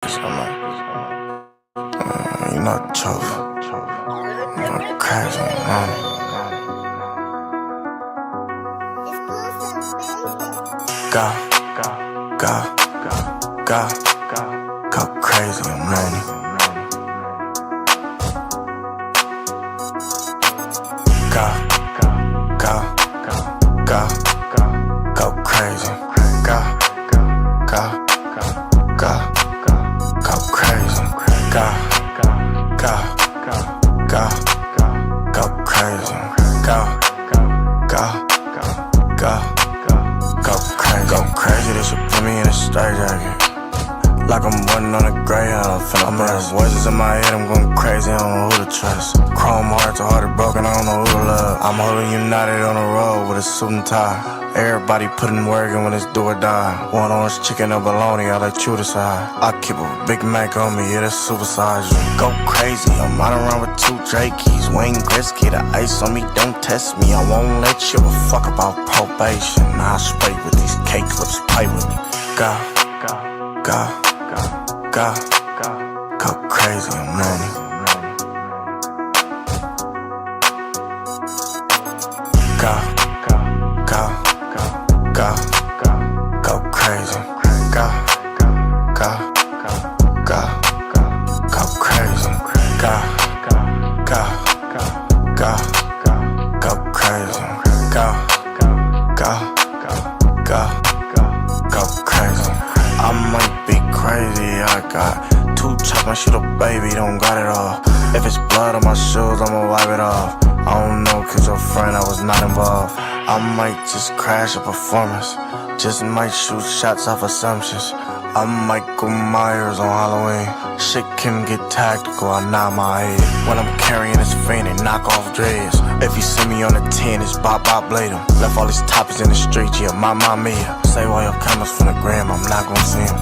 You know, truth. I'm crazy, man. Go, go crazy, man. Go crazy. Go crazy. Go crazy. Go crazy. They should put me in a straight jacket. Like I'm running on a Greyhound. I'm hearing voices in my head, I'm going crazy, I don't know who to trust. Chrome hearts are hearted broken, I don't know who to love. I'm holding united on the road with a suit and tie. Everybody putting work in when it's do or die. One orange chicken or bologna, I let you decide. I keep a Big Mac on me, yeah, that's supersize. Go crazy, I'm riding around with 2 Drakes. Wayne Gretzky, the ice on me, don't test me. I won't let you a fuck about probation. I'll spray with these cake clips, play with me. Go crazy, man. Go crazy. Go crazy. Go crazy. Go crazy. I might be crazy, I got 2 chopping, shoot a baby, don't got it all. If it's blood on my shoes, I'ma wipe it off. I don't know, cause your friend, I was not involved. I might just crash a performance, just might shoot shots off assumptions. I'm Michael Myers on Halloween. Shit can get tactical, I nod my head. When I'm carrying this fiend and knock off dreads. If you see me on the 10, it's bop blade 'em. Left all these toppers in the street, yeah, my mia. Say why your comments from the gram, I'm not gonna see 'em.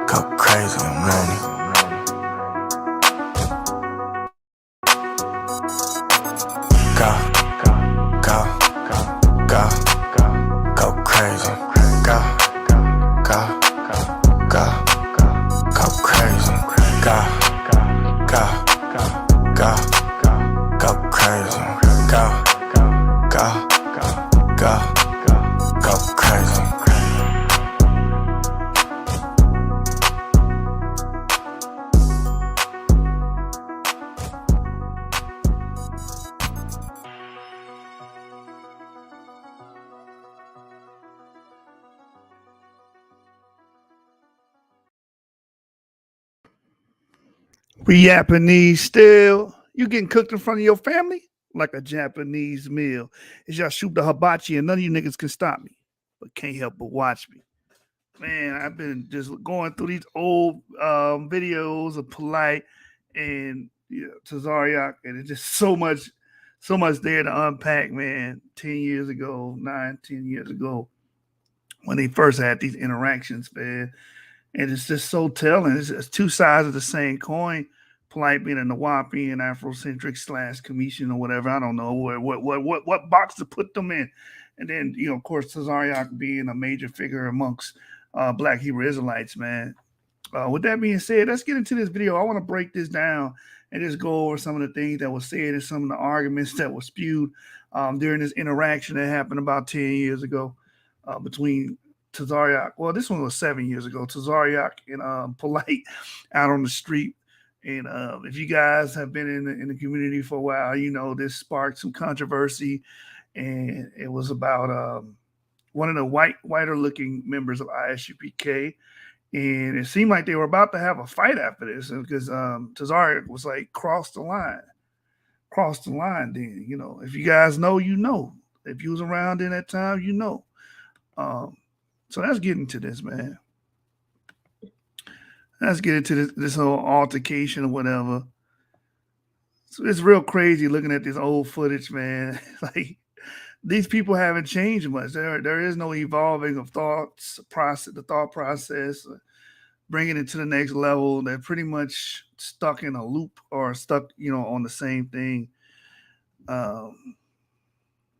Go crazy, man. Go crazy. Go crazy. Go crazy. Go crazy. We Japanese still. You getting cooked in front of your family like a Japanese meal. It's y'all shoot the hibachi and none of you niggas can stop me. But can't help but watch me. Man, I've been just going through these old videos of Polight and Tezaryach, and it's just so much there to unpack, man. 10 years ago, 10 years ago, when they first had these interactions, man. And it's just so telling. It's 2 sides of the same coin. Polight being a Nawapi and Afrocentric / Commission or whatever. I don't know what box to put them in. And then, of course, Tezaryach being a major figure amongst Black Hebrew Israelites, man. With that being said, let's get into this video. I want to break this down and just go over some of the things that were said and some of the arguments that were spewed during this interaction that happened about 10 years ago between Tezaryach. Well, this one was 7 years ago. Tezaryach and Polight out on the street. And if you guys have been in the community for a while, you know this sparked some controversy, and it was about one of the whiter looking members of ISUPK, and it seemed like they were about to have a fight after this, because Tezaryach was like, cross the line. Then if you guys know, you know. If you was around in that time, you know. So let's get into this, man. Let's get into this whole altercation or whatever. So it's real crazy looking at this old footage, man. Like, these people haven't changed much. There is no evolving of thoughts, the thought process, bringing it to the next level. They're pretty much stuck in a loop or stuck, on the same thing.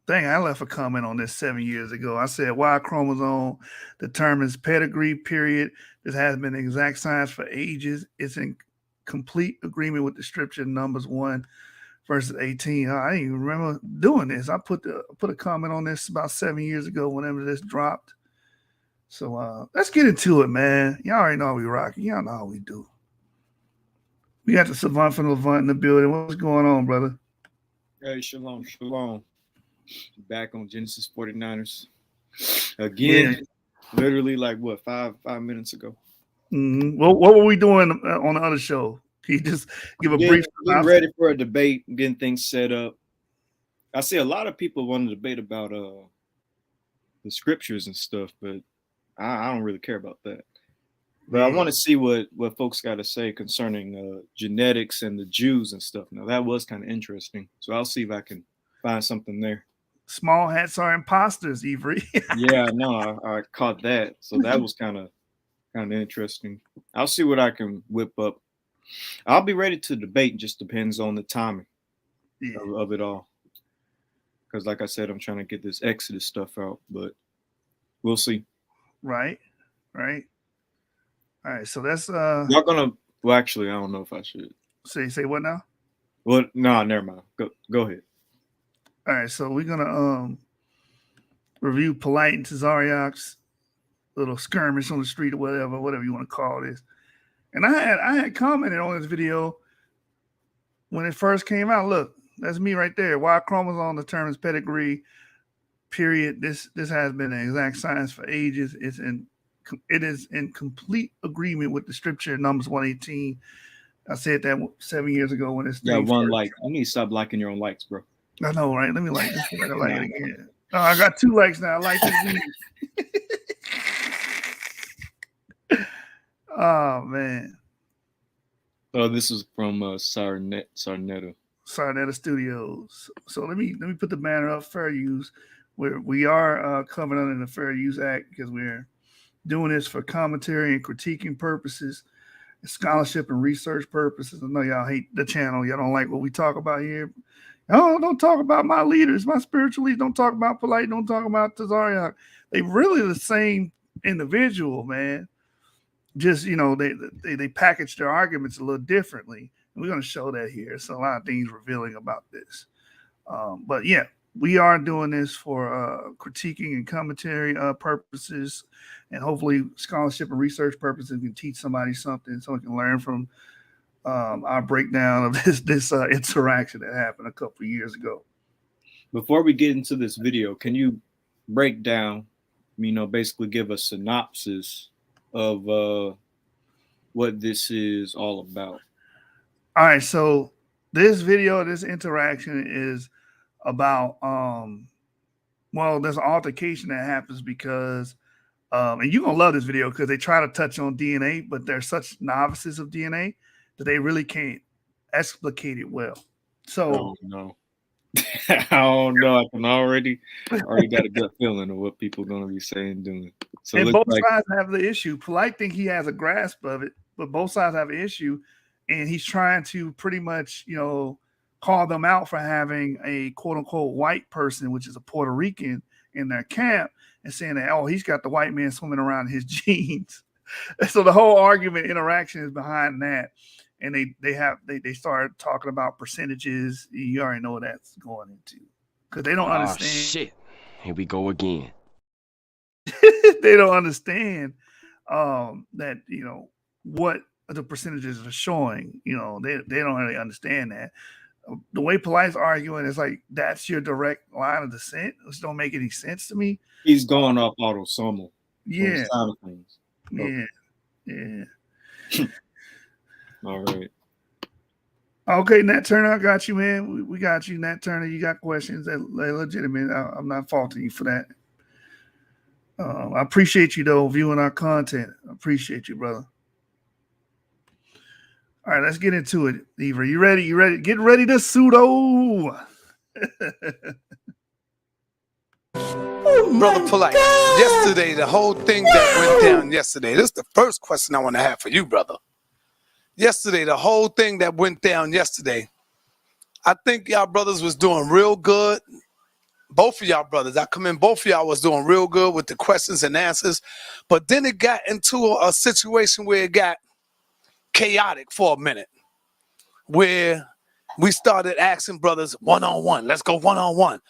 Dang, I left a comment on this 7 years ago. I said Y chromosome determines pedigree, period. This has been the exact science for ages. It's in complete agreement with the scripture numbers 1 verses 18. I didn't even remember doing this. I put a comment on this about 7 years ago whenever this dropped. So let's get into it, man. Y'all already know how we rock. Y'all know how we do. We got the Savant from Levant in the building. What's going on, brother? Hey, shalom, shalom. Back on Genesis 49ers. Again, literally like what, five minutes ago. Mm-hmm. Well, what were we doing on the other show? Can you just give a brief? Getting ready for a debate, getting things set up. I see a lot of people want to debate about the scriptures and stuff, but I don't really care about that. But I want to see what folks got to say concerning genetics and the Jews and stuff. Now, that was kind of interesting. So I'll see if I can find something there. Small hats are imposters, Avery. Yeah, no, I caught that. So that was kind of interesting. I'll see what I can whip up. I'll be ready to debate. It just depends on the timing of it all. Because like I said, I'm trying to get this Exodus stuff out, but we'll see. Right. All right, so that's y'all gonna. Well, actually, I don't know if I should say what now. Well, no, never mind. Go ahead. All right, so we're gonna review Polight and Tezaryach's little skirmish on the street or whatever you want to call this. And I had commented on this video when it first came out. Look, that's me right there. Y chromosome determines pedigree. Period. This has been an exact science for ages. It is in complete agreement with the scripture Numbers 118. I said that 7 years ago when it's one like. You need to stop liking your own likes, bro. I know, right? Let me like this. I like it again. Oh, I got 2 likes now. I like this. Oh man. Oh, this is from Sarnetta Studios. So let me put the banner up. Fair use. We are covered under the Fair Use Act because we're doing this for commentary and critiquing purposes, scholarship and research purposes. I know y'all hate the channel. Y'all don't like what we talk about here. Oh, don't talk about my leaders, my spiritual leaders. Don't talk about Polight. Don't talk about Tezaryach. They really the same individual, man. Just, they package their arguments a little differently. And we're going to show that here. So a lot of things revealing about this. But yeah, we are doing this for critiquing and commentary purposes, and hopefully scholarship and research purposes can teach somebody something so we can learn from our breakdown of this interaction that happened a couple of years ago. Before we get into this video, can you break down, basically give a synopsis of what this is all about? All right, so this video, this interaction is about there's an altercation that happens because and you're gonna love this video because they try to touch on DNA, but they're such novices of DNA that they really can't explicate it well. So no. I don't know. I can already got a gut feeling of what people are gonna be saying, doing. So and both sides have the issue. Polight think he has a grasp of it, but both sides have an issue, and he's trying to pretty much, call them out for having a quote unquote white person, which is a Puerto Rican, in their camp, and saying that, oh, he's got the white man swimming around in his genes. So the whole argument interaction is behind that. And they started talking about percentages. You already know what that's going into because they don't understand. Shit, here we go again. They don't understand that what the percentages are showing. They don't really understand that. The way Polight's arguing is like that's your direct line of descent, which don't make any sense to me. He's going off autosomal. Yeah. Yeah. All right. Okay, Nat Turner, I got you, man. We got you, Nat Turner. You got questions that are legitimate. I'm not faulting you for that. I appreciate you, though, viewing our content. I appreciate you, brother. All right, let's get into it, Eva. You ready? You ready? Get ready to pseudo. Brother Polight, yesterday, the whole thing that went down yesterday, this is the first question I want to have for you, brother. Yesterday, the whole thing that went down yesterday, I think y'all brothers was doing real good both of y'all brothers. I commend both of y'all was doing real good with the questions and answers. But then it got into a situation where it got chaotic for a minute, where we started asking brothers one-on-one. Let's go one-on-one.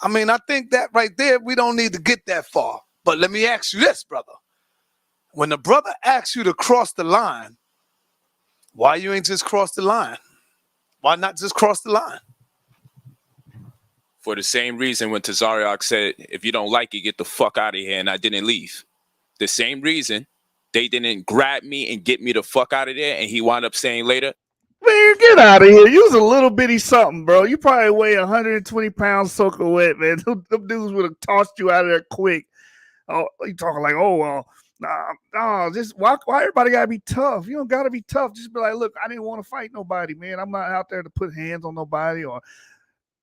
I mean, I think that right there, we don't need to get that far. But let me ask you this, brother. When the brother asks you to cross the line, why you ain't just cross the line? Why not just cross the line? For the same reason when Tezaryach said, if you don't like it, get the fuck out of here, and I didn't leave. The same reason they didn't grab me and get me the fuck out of there, and he wound up saying later, Man, get out of here. You was a little bitty something, bro. You probably weigh 120 pounds soaking wet, man. Them dudes would have tossed you out of there quick. Oh, you talking like, oh, well, nah, just why everybody gotta be tough? You don't gotta be tough. Just be like, look, I didn't want to fight nobody, man. I'm not out there to put hands on nobody, or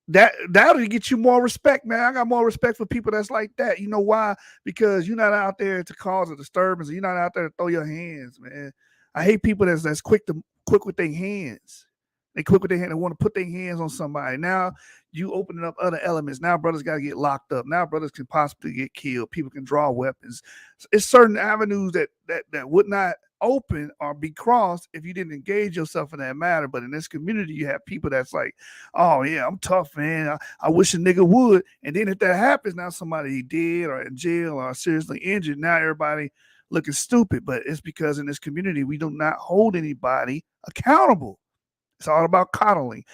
that'll get you more respect, man. I got more respect for people that's like that. You know why? Because you're not out there to cause a disturbance. You're not out there to throw your hands, man. I hate people that's quick with their hands. They quick with their hand and want to put their hands on somebody. Now you opening up other elements. Now brothers got to get locked up. Now brothers can possibly get killed. People can draw weapons. It's certain avenues that would not open or be crossed if you didn't engage yourself in that matter. But in this community, you have people that's like, oh yeah, I'm tough, man. I wish a nigga would. And then if that happens, now somebody dead or in jail or seriously injured, now everybody looking stupid. But it's because in this community, we do not hold anybody accountable. It's all about coddling.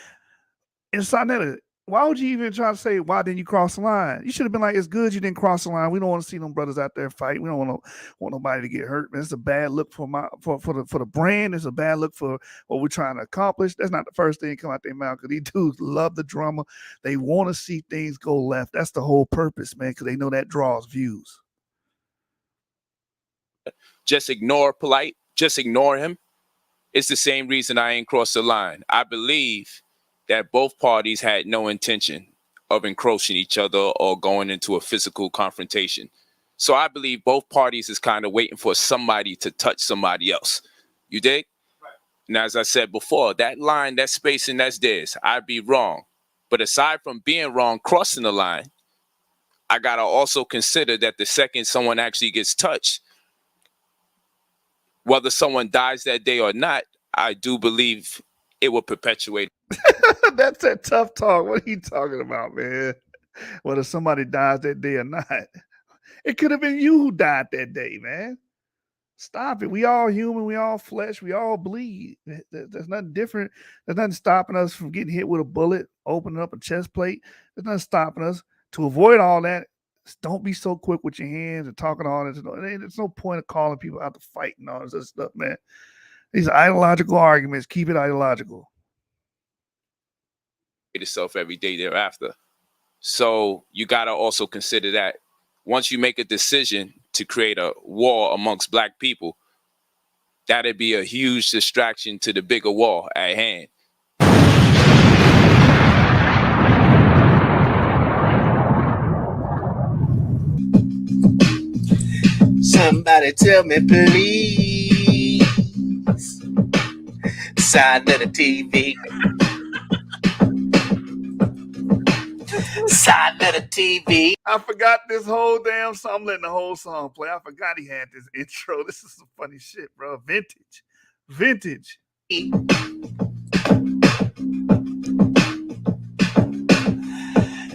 And Sonetta, why would you even try to say, why didn't you cross the line? You should have been like, it's good you didn't cross the line. We don't want to see them brothers out there fight. We don't want nobody to get hurt. Man, it's a bad look for the brand. It's a bad look for what we're trying to accomplish. That's not the first thing that come out their mouth, because these dudes love the drama. They want to see things go left. That's the whole purpose, man, because they know that draws views. just ignore Polight, just ignore him. It's the same reason I ain't crossed the line. I believe that both parties had no intention of encroaching each other or going into a physical confrontation. So I believe both parties is kind of waiting for somebody to touch somebody else. You dig? Right. And as I said before, that line, that spacing, that's theirs. I'd be wrong. But aside from being wrong, crossing the line, I got to also consider that the second someone actually gets touched, whether someone dies that day or not, I do believe it will perpetuate. That's that tough talk. What are you talking about, man? Whether somebody dies that day or not. It could have been you who died that day, man. Stop it. We all human. We all flesh. We all bleed. There's nothing different. There's nothing stopping us from getting hit with a bullet, opening up a chest plate. There's nothing stopping us. To avoid all that, don't be so quick with your hands and talking all this. There's no point of calling people out to fight and all this other stuff, man. These are ideological arguments. Keep it ideological. Itself every day thereafter. So you got to also consider that once you make a decision to create a war amongst black people, that'd be a huge distraction to the bigger war at hand. Somebody tell me, please. Side of the TV. Side of the TV. I forgot this whole damn song. I'm letting the whole song play. I forgot he had this intro. This is some funny shit, bro. Vintage.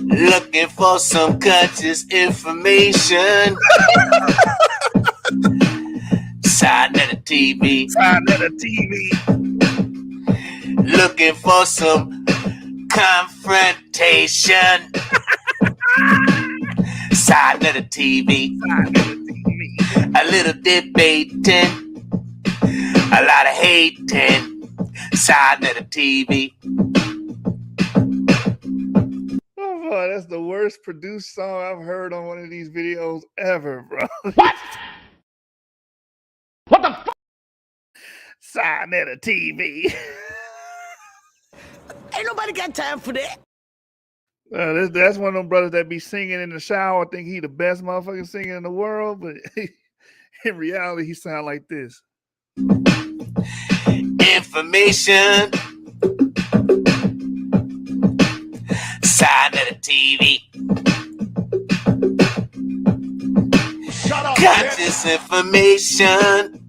Looking for some conscious information. Side of the TV. Looking for some confrontation. Side of the TV. A little debating. A lot of hating. Side of the TV. Oh boy, that's the worst produced song I've heard on one of these videos ever, bro. What the fuck? Side of the TV. Ain't nobody got time for that. That's one of them brothers that be singing in the shower, think he the best motherfucking singer in the world, but in reality, he sound like this. Information. Side of the TV. got this information.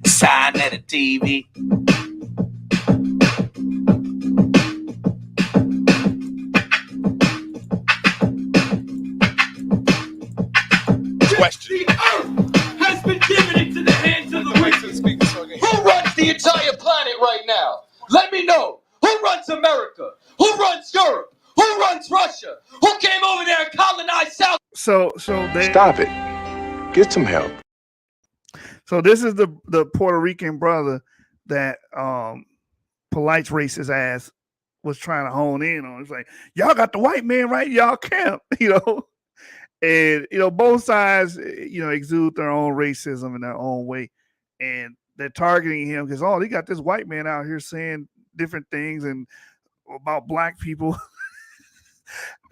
Sign at a TV. Question. The earth has been given into the hands of the wicked. Who runs the entire planet right now? Let me know. Who runs America? Who runs Europe? Who runs Russia? Who came over there and colonized South? So they Stop it. Get some help. So this is the Puerto Rican brother that Polight's racist ass was trying to hone in on. It's like, y'all got the white man right, y'all camp, And both sides, exude their own racism in their own way. And they're targeting him because they got this white man out here saying different things and about black people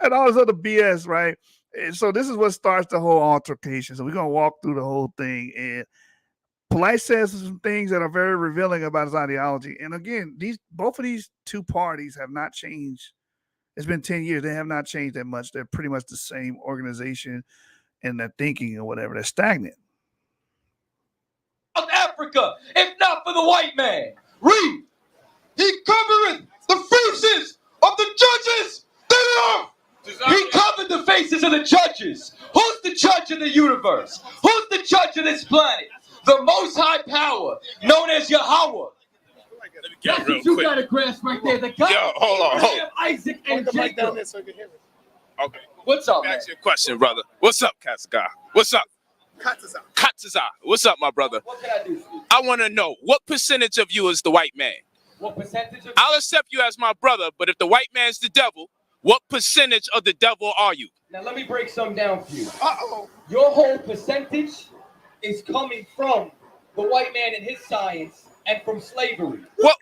and all this other BS, right? And so this is what starts the whole altercation. So we're gonna walk through the whole thing, and Polight says some things that are very revealing about his ideology. And again, both of these two parties have not changed. It's been 10 years. They have not changed that much. They're pretty much the same organization and their thinking or whatever. They're stagnant. South Africa, if not for the white man. Read. He covereth the faces of the judges thereof. He covered the faces of the judges. Who's the judge of the universe? Who's the judge of this planet? The most high power, known as Yahweh. That's what you got to grasp right there. The God Yo, hold on. Isaac, and Jacob. Okay. What's up, man? Ask you a question, brother. What's up, Kazaga? What's up? Katzaza. What's up, my brother? What can I do for you? I want to know, what percentage of you is the white man? What percentage of I'll accept you as my brother, but if the white man's the devil, what percentage of the devil are you? Now let me break something down for you. Uh-oh. Your Your whole percentage is coming from the white man and his science and from slavery. What?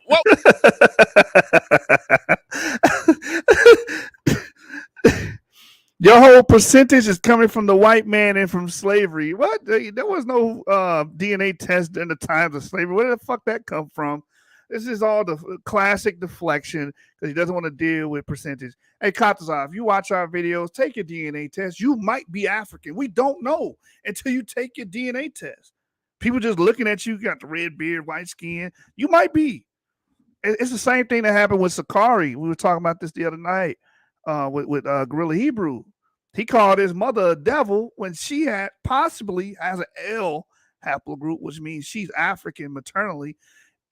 Your whole percentage is coming from the white man and from slavery. What? There was no DNA test in the times of slavery. Where did the fuck that come from? This is all the classic deflection because he doesn't want to deal with percentage. Hey, Katazov, if you watch our videos, take your DNA test. You might be African. We don't know until you take your DNA test. People just looking at you, got the red beard, white skin. You might be. It's the same thing that happened with Sakari. We were talking about this the other night with Gorilla Hebrew. He called his mother a devil when she possibly has an L haplogroup, which means she's African maternally.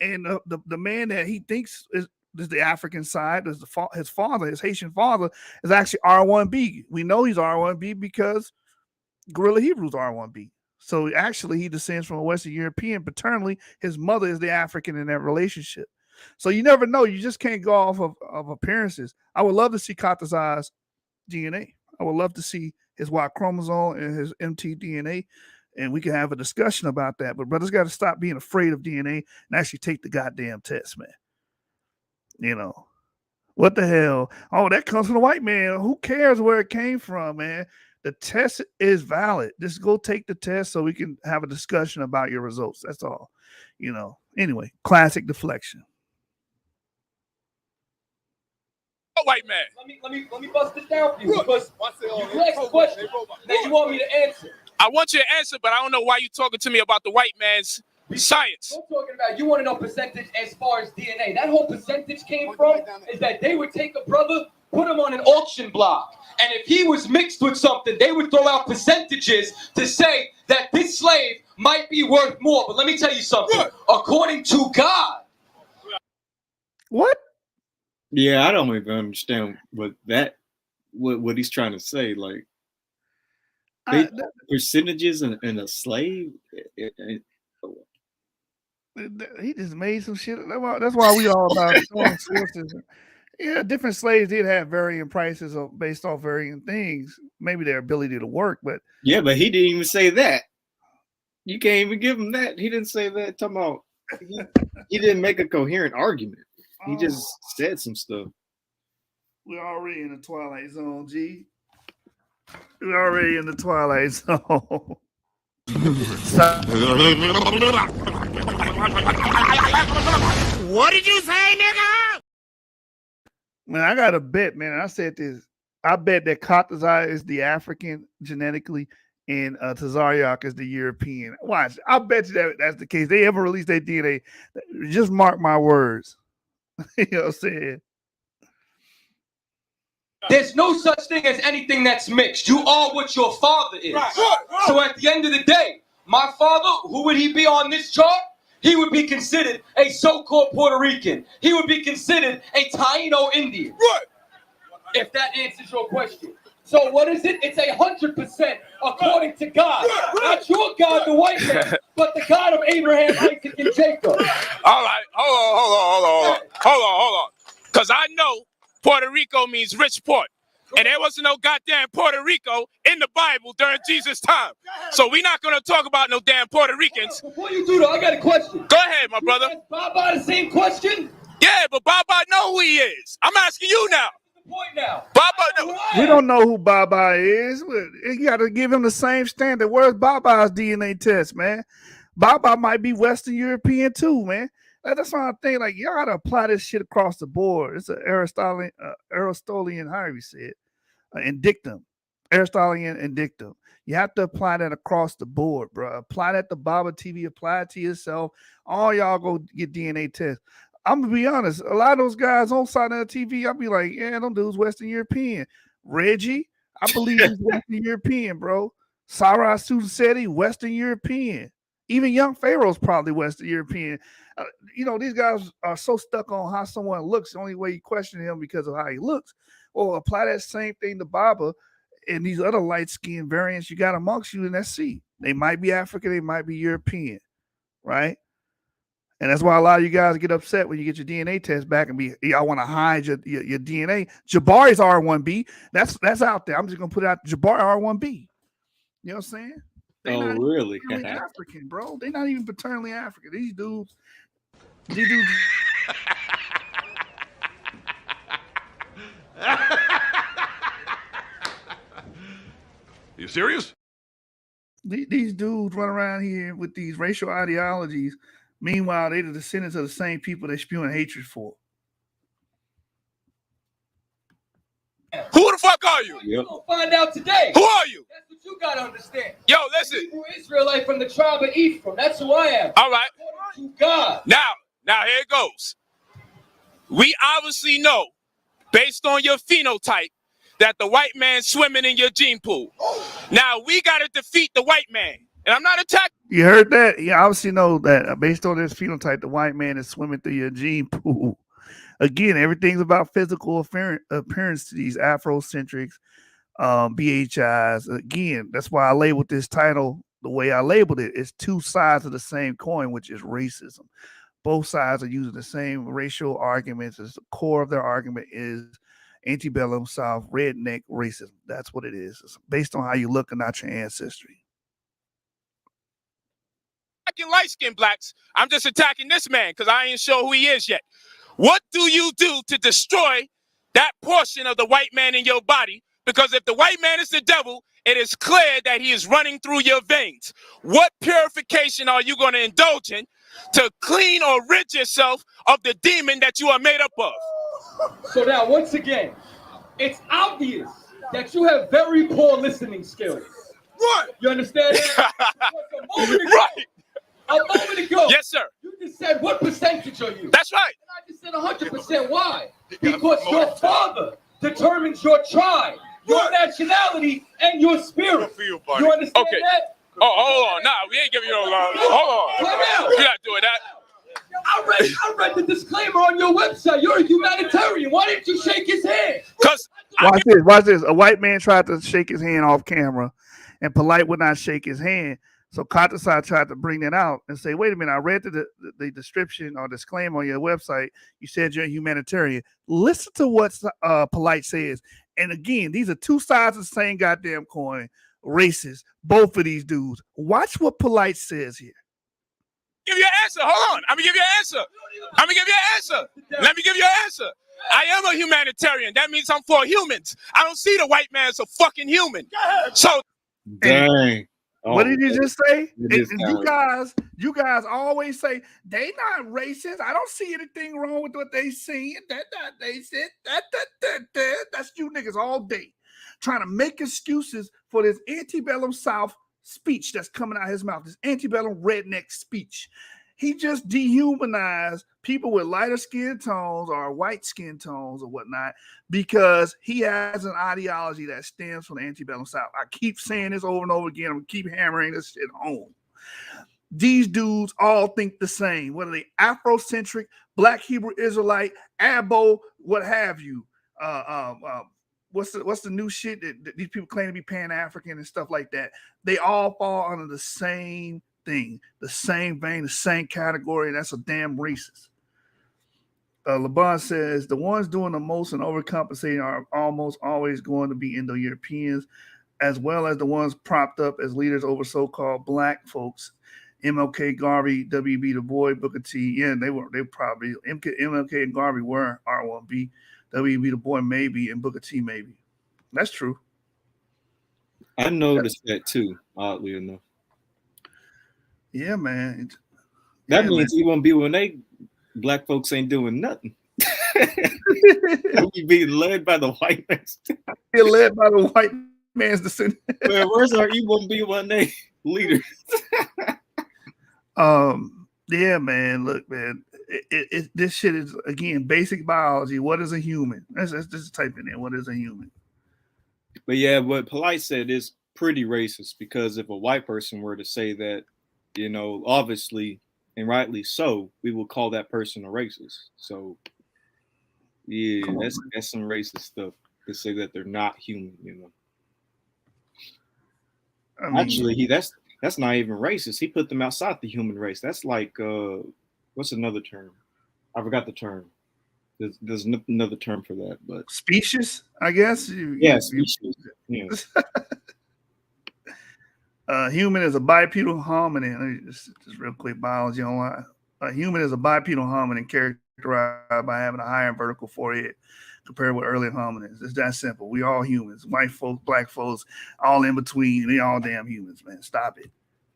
And the man that he thinks is the African side, is his father, his Haitian father, is actually R1B. We know he's R1B because Gorilla Hebrew's R1B. So actually, he descends from a Western European paternally. His mother is the African in that relationship. So you never know. You just can't go off of appearances. I would love to see Katazai's DNA. I would love to see his Y chromosome and his mtDNA, and we can have a discussion about that. But brothers got to stop being afraid of DNA and actually take the goddamn test, man. What the hell? Oh, that comes from the white man. Who cares where it came from, man? The test is valid. Just go take the test so we can have a discussion about your results. That's all. Anyway, classic deflection. White man. Let me bust this down for you because you asked a question that you want me to answer. I want you to answer, but I don't know why you're talking to me about the white man's science. I'm talking about you want to know percentage as far as DNA. That whole percentage came from is that they would take a brother, put him on an auction block, and if he was mixed with something, they would throw out percentages to say that this slave might be worth more. But let me tell you something. What? According to God. What? Yeah, I don't even understand what he's trying to say. Like, percentages and a slave. He just made some shit. That's why we all about showing sources. Yeah, different slaves did have varying prices based off varying things. Maybe their ability to work, but yeah, but he didn't even say that. You can't even give him that. He didn't say that. Talking about he didn't make a coherent argument. He just said some stuff. We're already in the Twilight Zone, G. We're already in the Twilight Zone. What did you say, nigga? Man, I got a bet, man. I said this I bet that Tezaryach is the African genetically, and Tezaryach is the European. Watch, I bet you that's the case. They ever release their DNA, just mark my words. You know what I'm saying? There's no such thing as anything that's mixed. You are what your father is. So at the end of the day, my father, who would he be on this chart? He would be considered a so-called Puerto Rican. He would be considered a Taino Indian. Right. If that answers your question. So what is it? It's 100% according to God. Not your God, the white man, but the God of Abraham, Isaac, and Jacob. All right, hold on. Because I know Puerto Rico means rich port. And there wasn't no goddamn Puerto Rico in the Bible during Jesus' time. So we're not going to talk about no damn Puerto Ricans. Before you do that, I got a question. Go ahead, my brother. You ask Baba the same question? Yeah, but Baba know who he is. I'm asking you now. The point now. Baba, we don't know who Baba is. You got to give him the same standard. Where's Baba's DNA test, man? Baba might be Western European too, man. That's why I think like y'all got to apply this shit across the board. It's an Aristotelian, however you say it, dictum, Aristotelian dictum. You have to apply that across the board, bro. Apply that to Baba TV. Apply it to yourself. All y'all go get DNA tests. I'm gonna be honest. A lot of those guys on side of the TV, I'll be like, yeah, them dudes Western European. Reggie, I believe he's Western European, bro. Sarah Susetti, Western European. Even Young Pharaoh's probably Western European. These guys are so stuck on how someone looks. The only way you question him because of how he looks. Well, apply that same thing to Baba and these other light-skinned variants you got amongst you in that sea. They might be African, they might be European, right? And that's why a lot of you guys get upset when you get your DNA test back and y'all want to hide your DNA. Jabari's R1B. That's out there. I'm just gonna put it out. Jabari R1B. You know what I'm saying? Oh, really? African, bro. They're not even paternally African. These dudes. You serious? These dudes run around here with these racial ideologies. Meanwhile, they're the descendants of the same people they're spewing hatred for. who the fuck are you? You're going to find out today. Who are you? That's what you got to understand. Yo, listen. Hebrew Israelite from the tribe of Ephraim. That's who I am. All right. According to God. Now here it goes. We obviously know, based on your phenotype, that the white man's swimming in your gene pool. Now we got to defeat the white man. And I'm not attacking. You heard that? You obviously know that based on this phenotype, the white man is swimming through your gene pool. Again, everything's about physical appearance to these Afrocentrics, BHIs. Again, that's why I labeled this title the way I labeled it. It's two sides of the same coin, which is racism. Both sides are using the same racial arguments. As the core of their argument is antebellum South redneck racism. That's what it is. It's based on how you look and not your ancestry. Attacking light-skinned blacks. I'm just attacking this man because I ain't sure who he is yet. What do you do to destroy that portion of the white man in your body? Because if the white man is the devil, it is clear that he is running through your veins. What purification are you going to indulge in to clean or rid yourself of the demon that you are made up of? So now, once again, it's obvious that you have very poor listening skills. Right. You understand that? A moment ago, Yes, sir. You just said, what percentage are you? That's right. And I just said 100%. Why? Because your father determines your tribe, your nationality, and your spirit. You understand that? Oh, hold on. Nah, we ain't giving you no love. Hold on. You're not doing that. I read the disclaimer on your website. You're a humanitarian. Why didn't you shake his hand? Because watch this. A white man tried to shake his hand off camera, and Polight would not shake his hand. So Tezaryach tried to bring that out and say, wait a minute, I read the description or disclaimer on your website. You said you're a humanitarian. Listen to what Polight says. And again, these are two sides of the same goddamn coin. Racist, both of these dudes. Watch what Polight says here. Give you an answer. Hold on. I'm going to give you an answer. Let me give you an answer. I am a humanitarian. That means I'm for humans. I don't see the white man as a fucking human. So, dang. What did you just say? is You guys always say they not racist. I don't see anything wrong with what they saying. They said that. That's you niggas all day trying to make excuses for this antebellum South speech that's coming out of his mouth. This antebellum redneck speech. He just dehumanized people with lighter skin tones or white skin tones or whatnot because he has an ideology that stems from the antebellum South. I keep saying this over and over again. I'm going to keep hammering this shit home. These dudes all think the same, whether they Afrocentric, Black Hebrew Israelite, Abo, what have you. What's the new shit that these people claim to be Pan-African and stuff like that? They all fall under the same thing, the same vein, the same category, and that's a damn racist. Laban says the ones doing the most and overcompensating are almost always going to be Indo-Europeans, as well as the ones propped up as leaders over so-called black folks. MLK, Garvey, W.B. Du Bois, Booker T. Yeah, they probably MLK and Garvey were R1B, W.B. Du Bois maybe, and Booker T maybe. That's true. I noticed that too, oddly enough. Yeah, man. That means he won't be when they black folks ain't doing nothing. We being led by the white man. You're led by the white man's descendant. Man, where's our E won't be when they leaders? Yeah, man. Look, man. This shit is again basic biology. What is a human? Let's just type in there. What is a human? But yeah, what Polight said is pretty racist because if a white person were to say that, you know, obviously and rightly so, we will call that person a racist. So yeah, that's some racist stuff to say that they're not human, you know. I mean, actually, that's not even racist. He put them outside the human race. That's like what's another term? I forgot the term. There's another term for that, but species, I guess. Species. Yeah. Human is a bipedal hominin. Just real quick biology online. A human is a bipedal hominin characterized by having a higher vertical forehead compared with earlier hominins. It's that simple. We all humans. White folks, black folks, all in between. They all damn humans, man. Stop it.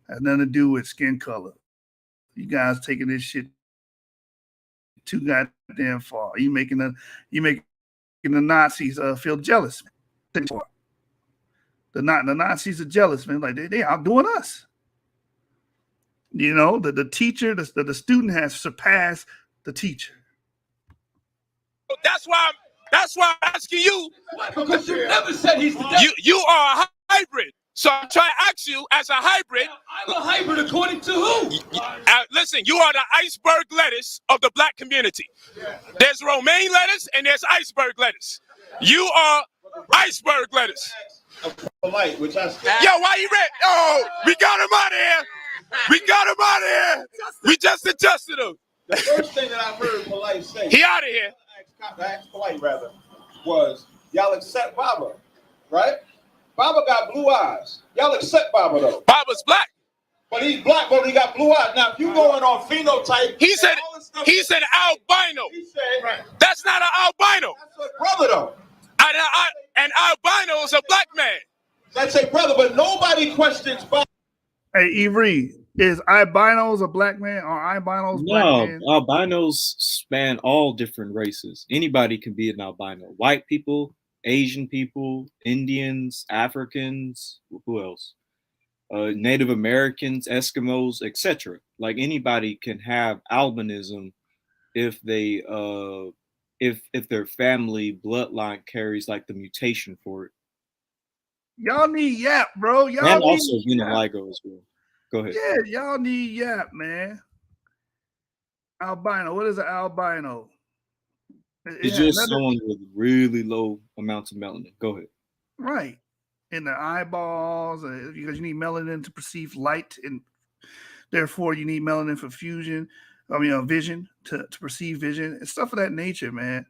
Has nothing to do with skin color. You guys taking this shit too goddamn far. You making the Nazis feel jealous. The Nazis are jealous, man. Like they outdoing us. You know, the teacher, the student has surpassed the teacher. That's why I'm asking you. Because you never said he's the devil. You are a hybrid. So I'm trying to ask you, as a hybrid. I'm a hybrid according to who? Listen, you are the iceberg lettuce of the black community. There's romaine lettuce and there's iceberg lettuce. You are iceberg lettuce. Polight, which I Yo, why you read? Oh, we got him out of here. We just adjusted him. The first thing that I heard Polight say, he out of here. I asked Polight rather, was y'all accept Baba, right? Baba got blue eyes. Y'all accept Baba though. Baba's black. But he's black, but he got blue eyes. Now, if you going on phenotype, he's an albino. He said, right. That's not an albino. That's a brother though. An albino is a black man. That's a brother, but nobody questions Baba. Hey, Avery, is albinos a black man or albinos black man? No, albinos span all different races. Anybody can be an albino. White people, Asian people, Indians, Africans, who else? Native Americans, Eskimos, etc. Like anybody can have albinism if they if their family bloodline carries like the mutation for it. Y'all need Yap, bro. Y'all and need also vitiligo as well. Go ahead. Yeah, y'all need Yap, man. Albino. What is an albino? It's just someone with really low amounts of melanin. Go ahead. Right. In the eyeballs, because you need melanin to perceive light, and therefore you need melanin for vision to perceive vision and stuff of that nature, man.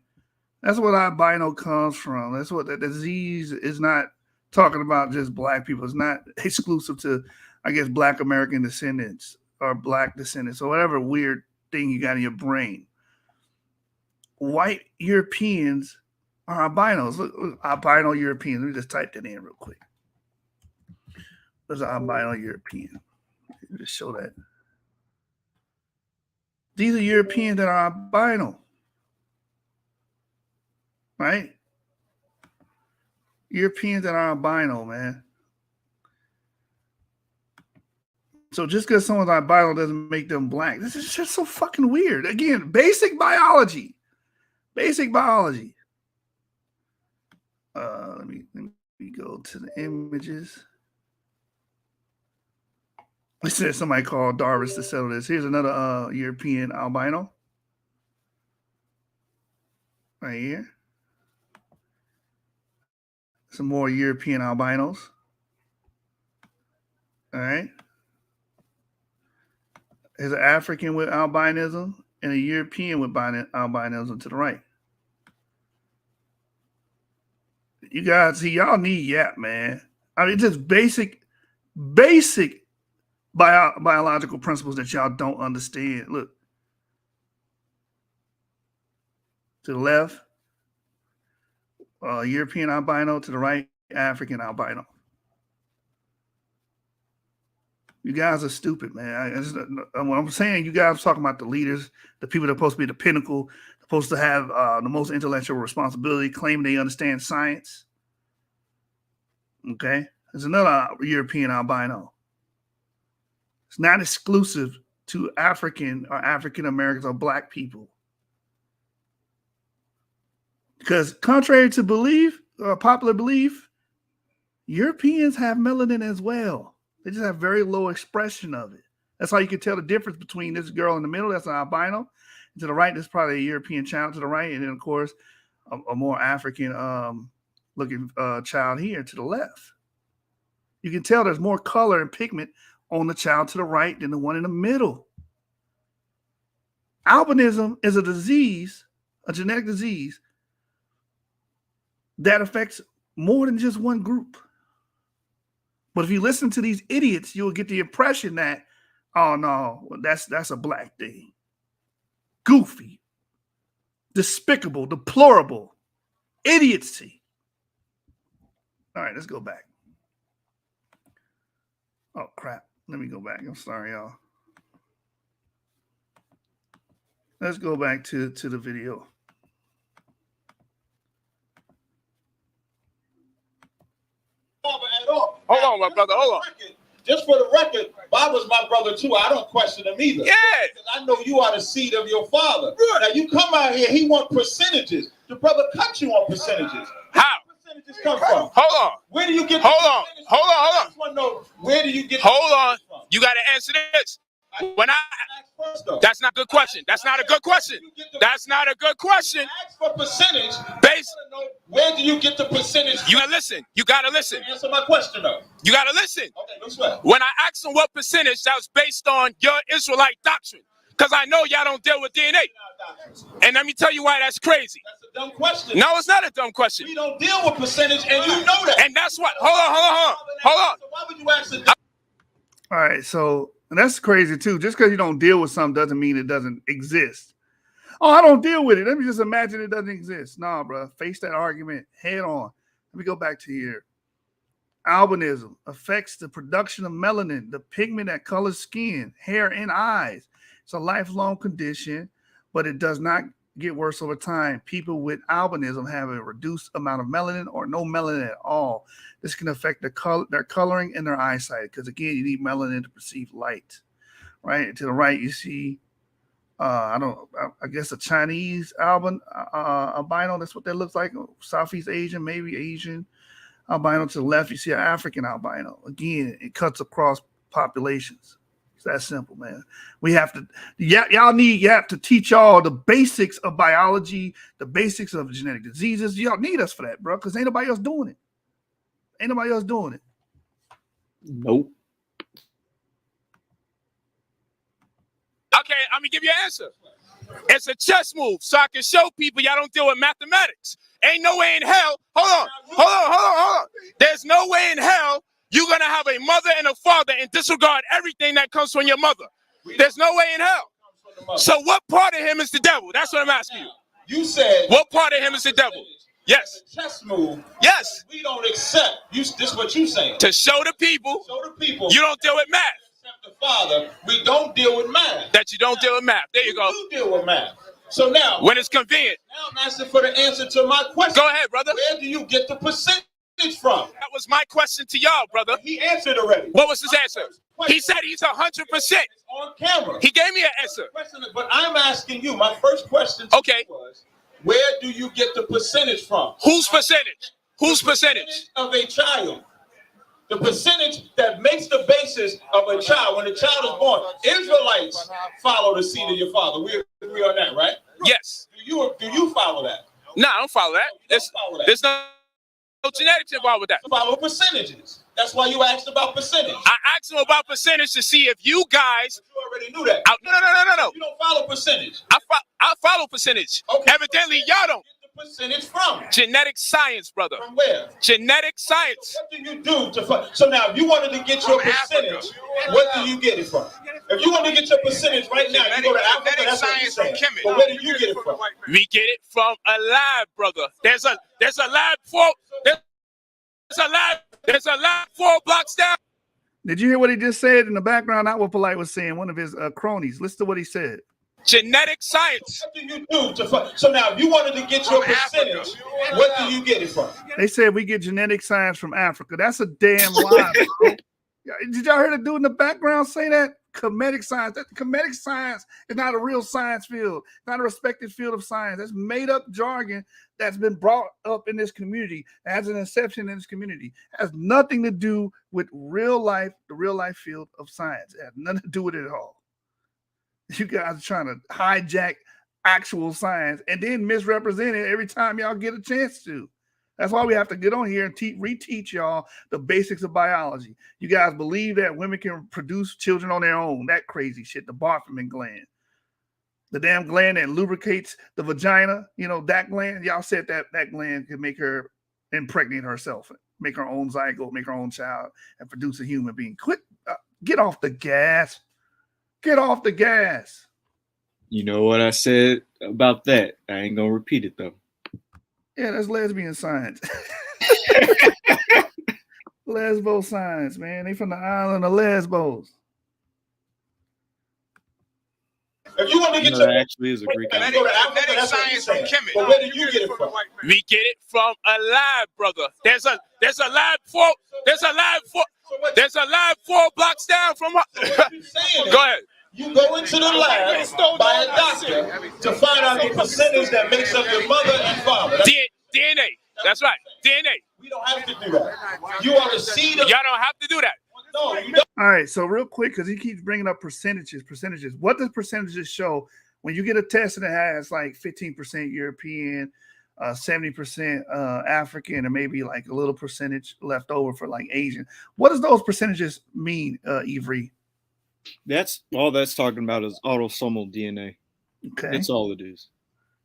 That's what albino comes from. That's what the disease is not talking about just black people. It's not exclusive to, I guess, black American descendants or black descendants or whatever weird thing you got in your brain. White Europeans are albinos. Look, albino Europeans. Let me just type that in real quick. There's an albino European. Just show that. These are Europeans that are albino. Right? Europeans that are albino, man. So just because someone's albino doesn't make them black. This is just so fucking weird. Again, basic biology. Basic biology. Let me go to the images. I said somebody called Darvis to settle this. Here's another European albino. Right here. Some more European albinos. All right. There's an African with albinism and a European with albinism to the right. You guys see, y'all need Yap, man. I mean, just basic biological principles that y'all don't understand. Look. To the left, European albino. To the right, African albino. You guys are stupid, man. What I'm saying, you guys are talking about the leaders, the people that are supposed to be the pinnacle, supposed to have the most intellectual responsibility, claiming they understand science. Okay? There's another European albino. It's not exclusive to African or African Americans or black people. Because contrary to belief, popular belief, Europeans have melanin as well. They just have very low expression of it. That's how you can tell the difference between this girl in the middle, that's an albino. And to the right, there's probably a European child to the right. And then, of course, a more African looking child here to the left. You can tell there's more color and pigment on the child to the right than the one in the middle. Albinism is a disease, a genetic disease, that affects more than just one group. But if you listen to these idiots, you'll get the impression that, oh no, that's a black thing. Goofy, despicable, deplorable, idiocy. All right, let's go back. Oh crap. Let me go back. I'm sorry, y'all. Let's go back to the video. Hold on, my brother. Hold on. Just for the record, Bob was my brother too. I don't question him either. Yeah. I know you are the seed of your father. Good. Now you come out here, he want percentages. The brother cut you on percentages. How? Where do percentages come from? Hold on. Where do you get? Hold on. I just want to know, where do you get? Hold on. You got to answer this. When that's not a good question. That's not a good question. That's not a good question. Ask for percentage. Where do you get the percentage? You gotta listen. You gotta listen. Answer my question though. You gotta listen. Okay, let's go. When I asked him what percentage, that was based on your Israelite doctrine. Because I know y'all don't deal with DNA. And let me tell you why that's crazy. That's a dumb question. No, it's not a dumb question. We don't deal with percentage, and you know that. And that's what. Hold on. So why would you ask a All right, so that's crazy too. Just because you don't deal with something doesn't mean it doesn't exist. Oh, I don't deal with it. Let me just imagine it doesn't exist. Nah, bro. Face that argument head on. Let me go back to here. Albinism affects the production of melanin, the pigment that colors skin, hair, and eyes. It's a lifelong condition, but it does not get worse over time. People with albinism have a reduced amount of melanin or no melanin at all. This can affect their coloring and their eyesight because, again, you need melanin to perceive light. Right? To the right, you see I guess a Chinese albino. That's what that looks like. Southeast Asian, maybe Asian albino. To the left, you see an African albino. Again, it cuts across populations. It's that simple, man. We have to, y'all need Yap to teach y'all the basics of biology, the basics of genetic diseases. Y'all need us for that, bro, because ain't nobody else doing it. Ain't nobody else doing it. Nope. Okay, I'm gonna give you an answer. It's a chess move, so I can show people y'all don't deal with mathematics. Ain't no way in hell. Hold on. There's no way in hell you're gonna have a mother and a father and disregard everything that comes from your mother. There's no way in hell. So what part of him is the devil? That's what I'm asking you. You said what part of him is the devil? Yes. Chess move. Yes. We don't accept. This is what you saying. To show the people. You don't deal with math. Accept the Father. We don't deal with math. That you don't deal with math. There you go. You deal with math. So now, when it's convenient. Now I'm asking for the answer to my question. Go ahead, brother. Where do you get the percentage from? That was my question to y'all, brother. He answered already. What was his answer? He said he's 100%. On camera. He gave me an answer. But I'm asking you, my first question to you was, where do you get the percentage from? Whose percentage? Whose percentage? Of a child. The percentage that makes the basis of a child. When a child is born, Israelites follow the seed of your father. We agree on that, right? Yes. Do you follow that? No, I don't follow that. There's no genetics involved with that. You follow percentages. That's why you asked about percentage. I asked him about percentage to see if you guys. But you already knew that. No. You don't follow percentage. I follow percentage. Okay. Evidently, y'all don't. Percentage from? Genetic science, brother. From where? Genetic science. So what do you do to? So now, if you wanted to get your percentage, what do you get it from? If you want to get your percentage right now, you go to Africa. That's what you're saying. But where do you get it from? We get it from a lab, brother. There's a lab there's a lab 4 blocks down. Did you hear what he just said in the background? Not what Polight was saying. One of his cronies. Listen to what he said. Genetic science. What do you do to? So now, if you wanted to get your percentage, what do you get it from? They said we get genetic science from Africa. That's a damn lie, bro. Did y'all hear the dude in the background say that? Comedic science. Comedic science is not a real science field, not a respected field of science. That's made up jargon that's been brought up in this community as an inception in this community. It has nothing to do with real life, the real life field of science. It has nothing to do with it at all. You guys are trying to hijack actual science and then misrepresent it every time y'all get a chance to. That's why we have to get on here and reteach y'all the basics of biology. You guys believe that women can produce children on their own. That crazy shit, the Bartholin gland. The damn gland that lubricates the vagina, that gland. Y'all said that gland can make her impregnate herself, make her own zygote, make her own child, and produce a human being. Get off the gas. Get off the gas. You know what I said about that? I ain't gonna repeat it though. Yeah, that's lesbian science. Lesbo science, man. They from the island of Lesbos. If you want to get your actually is a Greek. Genetic science from chemistry. But where do you get it from? We get it from a lab, brother. There's a lab 4 blocks down from. Go ahead. You go into the lab by a doctor to find out the percentage that makes up your mother and father. DNA. That's right. DNA. We don't have to do that. You are the seed of. Y'all don't have to do that. No, you don't. All right, so real quick, because he keeps bringing up percentages. What does percentages show when you get a test and it has like 15% European, 70% African, and maybe like a little percentage left over for like Asian? What does those percentages mean, Ivry? That's all that's talking about is autosomal DNA. Okay. That's all it is.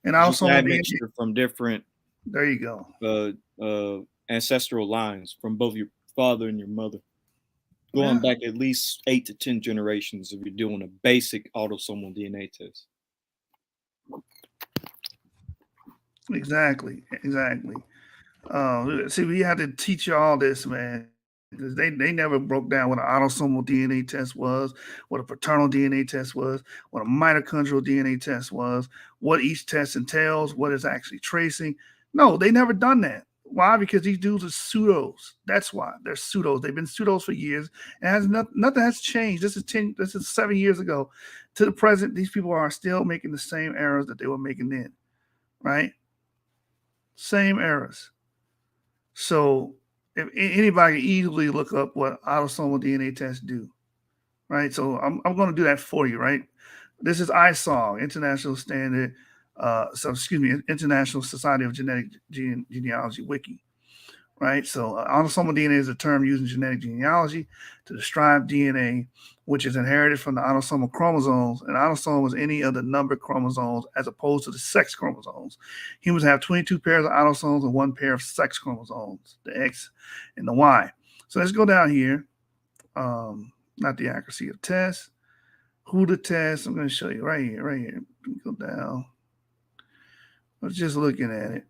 And autosomal admixture from different. There you go. Ancestral lines from both your father and your mother. Going back at least 8 to 10 generations if you're doing a basic autosomal DNA test. Exactly. See, we had to teach you all this, man. Because they never broke down what an autosomal DNA test was, what a paternal DNA test was, what a mitochondrial DNA test was, what each test entails, what it's actually tracing. No, they never done that. Why? Because these dudes are pseudos. That's why they're pseudos. They've been pseudos for years, and nothing has changed. This is 7 years ago to the present. These people are still making the same errors that they were making then, right? Same errors. So if anybody can easily look up what autosomal DNA tests do, right? So I'm going to do that for you, right? This is ISOG, International Standard. International Society of Genetic Genealogy Wiki, right? So autosomal DNA is a term used in genetic genealogy to describe DNA, which is inherited from the autosomal chromosomes. And autosome is any of the numbered chromosomes as opposed to the sex chromosomes. Humans have 22 pairs of autosomes and 1 pair of sex chromosomes, the X and the Y. So let's go down here. Not the accuracy of tests. Who to test? I'm going to show you right here. Go down. I was just looking at it.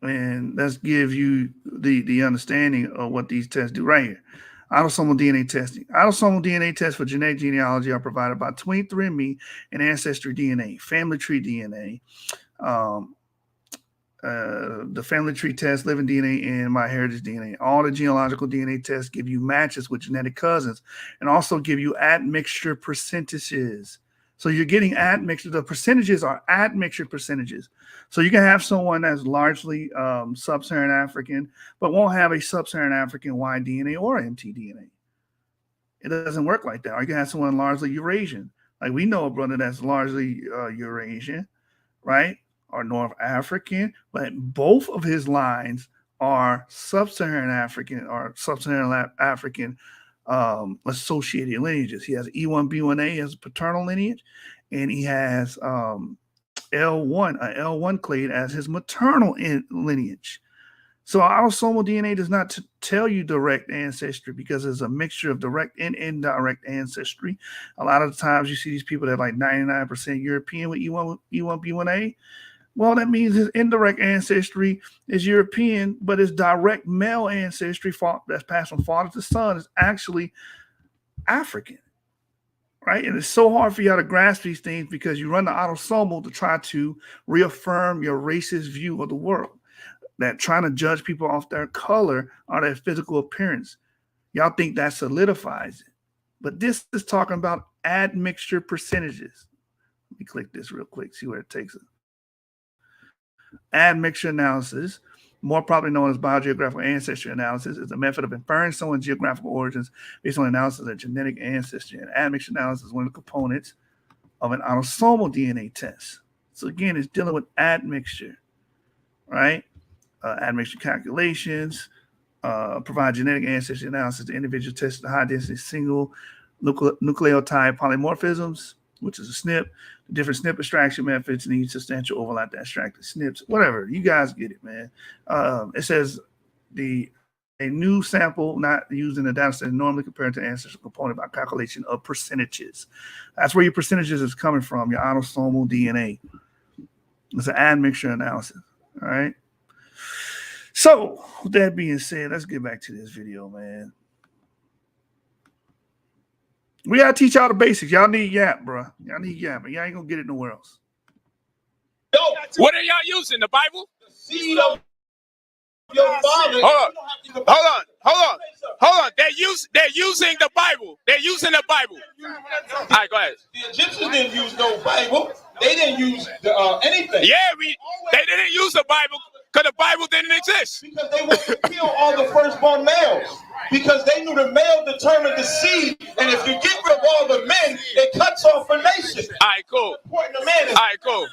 And let's give you the understanding of what these tests do right here. Autosomal DNA testing. Autosomal DNA tests for genetic genealogy are provided by 23andMe and Ancestry DNA, Family Tree DNA, the Family Tree test, Living DNA, and MyHeritage DNA. All the genealogical DNA tests give you matches with genetic cousins and also give you admixture percentages. So you're getting admixture. The percentages are admixture percentages. So you can have someone that's largely sub-Saharan African, but won't have a sub-Saharan African Y DNA or mtDNA. It doesn't work like that. Or you can have someone largely Eurasian. Like we know a brother that's largely Eurasian, right? Or North African, but both of his lines are sub-Saharan African or sub-Saharan African associated lineages. He has E1B1A as a paternal lineage, and he has L1 clade as his maternal lineage. So autosomal DNA does not tell you direct ancestry because it's a mixture of direct and indirect ancestry. A lot of the times you see these people that are like 99% European with E1B1A. Well, that means his indirect ancestry is European, but his direct male ancestry that's passed from father to son is actually African, right? And it's so hard for y'all to grasp these things because you run the autosomal to try to reaffirm your racist view of the world, that trying to judge people off their color or their physical appearance. Y'all think that solidifies it. But this is talking about admixture percentages. Let me click this real quick, see where it takes us. Admixture analysis, more properly known as biogeographical ancestry analysis, is a method of inferring someone's geographical origins based on analysis of genetic ancestry. And admixture analysis is one of the components of an autosomal DNA test. So again, it's dealing with admixture, right? Admixture calculations, provide genetic ancestry analysis to individuals tested high-density single nucleotide polymorphisms, which is a SNP. The different SNP extraction methods need substantial overlap to extract the SNPs. Whatever, you guys get it, man. It says a new sample not used in the data set is normally compared to ancestral component by calculation of percentages. That's where your percentages is coming from, your autosomal DNA. It's an admixture analysis, all right? So, with that being said, let's get back to this video, man. We gotta teach y'all the basics. Y'all need Yap, bro. Y'all need Yap, but y'all ain't gonna get it nowhere else. What are y'all using? The Bible? The seed of your father. Hold on. They're using the Bible. They're using the Bible. All right, go ahead. The Egyptians didn't use no Bible. They didn't use anything. Yeah, they didn't use the Bible because the Bible didn't exist. Because they wanted to kill all the firstborn males. Because they knew the male determined the seed, and if you get rid of all the men, it cuts off a nation. All right, cool. Important the man is. All right, cool.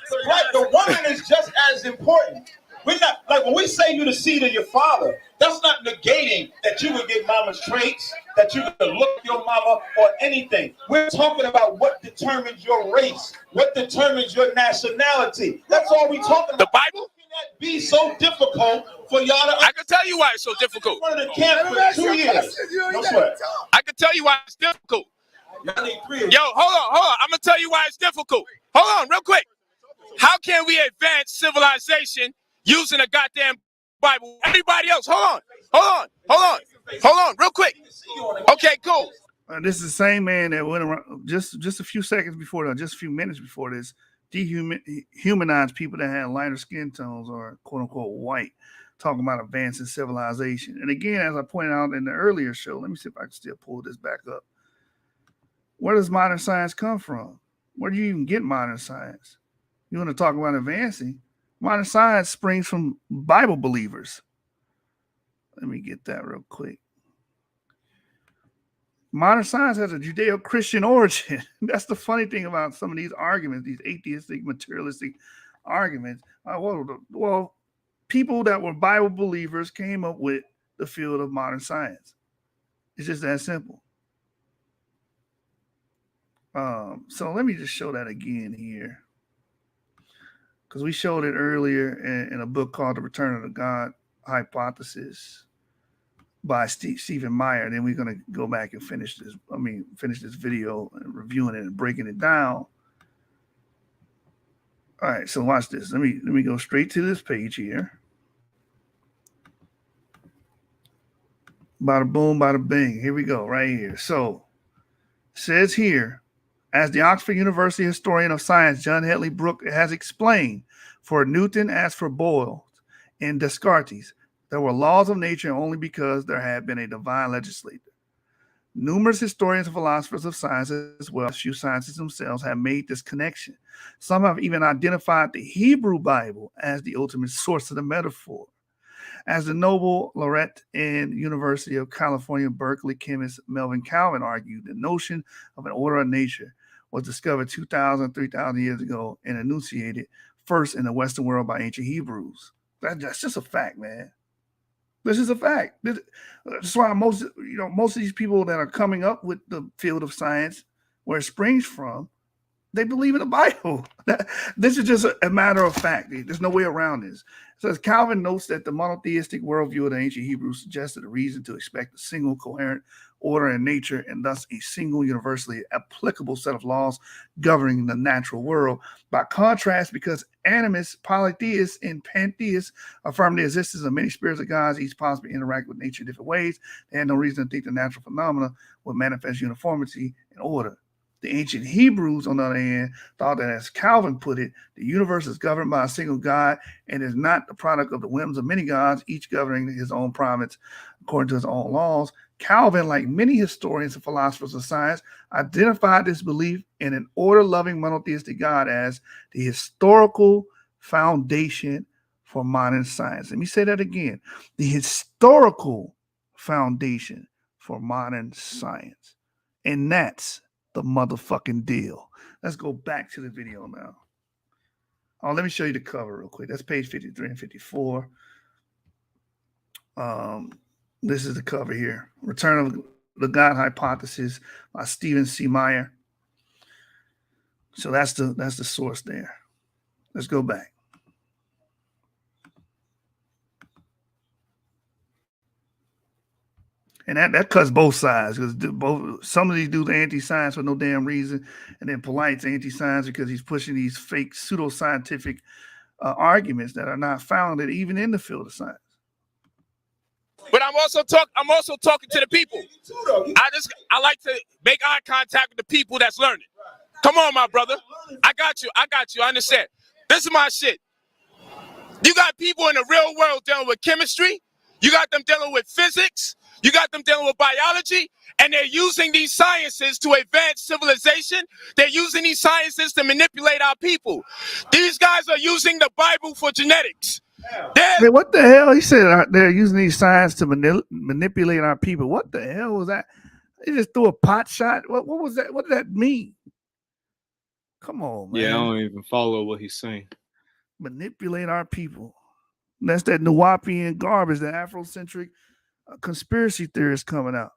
The woman is just as important. We're not like when we say you the seed of your father. That's not negating that you would get mama's traits, that you could look at your mama or anything. We're talking about what determines your race, what determines your nationality. That's all we talking about. The Bible? That be so difficult for y'all to. I can tell you why it's so difficult. I've been in the camp for 2 years. No sweat. I can tell you why it's difficult. Y'all need 3 of Yo, hold on. I'm gonna tell you why it's difficult. Hold on, real quick. How can we advance civilization using a goddamn Bible? Everybody else, hold on, real quick. Okay, cool. This is the same man that went around just a few seconds before that, just a few minutes before this, dehumanized people that had lighter skin tones or quote unquote white, talking about advancing civilization. And again, as I pointed out in the earlier show, let me see if I can still pull this back up. Where does modern science come from? Where do you even get modern science? You want to talk about advancing? Modern science springs from Bible believers. Let me get that real quick. Modern science has a Judeo-Christian origin. That's the funny thing about some of these arguments, these atheistic, materialistic arguments. Well, people that were Bible believers came up with the field of modern science. It's just that simple. So let me just show that again here, because we showed it earlier in a book called The Return of the God Hypothesis by Stephen Meyer. Then we're going to go back and finish this video and reviewing it and breaking it down. All right, so watch this. Let me go straight to this page here. Bada boom, bada bing. Here we go, right here. So, says here, as the Oxford University historian of science, John Hedley Brooke, has explained, for Newton as for Boyle and Descartes, there were laws of nature only because there had been a divine legislator. Numerous historians and philosophers of science, as well as few scientists themselves, have made this connection. Some have even identified the Hebrew Bible as the ultimate source of the metaphor. As the Nobel laureate and University of California, Berkeley chemist Melvin Calvin argued, the notion of an order of nature was discovered 2,000, 3,000 years ago and enunciated first in the Western world by ancient Hebrews. That's just a fact, man. This is a fact. That's why most of these people that are coming up with the field of science, where it springs from, they believe in the Bible. This is just a matter of fact. There's no way around this. So as Calvin notes that the monotheistic worldview of the ancient Hebrews suggested a reason to expect a single coherent order in nature and thus a single universally applicable set of laws governing the natural world. By contrast, because animists, polytheists, and pantheists affirm the existence of many spirits of gods, each possibly interact with nature in different ways, they had no reason to think the natural phenomena would manifest uniformity and order. The ancient Hebrews, on the other hand, thought that, as Calvin put it, the universe is governed by a single God and is not the product of the whims of many gods, each governing his own province according to his own laws. Calvin, like many historians and philosophers of science, identified this belief in an order-loving monotheistic God as the historical foundation for modern science. Let me say that again. The historical foundation for modern science. And that's the motherfucking deal. Let's go back to the video now. Oh, let me show you the cover real quick. That's page 53 and 54. This is the cover here. Return of the God Hypothesis by Stephen C. Meyer. So that's the source there. Let's go back. And that cuts both sides, because some of these dudes are anti-science for no damn reason, and then Polight's anti-science because he's pushing these fake pseudoscientific arguments that are not founded even in the field of science. But I'm also talking to the people. I like to make eye contact with the people that's learning. Come on, my brother. I got you. I understand. This is my shit. You got people in the real world dealing with chemistry. You got them dealing with physics. You got them dealing with biology. And they're using these sciences to advance civilization. They're using these sciences to manipulate our people. These guys are using the Bible for genetics. Hey, what the hell? He said they're using these science to manipulate our people. What the hell was that? He just threw a pot shot. What was that? What did that mean? Come on, man. Yeah, I don't even follow what he's saying. Manipulate our people. That's that Nuwapian garbage, the Afrocentric conspiracy theorists coming out.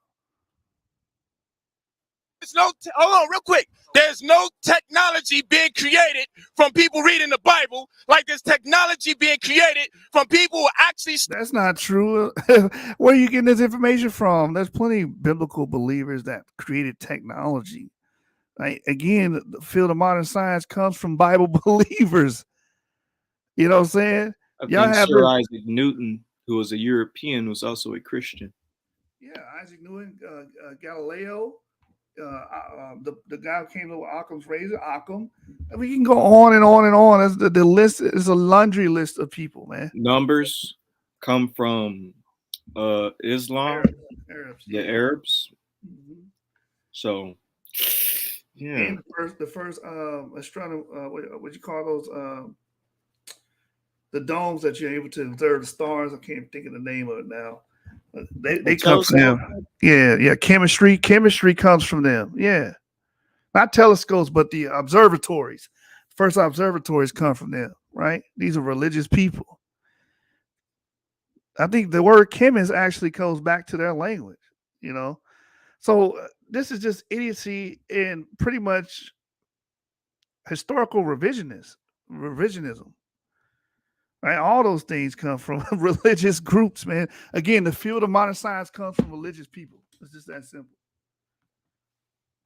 Hold on, real quick. There's no technology being created from people reading the Bible like there's technology being created from people who actually. That's not true. Where are you getting this information from? There's plenty of biblical believers that created technology. Right? Again, the field of modern science comes from Bible believers. You know what I'm saying? I think Sir Isaac Newton, who was a European, was also a Christian. Yeah, Isaac Newton, Galileo. The guy who came up with Occam's razor, Occam. We can go on and on and on. As the list is a laundry list of people, man. Numbers come from Islam, Arabs, the Arabs. Mm-hmm. So, yeah. And the first astronomer, what you call those? The domes that you're able to observe the stars. I can't think of the name of it now. They come from them. Yeah. Chemistry comes from them. Yeah. Not telescopes, but the observatories. First observatories come from them, right? These are religious people. I think the word chemist actually goes back to their language, you know? So this is just idiocy and pretty much historical revisionism. Right? All those things come from religious groups, man. Again, the field of modern science comes from religious people. It's just that simple.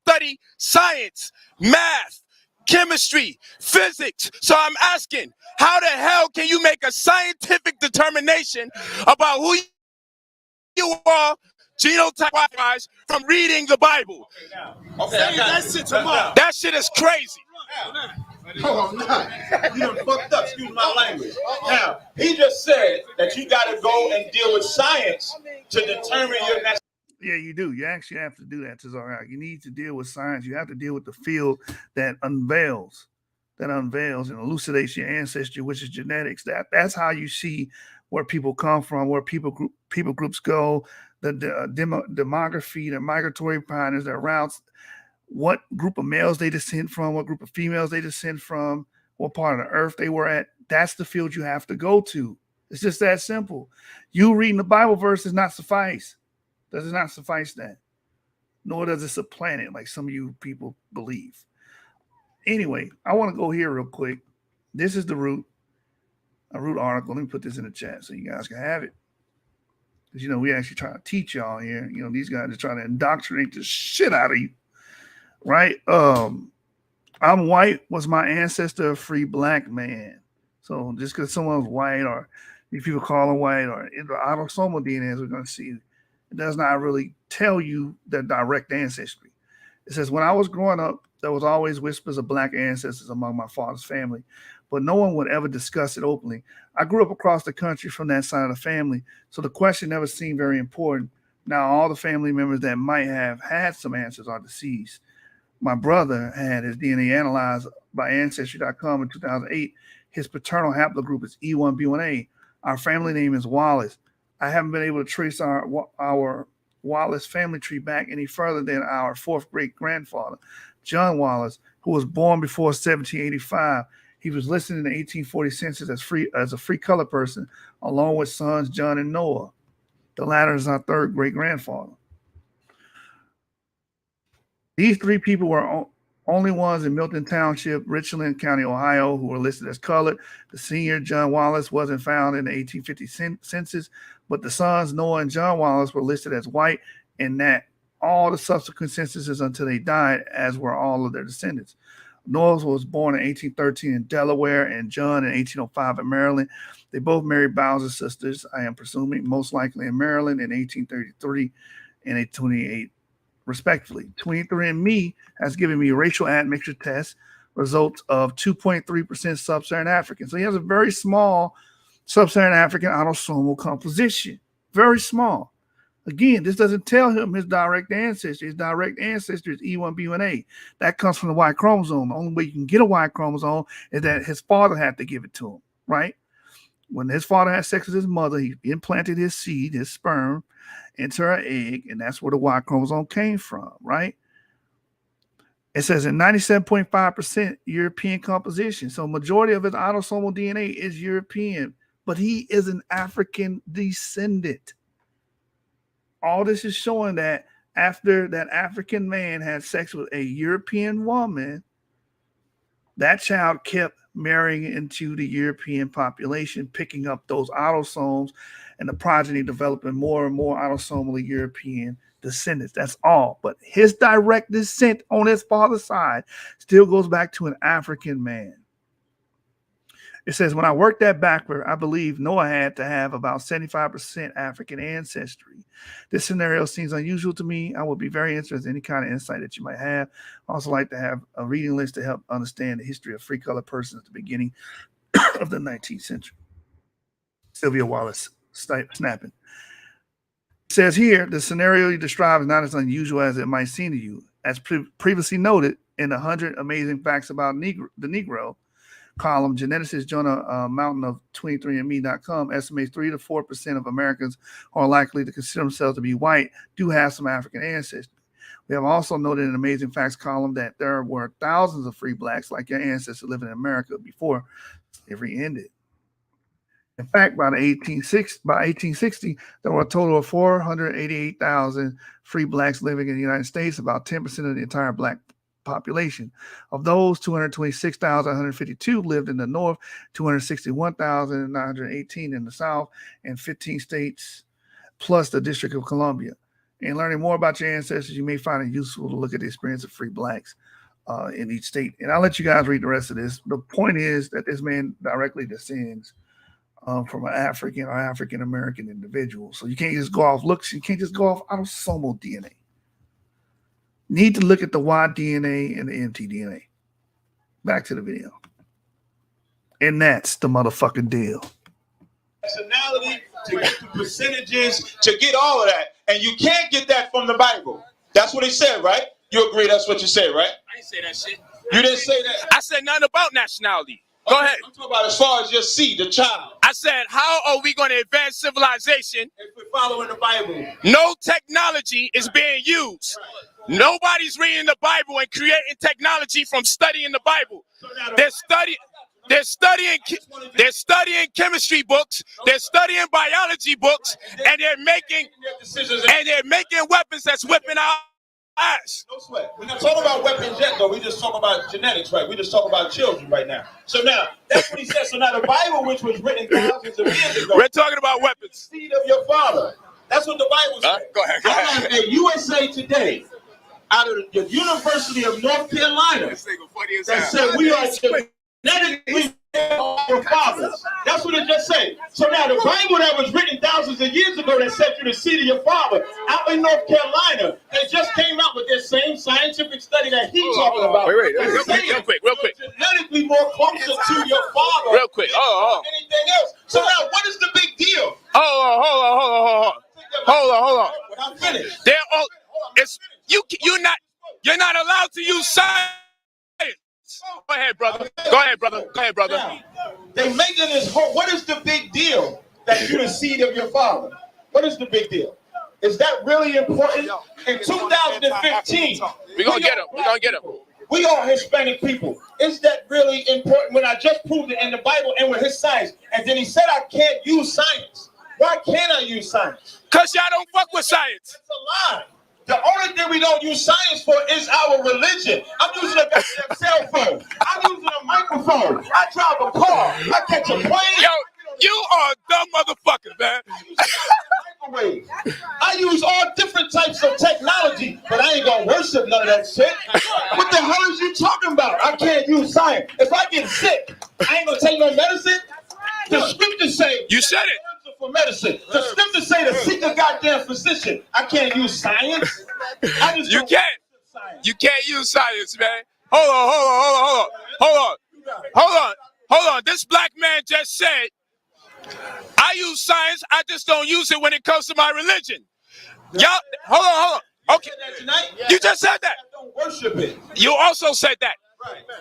Study science, math, chemistry, physics. So I'm asking, how the hell can you make a scientific determination about who you are genotype-wise from reading the Bible. Okay, that shit tomorrow. That shit is crazy. No, I'm not. You done fucked up. Excuse my language. Now, he just said that you got to go and deal with science to determine your nationality. Yeah, you do. You actually have to do that, Tezaryach. You need to deal with science. You have to deal with the field that unveils and elucidates your ancestry, which is genetics. That's how you see where people come from, where people groups go, the demography, the migratory patterns, their routes, what group of males they descend from, what group of females they descend from, what part of the earth they were at. That's the field you have to go to. It's just that simple. You reading the Bible verse does not suffice. Does not suffice that. Nor does it supplant it like some of you people believe. Anyway, I want to go here real quick. This is a root article. Let me put this in the chat so you guys can have it. Because, you know, we actually trying to teach y'all here. You know, these guys are trying to indoctrinate the shit out of you. Right? I'm white. Was my ancestor a free black man? So just because someone's white, or if people call them white, or in the autosomal DNA, as we're going to see, it does not really tell you the direct ancestry. It says, when I was growing up, there was always whispers of black ancestors among my father's family, but no one would ever discuss it openly. I grew up across the country from that side of the family, so the question never seemed very important. Now, all the family members that might have had some answers are deceased. My brother had his DNA analyzed by Ancestry.com in 2008. His paternal haplogroup is E1B1A. Our family name is Wallace. I haven't been able to trace our Wallace family tree back any further than our fourth great grandfather, John Wallace, who was born before 1785. He was listed in the 1840 census as a free color person, along with sons John and Noah. The latter is our third great grandfather. These three people were only ones in Milton Township, Richland County, Ohio, who were listed as colored. The senior, John Wallace, wasn't found in the 1850 census, but the sons, Noah and John Wallace, were listed as white, and that all the subsequent censuses until they died, as were all of their descendants. Noah was born in 1813 in Delaware, and John in 1805 in Maryland. They both married Bowser sisters, I am presuming, most likely in Maryland in 1833 and 1828. Respectively. 23andMe has given me racial admixture test results of 2.3% sub-Saharan African. So he has a very small sub-Saharan African autosomal composition. Very small. Again, this doesn't tell him his direct ancestry. His direct ancestry is E1B1A. That comes from the Y chromosome. The only way you can get a Y chromosome is that his father had to give it to him, right? When his father had sex with his mother, he implanted his seed, his sperm, into her egg, and that's where the Y chromosome came from, right? It says in 97.5% European composition. So majority of his autosomal DNA is European, but he is an African descendant. All this is showing that after that African man had sex with a European woman, that child kept marrying into the European population, picking up those autosomes, and the progeny developing more and more autosomally European descendants. That's all. But his direct descent on his father's side still goes back to an African man. It says, when I worked that backward, I believe Noah had to have about 75% African ancestry. This scenario seems unusual to me. I would be very interested in any kind of insight that you might have. I also like to have a reading list to help understand the history of free color persons at the beginning of the 19th century. Sylvia Wallace snapping. It says here, the scenario you describe is not as unusual as it might seem to you. As previously noted in the 100 Amazing Facts About the Negro column, geneticist Jonah Mountain of 23andme.com estimates 3 to 4% of Americans who are likely to consider themselves to be white do have some African ancestry. We have also noted in the Amazing Facts column that there were thousands of free blacks like your ancestors living in America before slavery ended. In fact, by 1860, there were a total of 488,000 free blacks living in the United States, about 10% of the entire black population. Of those, 226,152 lived in the North, 261,918 in the South, and 15 states, plus the District of Columbia. In learning more about your ancestors, you may find it useful to look at the experience of free blacks in each state. And I'll let you guys read the rest of this. The point is that this man directly descends from an African or African American individual. So you can't just go off looks. You can't just go off autosomal DNA. You need to look at the Y DNA and the mtDNA. Back to the video. And that's the motherfucking deal. Nationality, to get the percentages, to get all of that. And you can't get that from the Bible. That's what he said, right? You agree that's what you said, right? I didn't say that shit. You didn't say that? I said nothing about nationality. Go ahead. I'm talking about as far as your seed, the child. I said, how are we going to advance civilization if we're following the Bible? No technology is being used. Right. Nobody's reading the Bible and creating technology from studying the Bible. So they're studying chemistry books, they're studying biology books, and they're making weapons that's whipping our ass. No sweat. We're not talking about weapons yet, though. We just talking about genetics, right? We just talking about children right now. So now, that's what he said. So now the Bible, which was written thousands of years ago, we're talking about weapons. Seed of your father. That's what the Bible says. Go ahead. I have a USA Today out of the University of North Carolina that said we are genetically your fathers. That's what it just said. So now the Bible that was written thousands of years ago that said you're the seed of your father out in North Carolina, they just came out with this same scientific study that he's talking about. Wait, real quick. Genetically more closer to your father. Real quick. Anything else. So now what is the big deal? Hold on. I'm finished. You're not allowed to use science. Go ahead, brother. Now, they making this whole, what is the big deal that you're the seed of your father? What is the big deal? Is that really important? In 2015, we're gonna get him. We are Hispanic people. Is that really important when I just proved it in the Bible and with his science? And then he said I can't use science. Why can't I use science? Because y'all don't fuck with science. That's a lie. The only thing we don't use science for is our religion. I'm using a goddamn cell phone. I'm using a microphone. I drive a car. I catch a plane. Yo, you are a dumb motherfucker, man. I use all different types of technology, but I ain't gonna worship none of that shit. What the hell is you talking about? I can't use science. If I get sick, I ain't gonna take no medicine. The scriptures say you said it. For medicine. The scriptures say to seek a goddamn physician. I can't use science. You can't use science, man. Hold on. This black man just said, I use science, I just don't use it when it comes to my religion. Y'all, hold on. Okay. You just said that. I don't worship it. You also said that.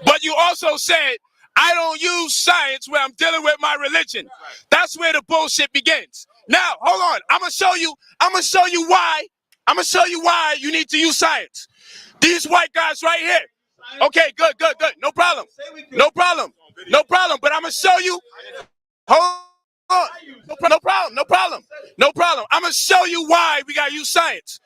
But you also said, I don't use science when I'm dealing with my religion. That's where the bullshit begins. Now, hold on. I'm gonna show you why you need to use science. These white guys right here. Okay, good. No problem. But I'm gonna show you. Hold on. No problem. I'm gonna show you why we gotta use science.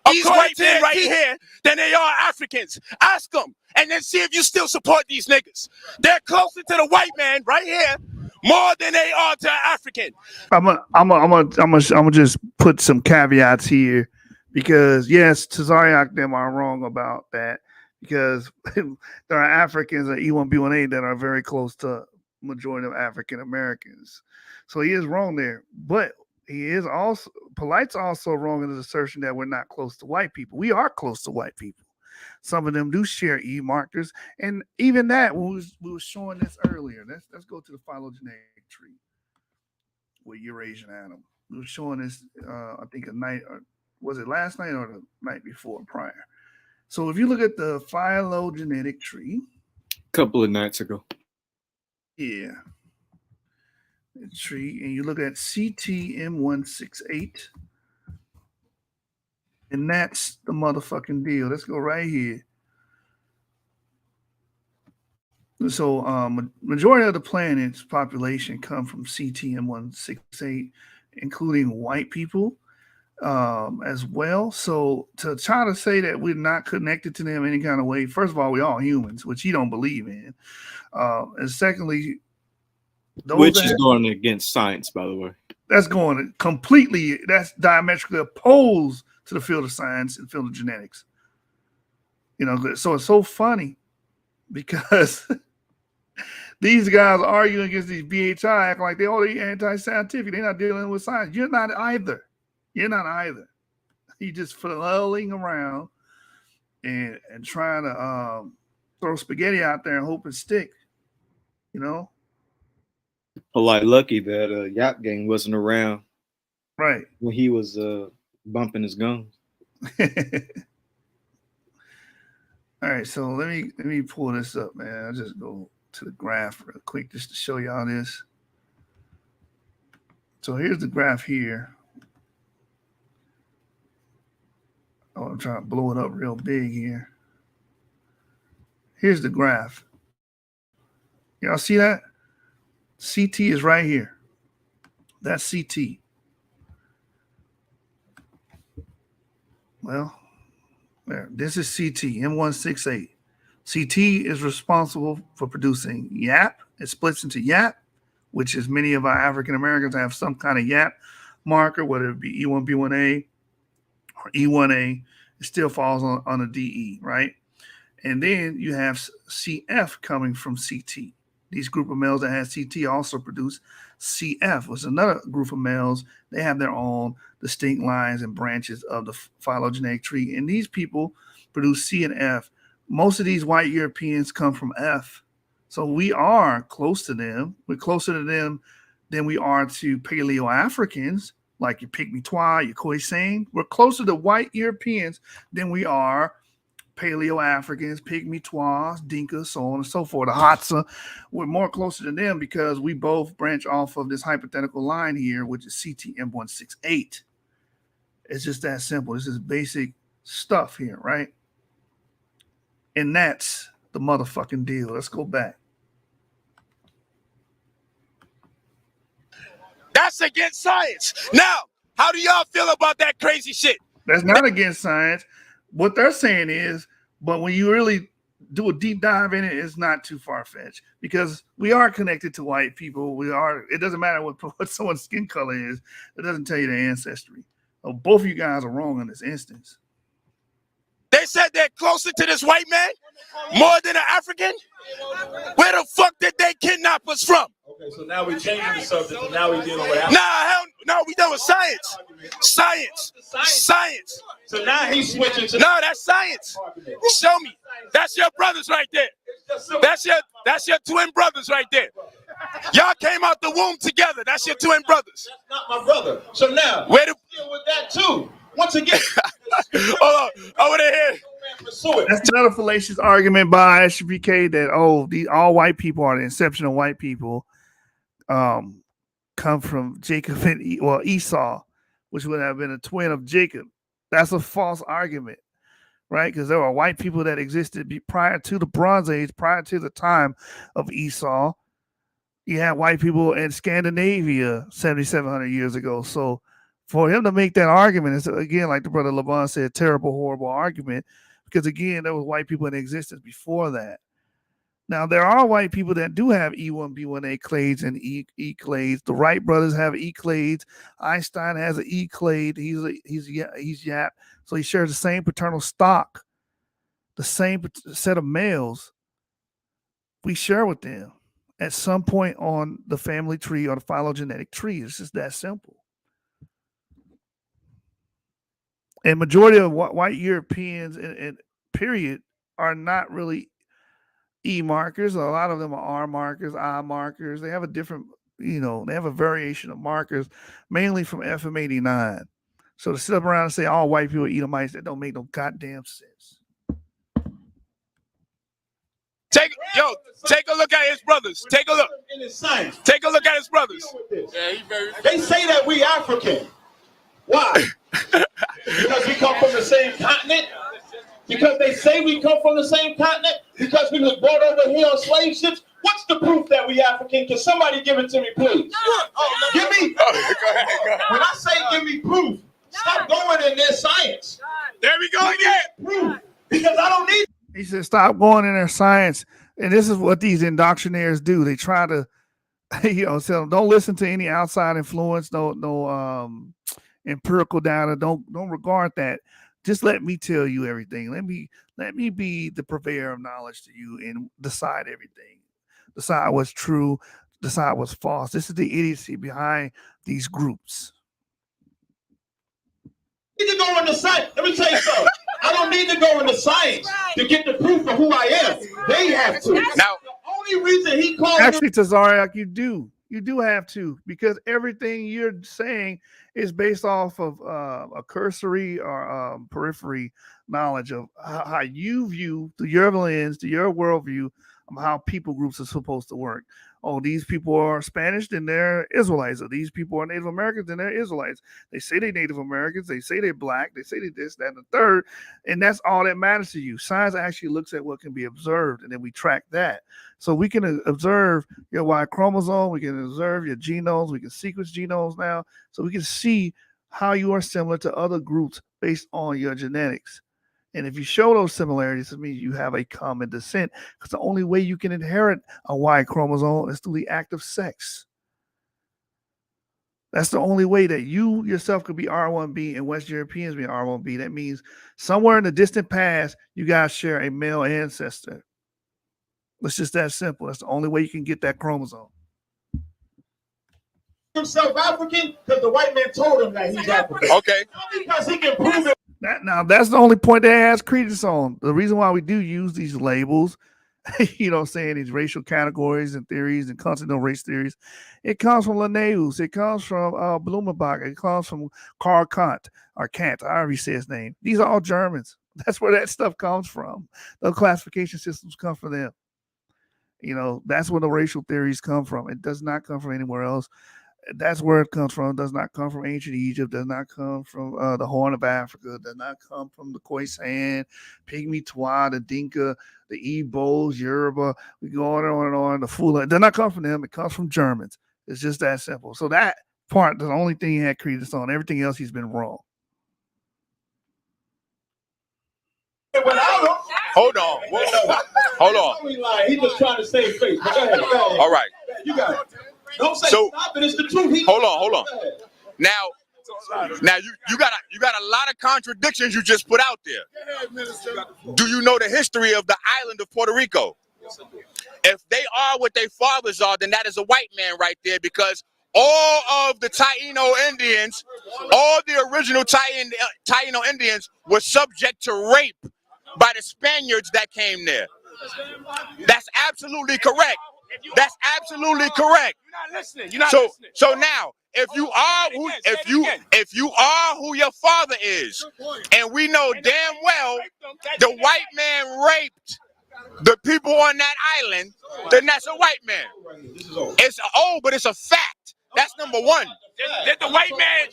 These white men right here, then they are Africans. Ask them, and then see if you still support these niggas. They're closer to the white man right here more than they are to an African. I'm gonna just put some caveats here because yes, Tezaryach them are wrong about that because there are Africans at E1B1A that are very close to majority of African Americans. So he is wrong there, but he is also Polight's also wrong in his assertion that we're not close to white people. We are close to white people. Some of them do share E markers, and even that we was showing this earlier. Let's go to the phylogenetic tree with Eurasian animal. We were showing this I think a night, or was it last night or the night before prior? So if you look at the phylogenetic tree, a couple of nights ago. Yeah. Tree, and you look at CTM168, and that's the motherfucking deal. Let's go right here. So, majority of the planet's population come from CTM168, including white people as well. So, to try to say that we're not connected to them any kind of way, first of all, we're all humans, which he don't believe in, and secondly. Which is going against science, by the way. That's that's diametrically opposed to the field of science and field of genetics. You know, so it's so funny because These guys arguing against these BHI, acting like they all anti-scientific. They're not dealing with science. You're not either. You're not either. You just flailing around and trying to throw spaghetti out there and hope it stick. You know? Polight lucky that Yap Gang wasn't around. Right. When he was bumping his gums. All right, so let me pull this up, man. I'll just go to the graph real quick just to show y'all this. So here's the graph here. Oh, I'm trying to blow it up real big here. Here's the graph. Y'all see that? CT is right here. That's CT. Well, there. This is CT, M168. CT is responsible for producing YAP. It splits into YAP, which is many of our African Americans have some kind of YAP marker, whether it be E1B1A or E1A. It still falls on a DE, right? And then you have CF coming from CT. These group of males that have CT also produce CF, which is another group of males. They have their own distinct lines and branches of the phylogenetic tree. And these people produce C and F. Most of these white Europeans come from F. So we are close to them. We're closer to them than we are to Paleo-Africans, like your Pygmy-Twa, your Khoisan. We're closer to white Europeans than we are Paleo-Africans, Pygmy-Twas, Dinkas, so on and so forth. The Hadza, we're more closer to them because we both branch off of this hypothetical line here, which is CTM168. It's just that simple. This is basic stuff here, right? And that's the motherfucking deal. Let's go back. That's against science. Now, how do y'all feel about that crazy shit? That's not against science. What they're saying is, but when you really do a deep dive in it, it's not too far-fetched because we are connected to white people. We are. It doesn't matter what someone's skin color is. It doesn't tell you their ancestry. So both of you guys are wrong in this instance. They said they're closer to this white man more than an African? Where the fuck did they kidnap us from? Okay, so now we're changing the subject and now we're dealing with Nah, hell no, we done with science. Science. So now he's switching to no, that's science. Show me. That's your brothers right there. That's your twin brothers right there. Y'all came out the womb together. That's your twin brothers. That's not my brother. So now where do deal with that too. Once again, hold on, over there. That's another fallacious argument by SPK that these all white people are the inception of white people. Come from Jacob and Esau, which would have been a twin of Jacob. That's a false argument, right? Because there were white people that existed prior to the Bronze Age, prior to the time of Esau. You had white people in Scandinavia 7,700 years ago. So for him to make that argument is, again, like the brother Laban said, terrible, horrible argument. Because, again, there was white people in existence before that. Now, there are white people that do have E1B1A clades and E clades. The Wright brothers have E clades. Einstein has an E clade. He's Yap. So he shares the same paternal stock, the same set of males we share with them at some point on the family tree or the phylogenetic tree. It's just that simple. And majority of white Europeans, and period, are not really E markers. A lot of them are R markers, I markers. They have a different, they have a variation of markers, mainly from FM89. So to sit up around and say all white people eat mice, that don't make no goddamn sense. Take a look at his brothers. Take a look. Take a look at his brothers. They say that we African. Why? Because we come from the same continent? Because they say we come from the same continent? Because we was brought over here on slave ships? What's the proof that we African? Can somebody give it to me, please? Give me. Go ahead. When I say give me proof, stop going in their science. There we go again. Proof, because I don't need. He said, stop going in their science. And this is what these indoctrinators do. They try to, tell them, don't listen to any outside influence, no empirical data. Don't regard that. Just let me tell you everything. Let me be the purveyor of knowledge to you and decide everything. decide what's true, decide what's false. This is the idiocy behind these groups. I need to go into science. Let me tell you something. I don't need to go into science to get the proof of who I am. They have to. Now, the only reason he called actually, Tezaryach, you do have to, because everything you're saying is based off of a cursory or periphery knowledge of how you view, through your lens, to your worldview, of how people groups are supposed to work. Oh, these people are Spanish, then they're Israelites. Or these people are Native Americans, then they're Israelites. They say they're Native Americans. They say they're black. They say they this, that, and the third. And that's all that matters to you. Science actually looks at what can be observed, and then we track that. So we can observe your Y chromosome. We can observe your genomes. We can sequence genomes now. So we can see how you are similar to other groups based on your genetics. And if you show those similarities, it means you have a common descent, because the only way you can inherit a Y chromosome is through the act of sex. That's the only way that you yourself could be R1B and West Europeans be R1B. That means somewhere in the distant past, you guys share a male ancestor. It's just that simple. That's the only way you can get that chromosome. himself African because the white man told him that he's African. Okay. Not because he can prove it. That's the only point they ask credence on. The reason why we do use these labels, you know, saying these racial categories and theories and continental race theories, it comes from Linnaeus, it comes from Blumenbach, it comes from Karl Kant, or Kant, however you say his name. These are all Germans. That's where that stuff comes from. The classification systems come from them. You know, that's where the racial theories come from. It does not come from anywhere else. That's where it comes from. It does not come from ancient Egypt. Does not come from the Horn of Africa. Does not come from the Khoisan, Pygmy Twa, the Dinka, the Igbos, Yoruba. We go on and on and on. The Fula. It does not come from them. It comes from Germans. It's just that simple. So that part, the only thing he had credence on. Everything else, he's been wrong. Hold on. Hold on. He's just trying to save face. Go ahead. All right. You got it. Don't say So, stop it. It's the truth. Hold on. Now you got a lot of contradictions you just put out there. Do you know the history of the island of Puerto Rico? If they are what their fathers are, then that is a white man right there, because all of the Taino Indians, all the original Taino Indians were subject to rape by the Spaniards that came there. That's absolutely correct. That's absolutely correct. You're not listening. So now, if you are who your father is, and we know damn well the white man raped the people on that island, then that's a white man. It's but it's a fact. That's number one. Did the white man?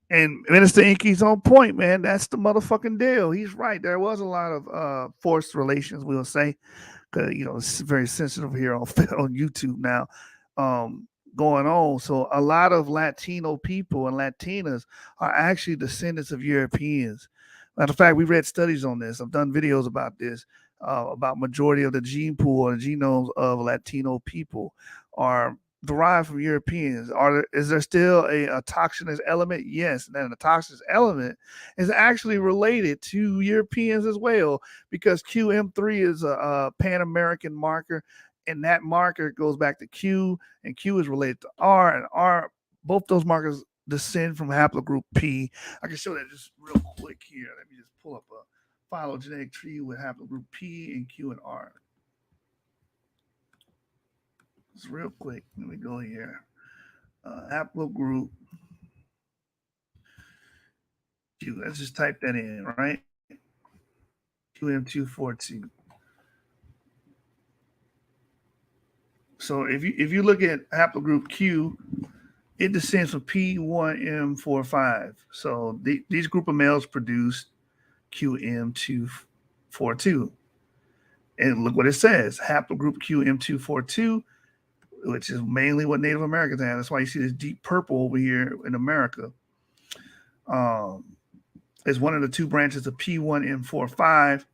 And Minister Inky's on point, man. That's the motherfucking deal. He's right. There was a lot of forced relations, we'll say, because it's very sensitive here on YouTube now, going on. So a lot of Latino people and Latinas are actually descendants of Europeans. Matter of fact, we read studies on this. I've done videos about this, about majority of the gene pool or genomes of Latino people are derived from Europeans. Is there still a toxinous element? Yes. And then the toxinous element is actually related to Europeans as well, because QM3 is a Pan-American marker, and that marker goes back to Q, and Q is related to R, and R, both those markers descend from haplogroup P. I can show that just real quick here. Let me just pull up a phylogenetic tree with haplogroup P and Q and R. Just real quick. Let me go here. Haplogroup Q. Let's just type that in, right? QM242. So if you look at haplogroup Q, it descends from P1M45. So these group of males produce QM242. And look what it says. Haplogroup QM242, which is mainly what Native Americans have. That's why you see this deep purple over here in America. Is one of the two branches of P1M45,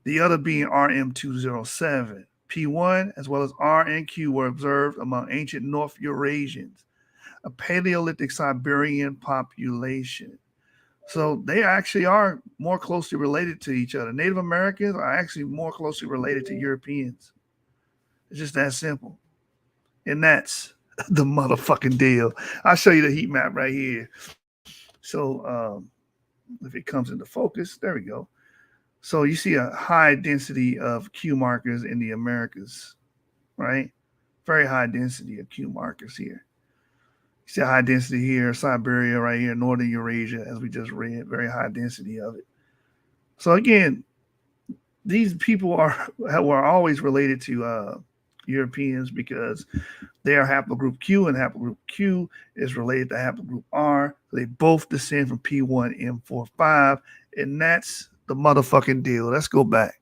the other being RM207. P1 as well as R and Q were observed among ancient North Eurasians, a Paleolithic Siberian population. So they actually are more closely related to each other. Native Americans are actually more closely related to Europeans. It's just that simple. And that's the motherfucking deal. I'll show you the heat map right here. So if it comes into focus, there we go. So you see a high density of Q markers in the Americas, right? Very high density of Q markers here. You see a high density here, Siberia right here, Northern Eurasia, as we just read, very high density of it. So again, these people were always related to Europeans because they are haplogroup Q, and haplogroup Q is related to haplogroup R. They both descend from P1M45, and that's the motherfucking deal. Let's go back.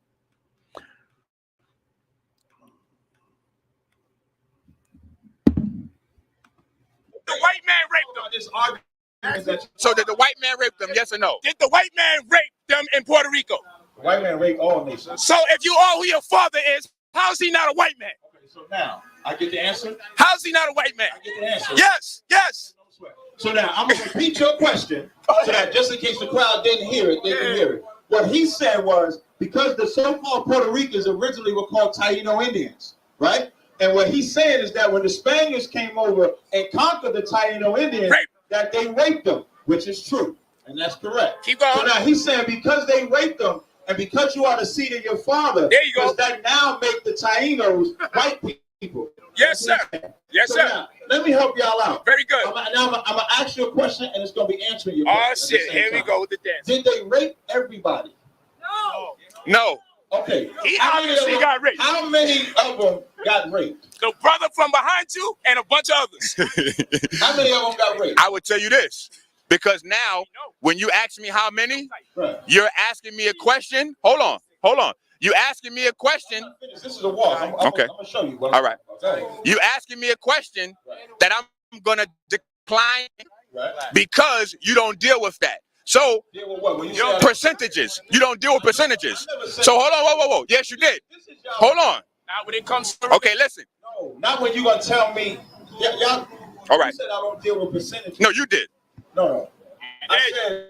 The white man raped them. So did the white man rape them, yes or no? Did the white man rape them in Puerto Rico? The white man raped all nations. So if you are who your father is, how is he not a white man? Okay, so now, I get the answer? How is he not a white man? I get the answer. Yes, yes. So now, I'm going to repeat your question so that just in case the crowd didn't hear it, they can hear it. What he said was, because the so-called Puerto Ricans originally were called Taino Indians, right? And what he's saying is that when the Spaniards came over and conquered the Taino Indians, that they raped them, which is true. And that's correct. Keep going. So now he's saying because they raped them, and because you are the seed of your father, there you go. does that now make the Tainos white people? Yes, sir. Yes, so sir. Now, let me help y'all out. Very good. I'm going to ask you a question, and it's going to be answering your question. Oh, shit. Here we go with the dance. Did they rape everybody? No. No. Okay. He obviously got raped. How many of them got raped? The brother from behind you and a bunch of others. How many of them got raped? I would tell you this. Because now, when you ask me how many, you're asking me a question. Hold on. You asking me a question. This is a wall. I'm going to show you. All right. You asking me a question that I'm going to decline because you don't deal with that. So, your percentages. You don't deal with percentages. So, hold on. Whoa. Yes, you did. Hold on. Now, when it comes to... Okay, listen. No, not when you going to I mean, y'all. All right. You said I don't deal with percentages. No, you did. No. I said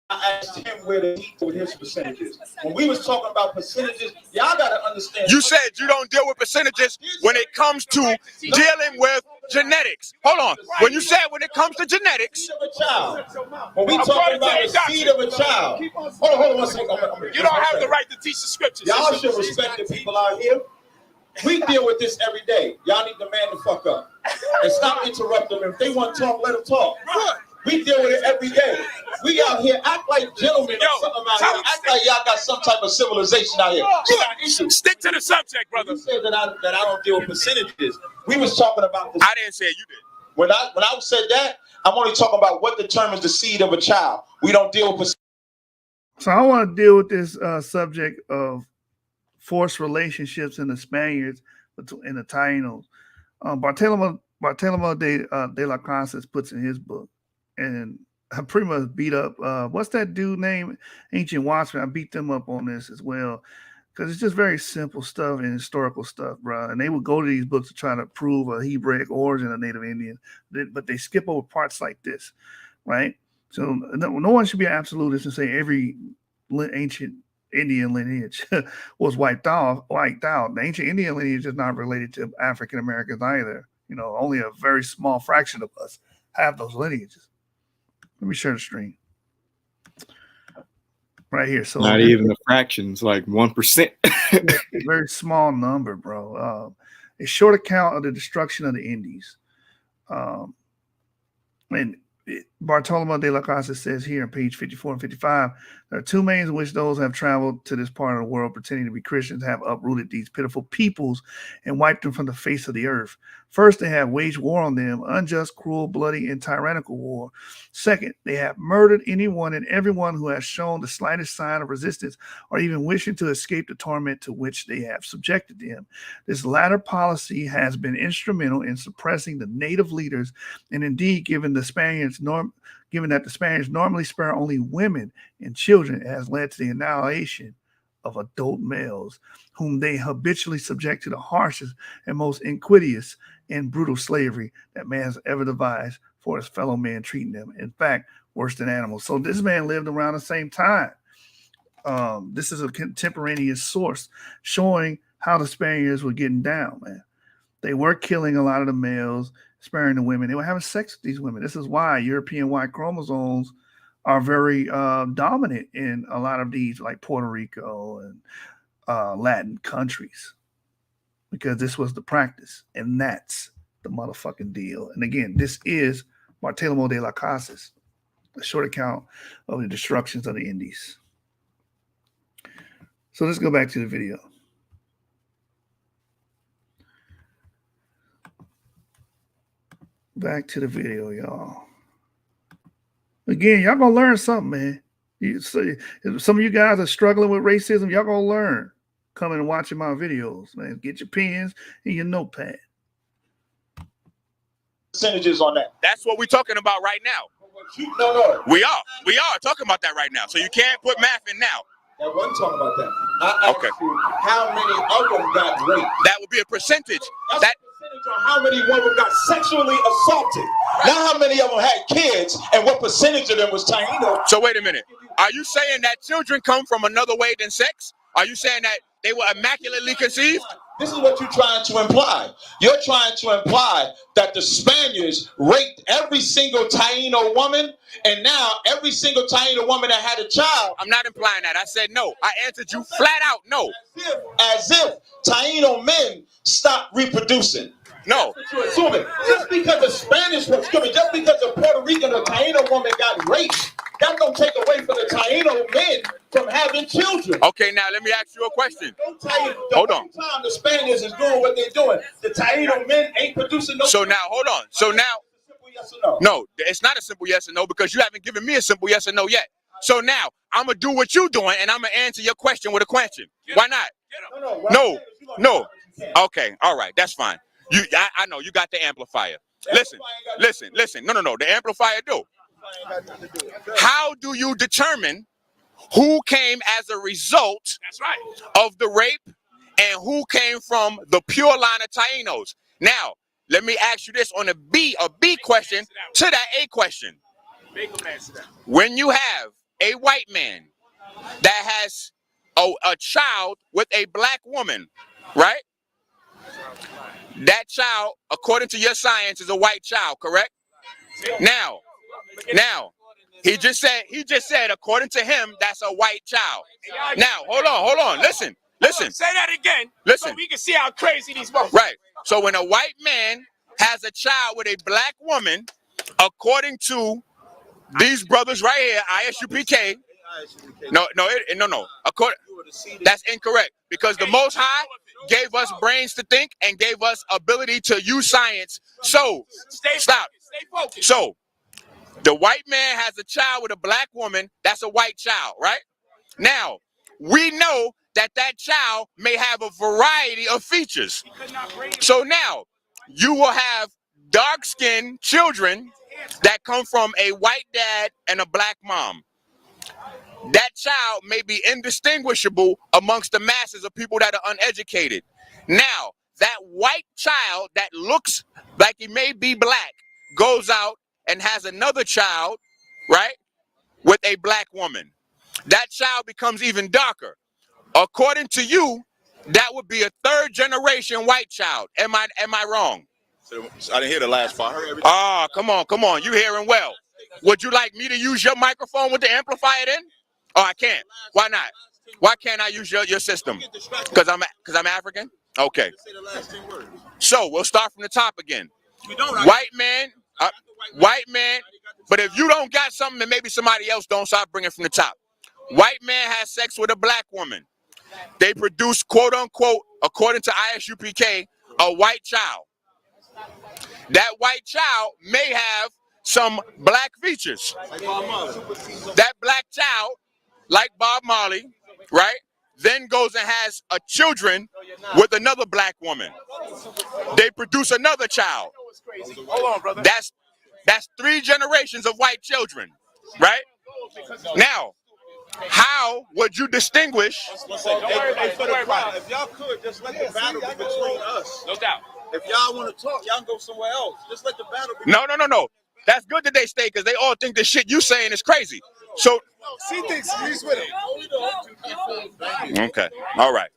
I asked him where to eat with his percentages. When we was talking about percentages, y'all got to understand. You said you don't deal with percentages when it comes to dealing with genetics. Hold on. When you said when it comes to genetics. When we talking about the seed of a child. Hold on 1 second. You don't have the right to teach the scriptures. Y'all should respect the people out here. We deal with this every day. Y'all need to man the fuck up. And stop interrupting them. If they want to talk, let them talk. We deal with it every day. We out here act like gentlemen or something out here. Act like y'all got some type of civilization out here. You got issues. Stick to the subject, brother. You said that I don't deal with percentages. We was talking about this. I didn't say you did. When I said that, I'm only talking about what determines the seed of a child. We don't deal with percentages. So I want to deal with this subject of forced relationships in the Spaniards and the Tainos. Bartolomé de las Casas puts in his book, and I pretty much beat up what's that dude name? Ancient Watchmen. I beat them up on this as well because it's just very simple stuff and historical stuff, bro. And they would go to these books to try to prove a Hebraic origin of Native Indian, but they skip over parts like this, right? So no one should be an absolutist and say every ancient Indian lineage was wiped out. The ancient Indian lineage is not related to African Americans either. You know, only a very small fraction of us have those lineages. Let me share the screen right here. So not even a fraction; it's like 1%. Very small number, bro. A short account of the destruction of the Indies. And Bartolomé de las Casas says here on page 54 and 55, there are two ways in which those who have traveled to this part of the world pretending to be Christians have uprooted these pitiful peoples and wiped them from the face of the earth. First, they have waged war on them, unjust, cruel, bloody, and tyrannical war. Second, they have murdered anyone and everyone who has shown the slightest sign of resistance or even wishing to escape the torment to which they have subjected them. This latter policy has been instrumental in suppressing the native leaders, and indeed, given that the Spaniards normally spare only women and children, it has led to the annihilation of adult males, whom they habitually subject to the harshest and most iniquitous and brutal slavery that man has ever devised for his fellow man, treating them, in fact, worse than animals. So this man lived around the same time. This is a contemporaneous source showing how the Spaniards were getting down, man. They were killing a lot of the males, sparing the women. They were having sex with these women. This is why European Y chromosomes are very dominant in a lot of these, like Puerto Rico and Latin countries, because this was the practice, and that's the motherfucking deal. And again, this is Bartolomé de las Casas, a short account of the destructions of the Indies. So let's go back to the video. Back to the video, y'all. Again, y'all gonna learn something, man. If some of you guys are struggling with racism, y'all gonna learn coming and watching my videos, man. Get your pens and your notepad. Percentages on that. That's what we're talking about right now. No. We are talking about that right now. So you can't put math in now. I wasn't talking about that. I asked you how many of them got raped. That would be a percentage. That's a percentage on how many women got sexually assaulted. Not how many of them had kids and what percentage of them was Taino. So wait a minute. Are you saying that children come from another way than sex? Are you saying that they were immaculately conceived? This is what you're trying to imply. You're trying to imply that the Spaniards raped every single Taino woman, and now every single Taino woman that had a child. I'm not implying that. I said no. I answered you flat out no. As if Taino men stopped reproducing. No. That's what you're assuming. Just because the Spanish was coming, just because a Puerto Rican or Taino woman got raped, that don't take away from the Taino men from having children. Okay, now let me ask you a question. Hold on. The time the Spaniards is doing what they're doing, the Taino men ain't producing no. So now, hold on. So now, yes or no? No, it's not a simple yes or no because you haven't given me a simple yes or no yet. So now I'm gonna do what you're doing, and I'm gonna answer your question with a question. Why not? No. Okay, all right, that's fine. I know you got the amplifier. Listen. No. The amplifier do. How do you determine who came as a result of the rape and who came from the pure line of Tainos? Now, let me ask you this on a B question to that A question. When you have a white man that has a child with a black woman, right? That child, according to your science, is a white child, correct? Now, he just said, according to him, that's a white child. Now, hold on, listen. Say that again. Listen. So we can see how crazy these motherfuckers. Right. So when a white man has a child with a black woman, according to these brothers right here, ISUPK. No. That's incorrect because the Most High gave us brains to think and gave us ability to use science. So stop. So the white man has a child with a black woman. That's a white child, right? Now we know that child may have a variety of features. So now you will have dark-skinned children that come from a white dad and a black mom. That child may be indistinguishable amongst the masses of people that are uneducated. Now, that white child that looks like he may be black goes out and has another child, right, with a black woman. That child becomes even darker. According to you, that would be a third generation white child. Am I wrong? I didn't hear the last part. Ah, come on. You hearing well. Would you like me to use your microphone with the amplifier then? Oh, I can't. Why not? Why can't I use your system? Because I'm African? Okay. So we'll start from the top again. White man, but if you don't got something that maybe somebody else don't, so I bring it from the top. White man has sex with a black woman. They produce, quote unquote, according to ISUPK, a white child. That white child may have some black features. That black child, like Bob Marley, right, then goes and has a children with another black woman. They produce another child. Hold on, brother. That's 3 generations of white children, right? Now, how would you distinguish? If y'all could, just let the battle be between us. No doubt. If y'all want to talk, y'all can go somewhere else. Just let the battle be. No. That's good that they stay because they all think the shit you saying is crazy. So she thinks he's with him. Okay. All right.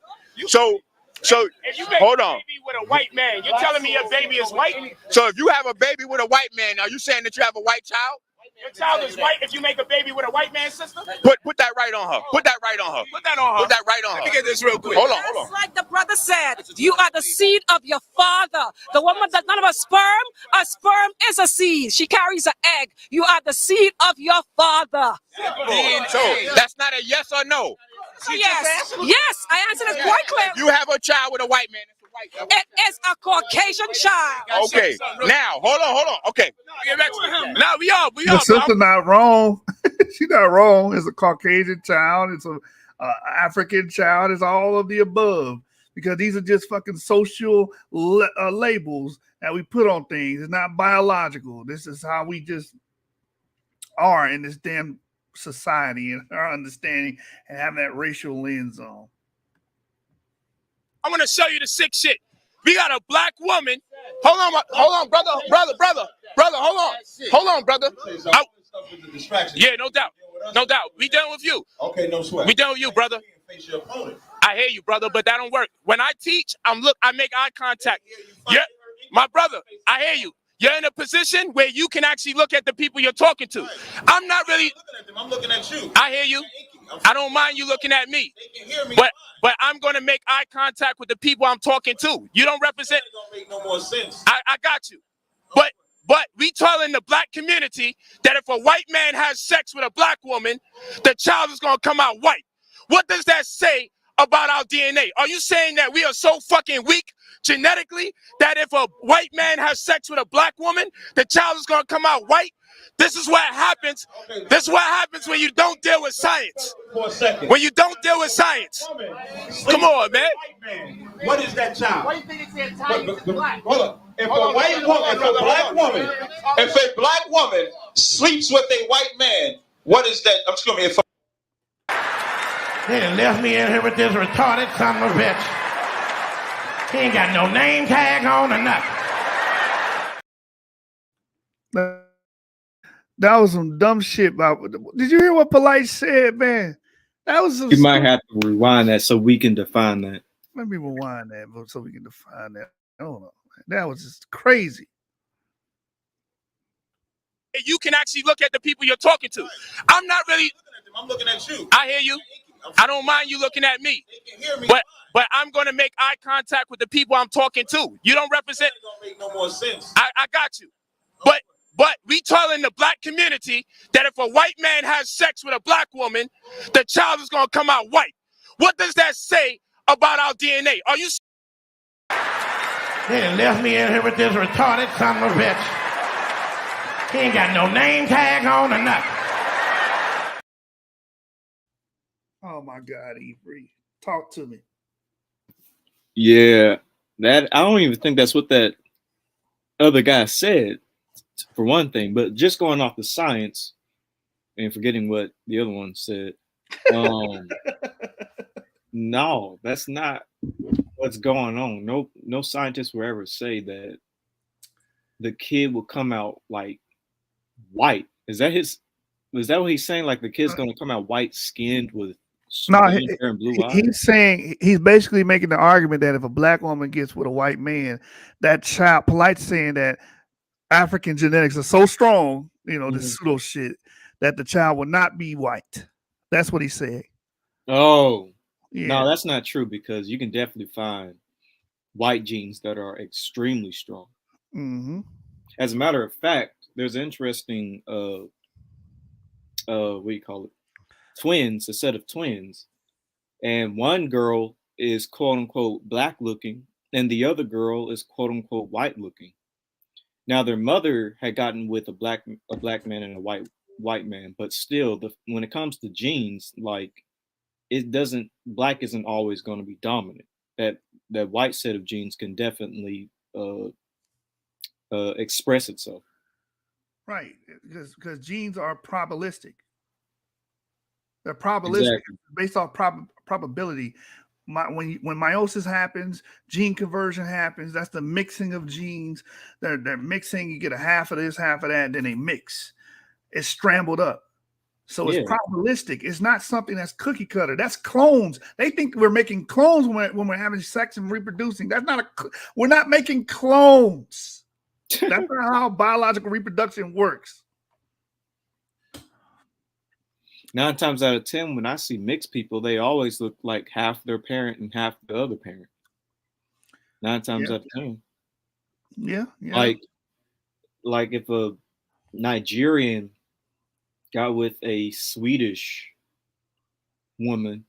So So If you make hold a on. baby with a white man, you're telling me your baby is white? So if you have a baby with a white man, are you saying that you have a white child? Your child is white if you make a baby with a white man's sister? Put that right on her. Put that right on her. Put that on her. Put that right on her. Let me get this real quick. Hold on. Just like the brother said, you are the seed of your father. The woman does not have a sperm is a seed. She carries an egg. You are the seed of your father. So that's not a yes or no. Yes, I answered it quite clear. You have a child with a white man. It is a Caucasian child. Okay. Now, hold on. Okay. Now we are. The sister not wrong. She's not wrong. It's a Caucasian child. It's a African child. It's all of the above, because these are just fucking social labels that we put on things. It's not biological. This is how we just are in this damn society and our understanding and having that racial lens on. I'm gonna show you the sick shit. We got a black woman. Hold on, brother. Hold on, brother. Yeah, no doubt. We done with you. Okay, no sweat. We done with you, brother. Face your opponent. I hear you, brother, but that don't work. When I teach, I make eye contact. Yeah, my brother, I hear you. You're in a position where you can actually look at the people you're talking to. I'm not really. I'm looking at you. I hear you. I don't mind you looking at me. But I'm going to make eye contact with the people I'm talking to. You don't represent. That don't make no more sense. I got you. But we telling the black community that if a white man has sex with a black woman, the child is going to come out white. What does that say about our DNA? Are you saying that we are so fucking weak genetically that if a white man has sex with a black woman, the child is going to come out white? This is what happens. This is what happens when you don't deal with science. For a second. When you don't deal with science. Come on, man. What is that child? What do you think it said? Black. Hold up. If a black woman sleeps with a white man, what is that? I'm just gonna be They done left me in here with this retarded son of a bitch. He ain't got no name tag on or nothing. That was some dumb shit. Did you hear what Polight said, man? That was some. You might have to rewind that so we can define that. Let me rewind that so we can define that. Hold on. That was just crazy. You can actually look at the people you're talking to. I'm not really. I'm looking at you. I hear you. I don't mind you looking at me. But I'm going to make eye contact with the people I'm talking to. You don't represent. That don't make no more sense. I got you. But we telling the black community that if a white man has sex with a black woman, the child is going to come out white. What does that say about our DNA? Are you? They done left me in here with this retarded son of a bitch. He ain't got no name tag on or nothing. Oh my God, Avery. Talk to me. Yeah, I don't even think that's what that other guy said, for one thing. But just going off the science and forgetting what the other one said, no, that's not what's going on. No scientist will ever say that the kid will come out like white. Is that what he's saying? Like the kid's gonna come out white skinned with hair and blue eyes? He's saying, he's basically making the argument that if a black woman gets with a white man, that child, Polight's saying that African genetics are so strong, this pseudo shit, that the child will not be white. That's what he's saying. Oh, yeah. No, that's not true, because you can definitely find white genes that are extremely strong. Mm-hmm. As a matter of fact, there's an interesting what do you call it? Twins, a set of twins, and one girl is quote unquote black looking, and the other girl is quote unquote white looking. Now their mother had gotten with a black man and a white man, but still, when it comes to genes, like black isn't always going to be dominant. That white set of genes can definitely express itself. Right, because genes are probabilistic. They're probabilistic, exactly. Based off probability. When meiosis happens, gene conversion happens. That's the mixing of genes. They're mixing. You get a half of this, half of that, and then they mix. It's scrambled up. So it's probabilistic. It's not something that's cookie cutter. That's clones. They think we're making clones when we're having sex and reproducing. That's not we're not making clones. That's not how biological reproduction works. 9 times out of 10, when I see mixed people, they always look like half their parent and half the other parent. 9 times out of 10. Yeah. Like if a Nigerian got with a Swedish woman,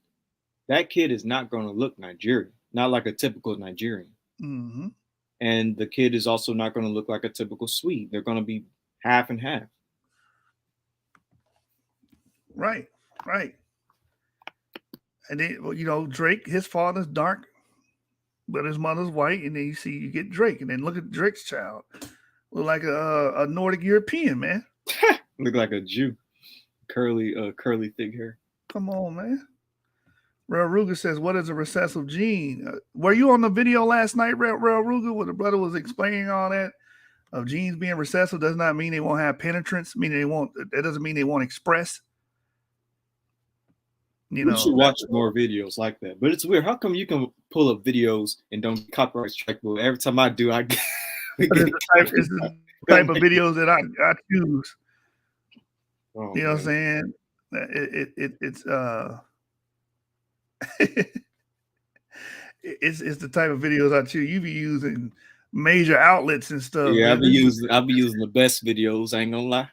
that kid is not going to look Nigerian, not like a typical Nigerian. Mm-hmm. And the kid is also not going to look like a typical Swede. They're going to be half and half. Right. And then, you know, Drake, his father's dark, but his mother's white. And then you get Drake. And then look at Drake's child. Look like a Nordic European, man. Look like a Jew. Curly thick hair. Come on, man. Real Ruger says, what is a recessive gene? Were you on the video last night, Real Ruger, where the brother was explaining all that? Of genes being recessive does not mean they won't have penetrance. That doesn't mean they won't express. You know, we should watch more videos like that. But it's weird. How come you can pull up videos and don't get copyright strike? But every time I do, I get it's the type of videos that I choose. Oh, you know what I'm saying? It's the type of videos I choose. You be using major outlets and stuff. Yeah, I'll be using the best videos. I ain't gonna lie.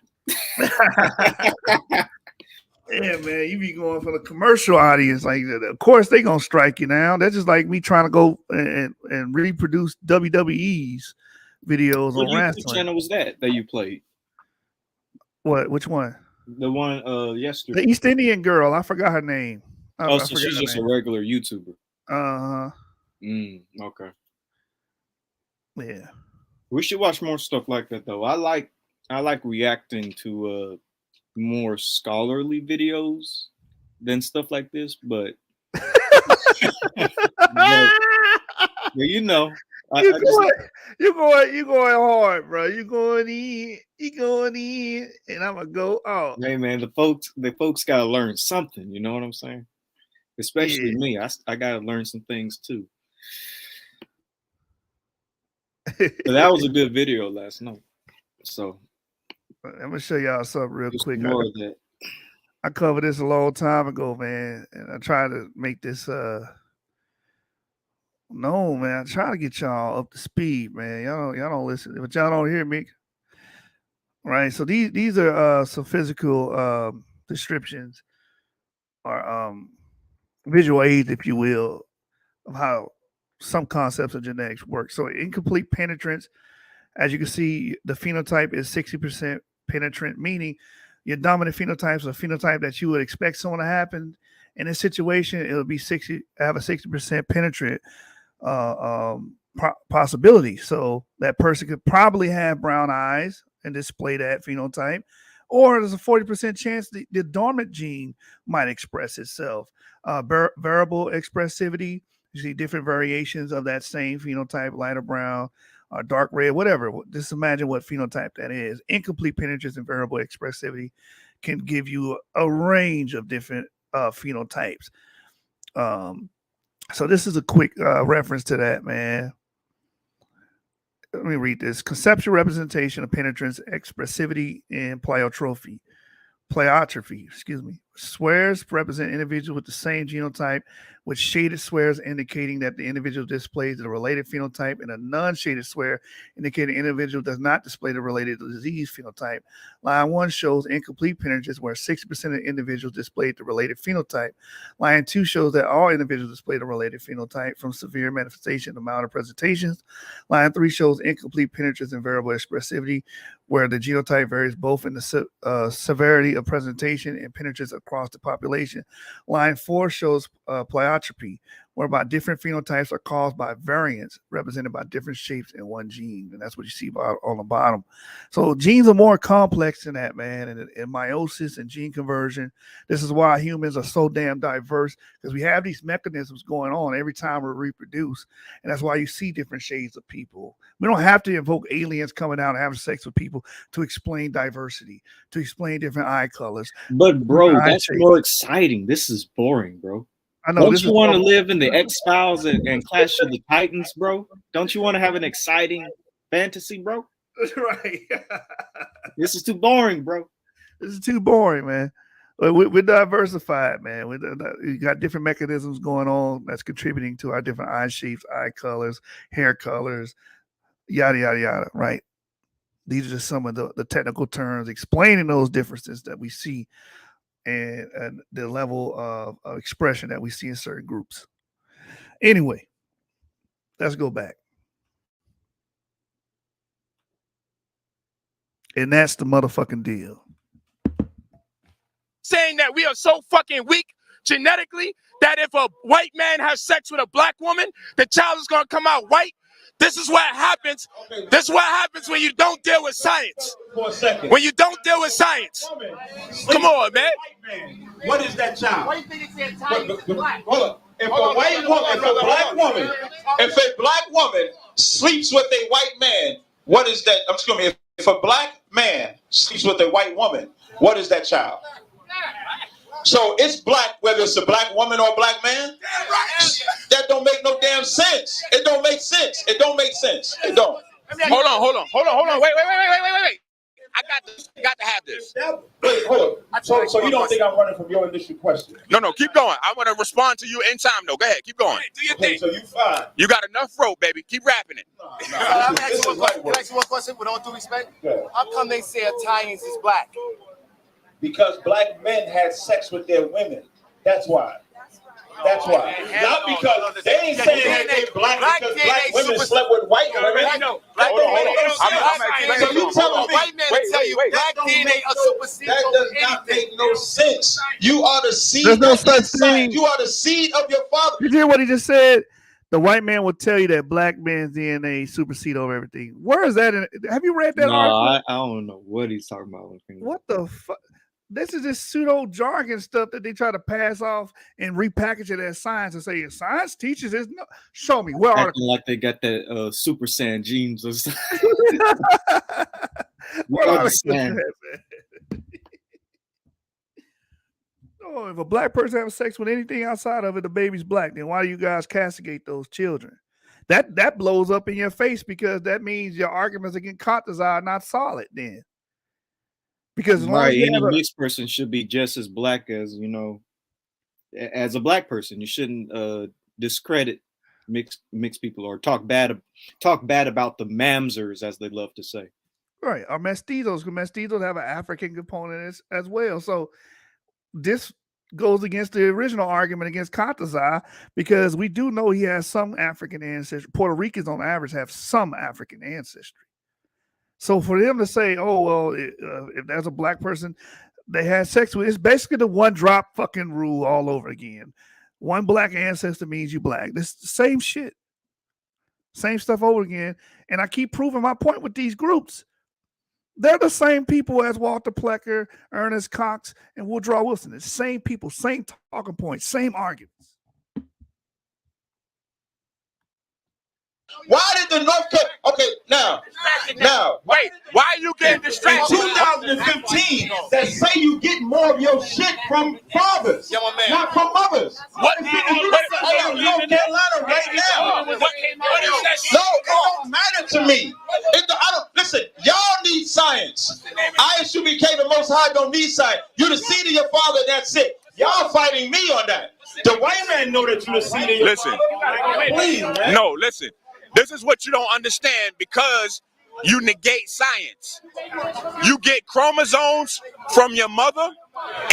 Yeah, man, you be going for the commercial audience. Like, of course, they gonna strike you now. That's just like me trying to go and reproduce WWE's videos on wrestling. What channel was that you played? What? Which one? The one yesterday. The East Indian girl. I forgot her name. So she's just a regular YouTuber. Uh-huh. Okay. Yeah. We should watch more stuff like that though. I like reacting to more scholarly videos than stuff like this, but you know, you're going hard, bro. You're going in, and I'm gonna go out. Hey man, the folks gotta learn something. You know what I'm saying? Especially me. I gotta learn some things too. But that was a good video last night. So I'm gonna show y'all something real quick. More of that. I covered this a long time ago, man, and I try to make this no, man. I try to get y'all up to speed, man. Y'all don't listen, but y'all don't hear me. Right. So these are some physical descriptions or visual aids, if you will, of how some concepts of genetics work. So incomplete penetrance, as you can see, the phenotype is 60% penetrant, meaning your dominant phenotype is a phenotype that you would expect someone to happen in this situation. It'll be have a 60% penetrant possibility. So that person could probably have brown eyes and display that phenotype, or there's a 40% chance the dormant gene might express itself. Variable expressivity, you see different variations of that same phenotype, lighter brown, dark red, whatever. Just imagine what phenotype that is. Incomplete penetrance and variable expressivity can give you a range of different phenotypes. So this is a quick reference to that, man. Let me read this. Conceptual representation of penetrance, expressivity, and pleiotropy. Squares represent individuals with the same genotype, with shaded squares indicating that the individual displays the related phenotype, and a non-shaded square indicating the individual does not display the related disease phenotype. Line 1 shows incomplete penetrance, where 60% of individuals displayed the related phenotype. Line 2 shows that all individuals display the related phenotype, from severe manifestation to milder presentations. Line 3 shows incomplete penetrance and variable expressivity, where the genotype varies both in the severity of presentation and penetrance across the population. Line 4 shows pleiotropy, whereby different phenotypes are caused by variants represented by different shapes in one gene. And that's what you see on the bottom. So genes are more complex than that, man. And meiosis and gene conversion, this is why humans are so damn diverse, because we have these mechanisms going on every time we reproduce. And that's why you see different shades of people. We don't have to invoke aliens coming out and having sex with people to explain diversity, to explain different eye colors. But bro, that's shapes. more exciting. This is boring, bro. I know. Don't you want to live in the X-Files and Clash of the Titans, bro? Don't you want to have an exciting fantasy, bro? Right. This is too boring, bro. This is too boring, man. We're diversified, man. We got different mechanisms going on that's contributing to our different eye shapes, eye colors, hair colors, yada, yada, yada, right? These are just some of the technical terms explaining those differences that we see and the level of expression that we see in certain groups. Anyway, let's go back. And that's the motherfucking deal. Saying that we are so fucking weak genetically that if a white man has sex with a black woman, the child is going to come out white. This is what happens. This is what happens when you don't deal with science. For a second. When you don't deal with science. Come on, man. What is that child? Why do you think it's anti-black? Hold on. If a white woman, if a black woman sleeps with a white man, what is that? I'm excuse me. If a black man sleeps with a white woman, what is that child? So it's black, whether it's a black woman or a black man. That don't make no damn sense. It don't make sense. It don't make sense. It don't. Hold on. Wait. I got to have this. Wait, hold on. So you don't think I'm running from your initial question? No, keep going. I want to respond to you in time, though. Go ahead, keep going. Do your thing. So you fine. You got enough rope, baby. Keep rapping it. Can I ask you one question with all due respect? How come they say Italians is black? Because black men had sex with their women. That's why. That's why. Not because they ain't saying that they black because black women slept with white women. Hold on. So you telling me white man tell you black DNA are superseded. That does not make no sense. You are the seed. There's no such thing. You are the seed of your father. You hear what he just said? The white man will tell you that black man's DNA supersede over everything. Where is that? Have you read that article? I don't know what he's talking about. What the fuck? This is just pseudo jargon stuff that they try to pass off and repackage it as science and say science teaches this. No, show me where Acting like they got that Super Saiyan genes or something. Oh, if a black person has sex with anything outside of it, the baby's black. Then why do you guys castigate those children? That blows up in your face because that means your arguments against Kant are not solid. Then. Because any mixed person should be just as black as, as a black person. You shouldn't discredit mixed people or talk bad about the mamzers, as they love to say. Right. Or mestizos, because mestizos have an African component as well. So this goes against the original argument against Kantazar, because we do know he has some African ancestry. Puerto Ricans on average have some African ancestry. So for them to say, oh, well, if there's a black person they had sex with, it's basically the one drop fucking rule all over again. One black ancestor means you black. This the same shit. Same stuff over again. And I keep proving my point with these groups. They're the same people as Walter Plecker, Ernest Cox, and Woodrow Wilson. It's the same people, same talking points, same arguments. Why did the North Carolina? Okay, now, wait. Why are you getting distracted? In 2015, that say you get more of your shit from fathers, not from mothers. What? North Carolina right now. What is that shit? No, it don't matter to me. Listen. Y'all need science. ISUBK, the Most High, don't need science. You the seed of your father. That's it. Y'all fighting me on that. The white man know that you the seed of your father. Please, man. No, listen. This is what you don't understand because you negate science. You get chromosomes from your mother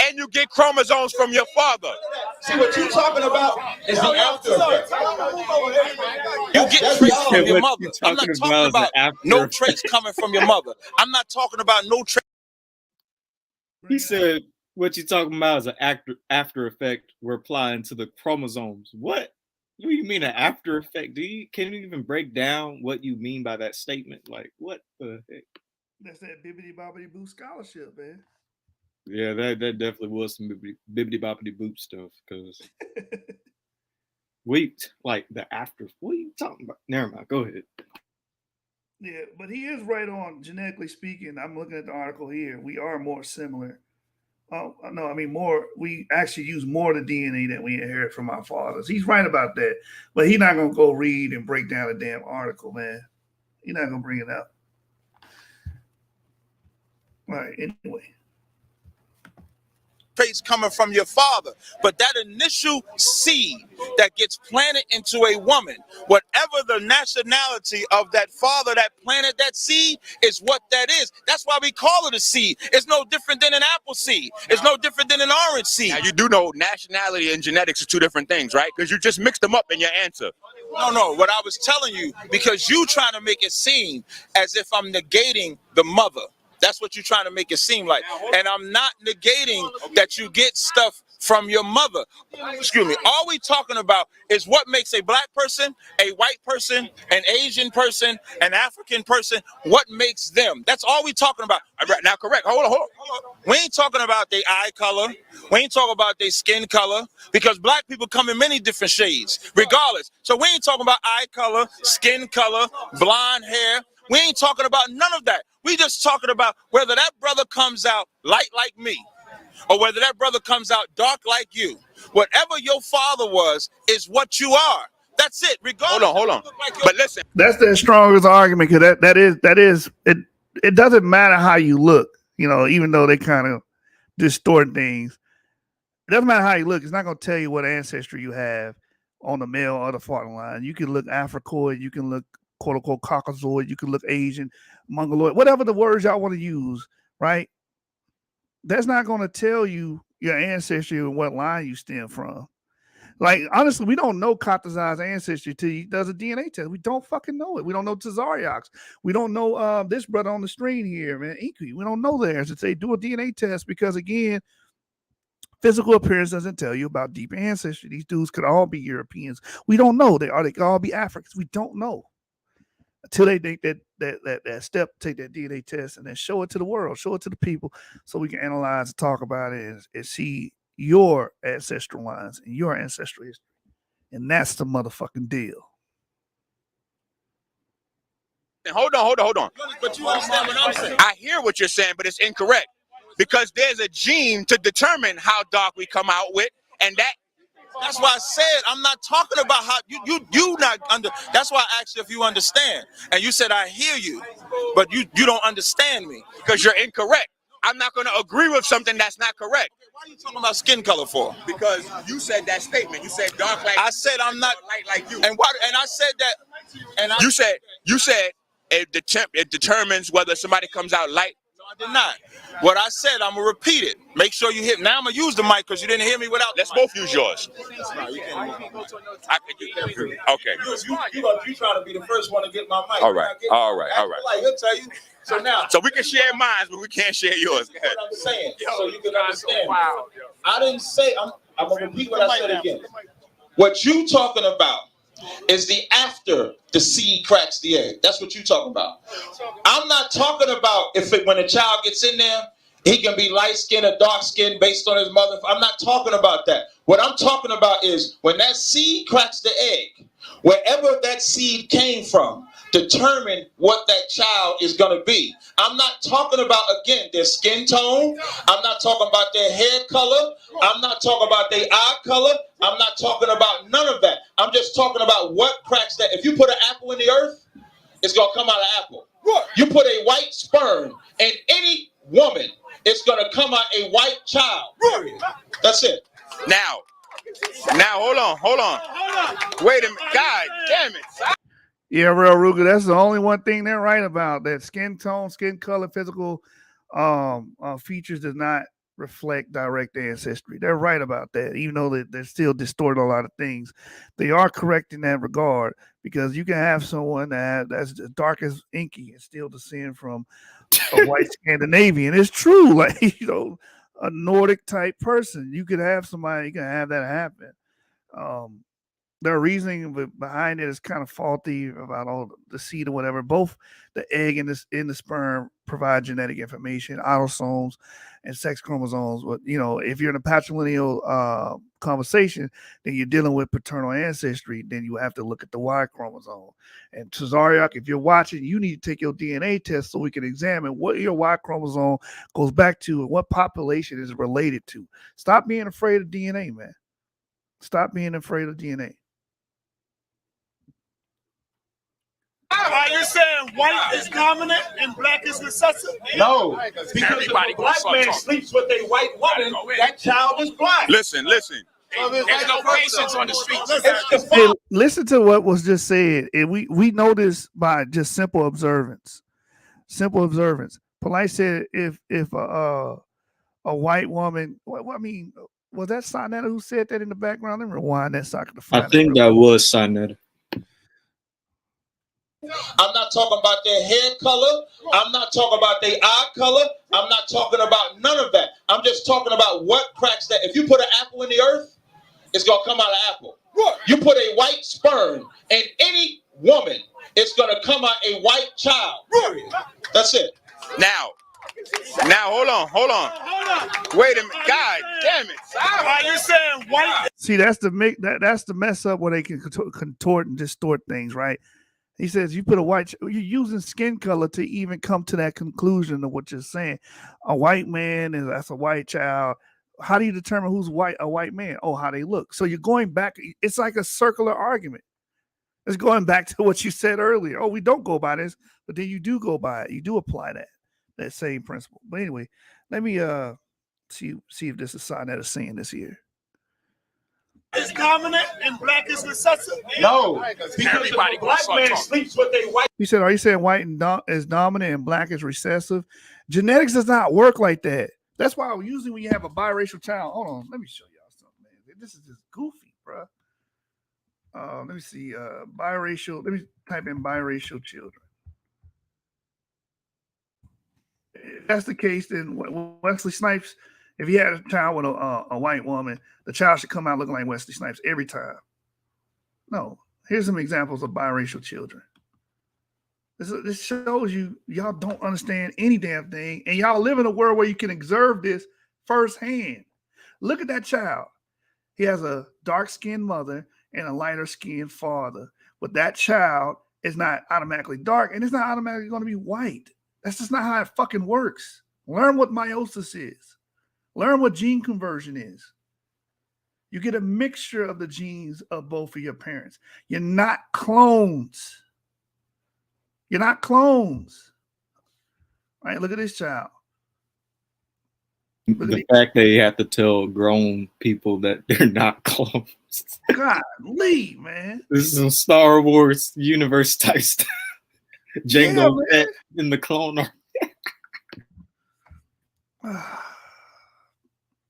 and you get chromosomes from your father. See, what you're talking about is the after effect. You get traits from your mother. I'm not talking about no traits coming from your mother. I'm not talking about no traits. He said, what you're talking about is an after effect we're applying to the chromosomes. What? What do you mean an after effect? Can you even break down what you mean by that statement? Like, what the heck? That's that bibbity bobbity boo scholarship, man. Yeah, that definitely was some bibbity boppity boop stuff. Because like the after. What are you talking about? Never mind. Go ahead. Yeah, but he is right on. Genetically speaking, I'm looking at the article here. We are more similar. Oh no, I mean more. We actually use more of the DNA that we inherit from our fathers. He's right about that, but he's not gonna go read and break down a damn article, man. He's not gonna bring it up. All right. Anyway. Traits coming from your father, but that initial seed that gets planted into a woman, whatever the nationality of that father that planted that seed is what that is. That's why we call it a seed. It's no different than an apple seed. It's no different than an orange seed. Now, you do know nationality and genetics are two different things, right? Because you just mixed them up in your answer. No, what I was telling you, because you trying to make it seem as if I'm negating the mother. That's what you're trying to make it seem like. And I'm not negating that you get stuff from your mother. Excuse me. All we talking about is what makes a black person, a white person, an Asian person, an African person, what makes them. That's all we talking about. Now, correct. Hold on. We ain't talking about their eye color. We ain't talking about their skin color, because black people come in many different shades, regardless. So we ain't talking about eye color, skin color, blonde hair. We ain't talking about none of that. We just talking about whether that brother comes out light like me or whether that brother comes out dark like you. Whatever your father was is what you are. That's it. Regardless. Hold on. But listen. That's the strongest argument, because that is it. It doesn't matter how you look, even though they kind of distort things. It doesn't matter how you look. It's not going to tell you what ancestry you have on the male or the father line. You can look Africoid. You can look quote unquote Caucasoid, you can look Asian, Mongoloid, whatever the words y'all want to use, right? That's not going to tell you your ancestry and what line you stem from. Like, honestly, we don't know Caucasoid's ancestry till he does a DNA test. We don't fucking know it. We don't know Tezaryach's. We don't know this brother on the screen here, man, Inky. We don't know theirs. It's they do a DNA test because, again, physical appearance doesn't tell you about deep ancestry. These dudes could all be Europeans. We don't know. They could all be Africans. We don't know. Until they take that step, take that DNA test, and then show it to the world, show it to the people, so we can analyze and talk about it and see your ancestral lines and your ancestral history. And that's the motherfucking deal. Hold on. But you understand what I'm saying? I hear what you're saying, but it's incorrect. Because there's a gene to determine how dark we come out with, and that's why I said I'm not talking about how you not under. That's why I asked you if you understand, and you said I hear you, but you don't understand me because you're incorrect. I'm not going to agree with something that's not correct. Why are you talking about skin color for? Because you said that statement. You said dark like. I said I'm not light like you. And why? And I said that. And you said it determines whether somebody comes out light. No, I did not. What I said, I'm gonna repeat it. Make sure you hit. Now I'm gonna use the mic because you didn't hear me without. Let's both use yours. No, you can't. Okay. You trying to be the first one to get my mic. All right. Like he'll tell you. So now. So we can share mine, but we can't share yours. What I'm saying, so you can understand. Wow. I didn't say. I'm gonna repeat what I said again. What you talking about is the after the seed cracks the egg. That's what you talking about. I'm not talking about when a child gets in there, he can be light skinned or dark skinned based on his mother. I'm not talking about that. What I'm talking about is when that seed cracks the egg, wherever that seed came from, determine what that child is going to be. I'm not talking about, again, their skin tone. I'm not talking about their hair color. I'm not talking about their eye color. I'm not talking about none of that. I'm just talking about what cracks that. If you put an apple in the earth, it's going to come out an apple. You put a white sperm in any woman, it's going to come out a white child. That's it. Now, hold on. Wait a minute. God damn it. Yeah, Real Ruger, that's the only one thing they're right about. That skin tone, skin color, physical features does not reflect direct ancestry. They're right about that, even though they're still distorting a lot of things. They are correct in that regard, because you can have someone that's as dark as Inky and still descend from a white Scandinavian. It's true, like, a Nordic type person. You could have somebody, you can have that happen. their reasoning behind it is kind of faulty about all the seed or whatever. Both the egg and the sperm provide genetic information, autosomes, and sex chromosomes. But if you're in a patrilineal conversation, then you're dealing with paternal ancestry. Then you have to look at the Y chromosome. And Tezaryach, if you're watching, you need to take your DNA test so we can examine what your Y chromosome goes back to and what population is related to. Stop being afraid of DNA, man. Stop being afraid of DNA. Are you saying white is dominant and black is recessive? No, because if a black man sleeps with a white woman, that child is black. Listen. There's no patience on the streets. Hey, listen to what was just said. And we know this by just simple observance. Simple observance. Polight said if a white woman, I mean, was that Sinetta who said that in the background? Let me rewind that so I can find I think that was Sinetta. I'm not talking about their hair color. I'm not talking about their eye color. I'm not talking about none of that. I'm just talking about what cracks that. If you put an apple in the earth, it's going to come out an apple. You put a white sperm in any woman, it's going to come out a white child. That's it. Now, hold on. Wait a minute. God damn it. Are you saying white? See, that's the mess up where they can contort and distort things, right? He says you put you're using skin color to even come to that conclusion of what you're saying. A white man that's a white child. How do you determine who's white? A white man? Oh, how they look. So you're going back. It's like a circular argument. It's going back to what you said earlier. Oh, we don't go by this, but then you do go by it. You do apply that same principle. But anyway, let me see if this is sign that is saying this here. Is dominant and black is recessive? No, because if a black man sleeps with a white. He said, are you saying white is dominant and black is recessive? Genetics does not work like that. That's why usually when you have a biracial child, hold on, let me show y'all something, man. This is just goofy, bro. Let me see, biracial. Let me type in biracial children. If that's the case, then Wesley Snipes, if he had a child with a white woman, the child should come out looking like Wesley Snipes every time. No. Here's some examples of biracial children. This shows y'all don't understand any damn thing, and y'all live in a world where you can observe this firsthand. Look at that child. He has a dark-skinned mother and a lighter-skinned father, but that child is not automatically dark, and it's not automatically going to be white. That's just not how it fucking works. Learn what meiosis is. Learn what gene conversion is. You get a mixture of the genes of both of your parents. You're not clones. You're not clones. All right, look at this child. The fact that you have to tell grown people that they're not clones. Golly, man. This is some Star Wars universe type stuff. Jango Fett in the clone army.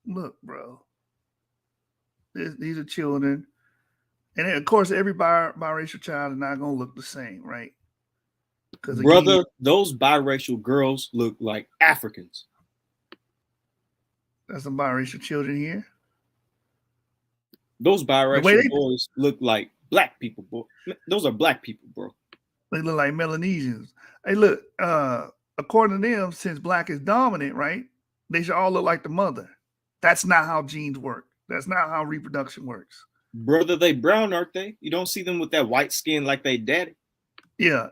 Look, bro. These are children. And of course, every biracial child is not going to look the same, right? Brother, those biracial girls look like Africans. That's some biracial children here. Those biracial boys look like black people, bro. Those are black people, bro. They look like Melanesians. Hey, look, according to them, since black is dominant, right, they should all look like the mother. That's not how genes work. That's not how reproduction works. Brother, they brown, aren't they? You don't see them with that white skin like they daddy. Yeah.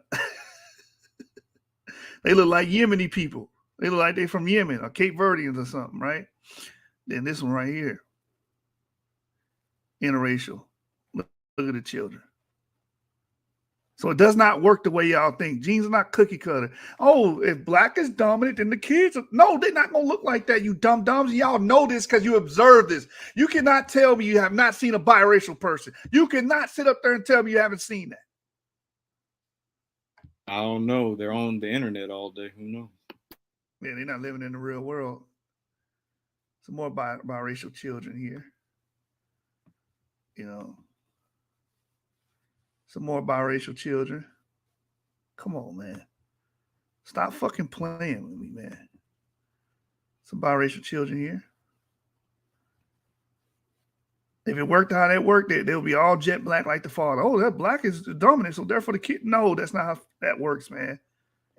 They look like Yemeni people. They look like they're from Yemen or Cape Verdeans or something, right? Then this one right here. Interracial. Look at the children. So it does not work the way y'all think. Genes are not cookie cutter. Oh, if black is dominant, then the kids no, they're not gonna look like that, you dumb dumbs. Y'all know this because you observe this. You cannot tell me you have not seen a biracial person. You cannot sit up there and tell me you haven't seen that. I don't know. They're on the internet all day. Who knows? Yeah, they're not living in the real world. Some more biracial children here. You know. Some more biracial children. Come on, man. Stop fucking playing with me, man. Some biracial children here. If it worked how it worked, they'll be all jet black like the father. Oh, that black is dominant, so therefore the kid. No, that's not how that works, man.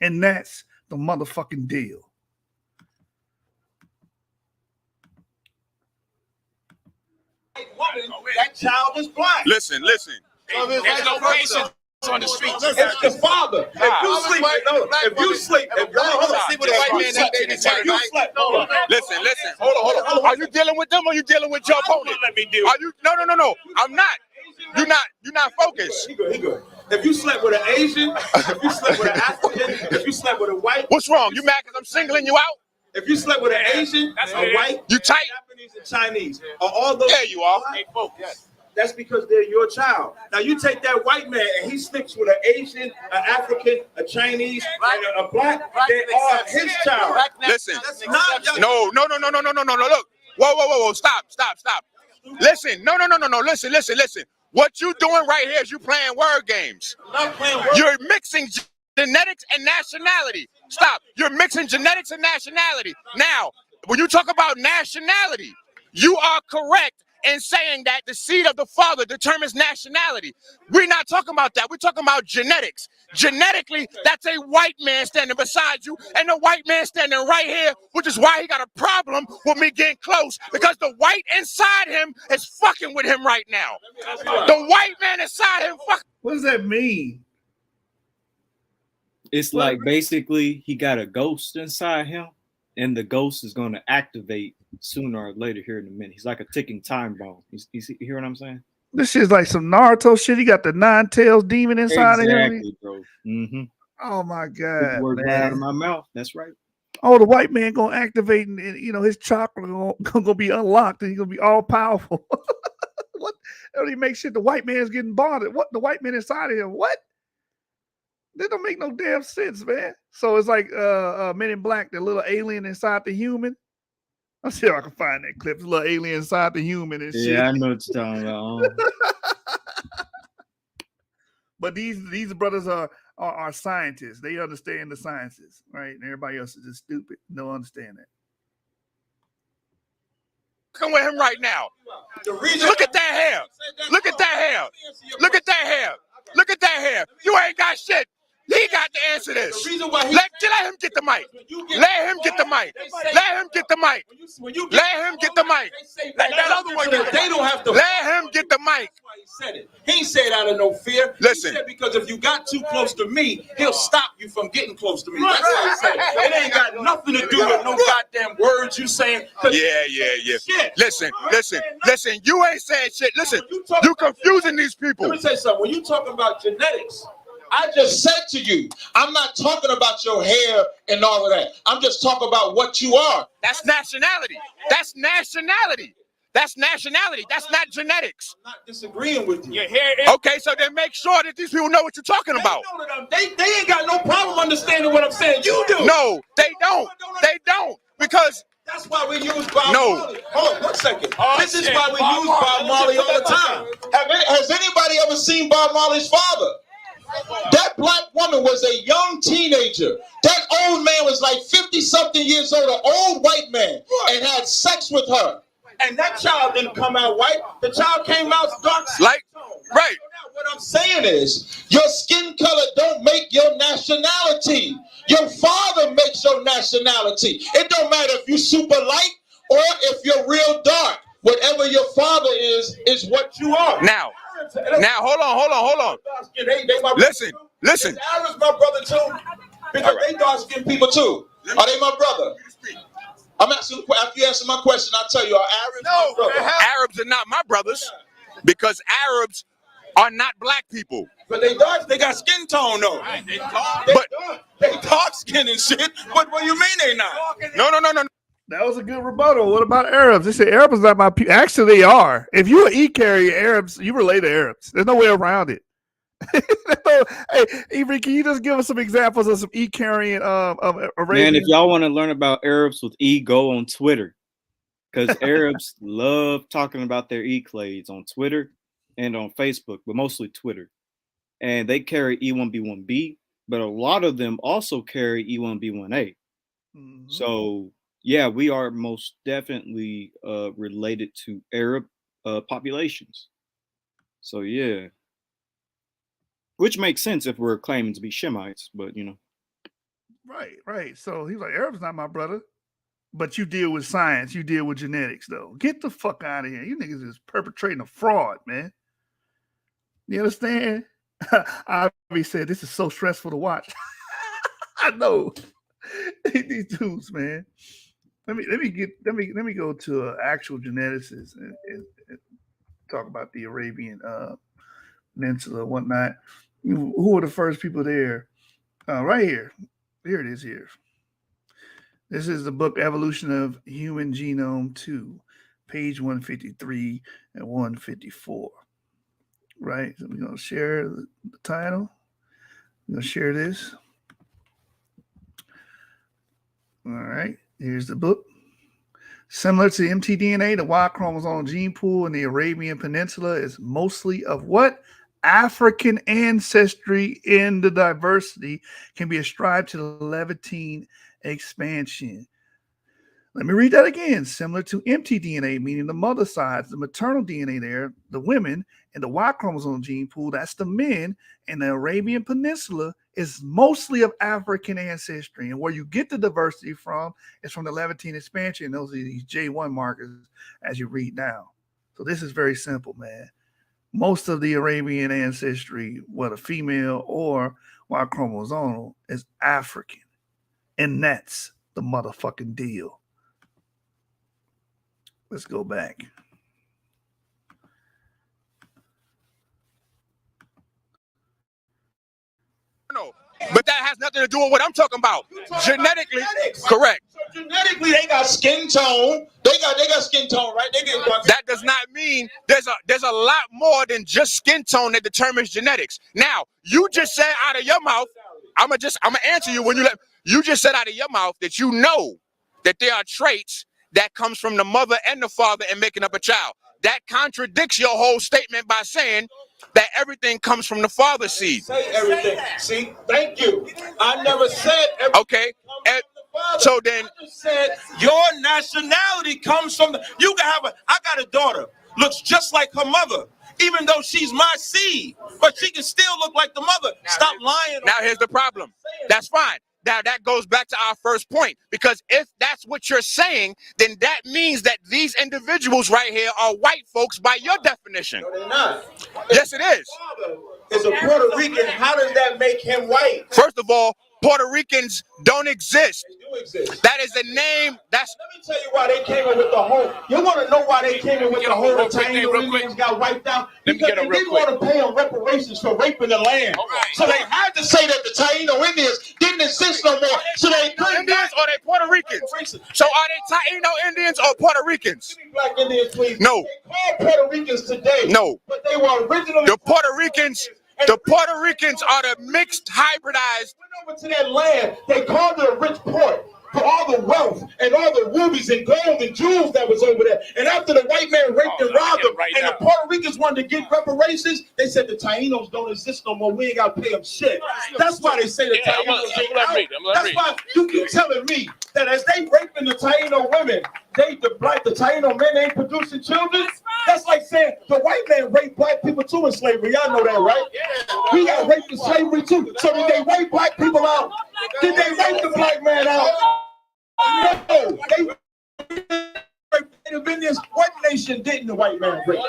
And that's the motherfucking deal. Woman, that child is black. Listen. There's no patience on the streets. It's the father. If you sleep with a white man, that baby slept. Listen. Hold on. Are you dealing with them or are you dealing with your opponent? Let me deal. Are you? No. I'm not. You're not focused. He good. If you slept with an Asian, if you slept with an African, if you slept with a white. What's wrong? You mad because I'm singling you out? If you slept with an Asian, a white, you tight? Japanese and Chinese, are all those. There you are. That's because they're your child. Now you take that white man and he sleeps with an Asian, an African, a Chinese, and a black. They are his child. Listen. No. Look. Whoa. Stop. Listen. No. Listen. What you doing right here is you playing word games. I'm not playing word. You're mixing genetics and nationality. Stop. You're mixing genetics and nationality. Now, when you talk about nationality, you are correct in saying that the seed of the father determines nationality. We're not talking about that. We're talking about genetics. Genetically, that's a white man standing beside you and the white man standing right here, which is why he got a problem with me getting close, because the white inside him is fucking with him right now. The white man inside him What does that mean? It's like basically he got a ghost inside him, and the ghost is going to activate sooner or later here in a minute. He's like a ticking time bomb. You hear what I'm saying? This shit's like some Naruto shit. He got the 9 tails demon inside of him. Exactly, bro. Mm-hmm. Oh my god! Word right out of my mouth. That's right. Oh, the white man gonna activate, and his chakra gonna be unlocked, and he's gonna be all powerful. What? That don't even make shit. The white man's getting bothered. What? The white man inside of him? What? That don't make no damn sense, man. So it's like Men in Black, the little alien inside the human. I'll see if I can find that clip. The little alien inside the human and shit. Yeah, I know what you're talking about. But these brothers are scientists. They understand the sciences, right? And everybody else is just stupid. Don't understand that. Come with him right now. Look at that hair. Look at that hair. Look at that hair. Look at that hair. You ain't got shit. He got to answer this. Let him get the mic. Let him get the mic. Let him get the mic. Let him get the mic. Let that other one get it. They don't have to. Let him get the mic. He said it. He ain't said out of no fear. Listen. He said because if you got too close to me, he'll stop you from getting close to me. That's what he said. It ain't got nothing to do with no goddamn words you saying. Yeah. Listen. You ain't saying shit. Listen, you confusing these people. Let me say something. When you talk about genetics, I just said to you, I'm not talking about your hair and all of that. I'm just talking about what you are. That's nationality. That's nationality. That's nationality. That's not genetics. I'm not disagreeing with you. Your hair is... Okay, so then make sure that these people know what you're talking about. They ain't got no problem understanding what I'm saying. You do. No, they don't. They don't. Because... That's why we use Bob Marley. Hold on 1 second. This is why we use Bob Marley all the time. Has anybody ever seen Bob Marley's father? That black woman was a young teenager. That old man was like 50-something years old, an old white man, and had sex with her. And that child didn't come out white. The child came out dark. Right. What I'm saying is, your skin color don't make your nationality. Your father makes your nationality. It don't matter if you're super light or if you're real dark. Whatever your father is what you are. Now, hold on. Listen. Arabs my brother too, because they dark-skinned people too. Are they my brother? I'm asking. After you answer my question, I'll tell you. Are Arabs? No, Arabs are not my brothers, because Arabs are not black people. But they dark. They got skin tone though. They dark skin and shit. What do you mean they not? No. That was a good rebuttal. What about Arabs? They say Arabs are not my people. Actually, they are. If you're an E-carrier, Arabs, you relate to Arabs. There's no way around it. Hey, Avery, can you just give us some examples of some E-carrying of Arabian? Man, if y'all want to learn about Arabs with E, go on Twitter. Because Arabs love talking about their E-clades on Twitter and on Facebook, but mostly Twitter. And they carry E1B1B, but a lot of them also carry E1B1A. So, yeah, we are most definitely related to Arab populations. So yeah, which makes sense if we're claiming to be Shemites, but you know. Right. So he's like, Arab's not my brother. But you deal with science, you deal with genetics, though. Get the fuck out of here. You niggas is perpetrating a fraud, man. You understand? Avi said this is so stressful to watch. I know. These dudes, man. Let me go to an actual geneticist and talk about the Arabian Peninsula and whatnot. Who were the first people there? Right here. Here it is here. This is the book Evolution of Human Genome 2, page 153 and 154. Right? So we're going to share the title. We're going to share this. All right. Here's the book. Similar to mtDNA, the Y chromosome gene pool in the Arabian Peninsula is mostly of what? African ancestry, in the diversity can be ascribed to the Levantine expansion. Let me read that again. Similar to mtDNA, meaning the mother side, the maternal DNA there, the women, and the Y chromosome gene pool, that's the men, and the Arabian Peninsula is mostly of African ancestry. And where you get the diversity from is from the Levantine expansion. Those are these J1 markers as you read now. So this is very simple, man. Most of the Arabian ancestry, whether female or Y chromosomal, is African. And that's the motherfucking deal. Let's go back. No, but that has nothing to do with what I'm talking about. Genetically, correct. So genetically, they got skin tone. They got skin tone, right? That does not mean there's a lot more than just skin tone that determines genetics. Now, you just said out of your mouth, I'm gonna answer you when you just said out of your mouth that you know that there are traits that comes from the mother and the father in making up a child. That contradicts your whole statement by saying that everything comes from the father's seed. Say everything. See, thank you. I never said everything. Okay. So then, I just said your nationality comes from the. You can have I got a daughter, looks just like her mother, even though she's my seed, but she can still look like the mother. Stop lying. Now here's the problem. That's fine. Now that goes back to our first point, because if that's what you're saying, then that means that these individuals right here are white folks by your definition. No, they're not. Yes, it is. Is a Puerto Rican. How does that make him white? First of all, Puerto Ricans don't exist. They do exist. That is the name. Let me tell you why they came in with the whole. You want to know why they came in with the whole Taino Indians got wiped out? Because they didn't want to pay them reparations for raping the land. So they had to say that the Taino Indians didn't exist no more. So they couldn't. Indians or they Puerto Ricans? So are they Taino Indians or Puerto Ricans? Black Indians, please. No. They call Puerto Ricans today. No. But they were originally. The Puerto Ricans are the mixed hybridized. Went over to that land. They called it a rich port for all the wealth and all the rubies and gold and jewels that was over there. And after the white man raped and robbed them, and the Puerto Ricans wanted to get reparations, they said the Tainos don't exist no more. We ain't got to pay them shit. That's why they say the Tainos ain't out. That's why you keep telling me that as they raping the Taino women, the Taino men ain't producing children. That's like saying the white man raped black people too in slavery. Y'all know that, right? We got raped in slavery too. So did they rape black people out? Did they rape the black man out? No. What nation didn't the white man rape?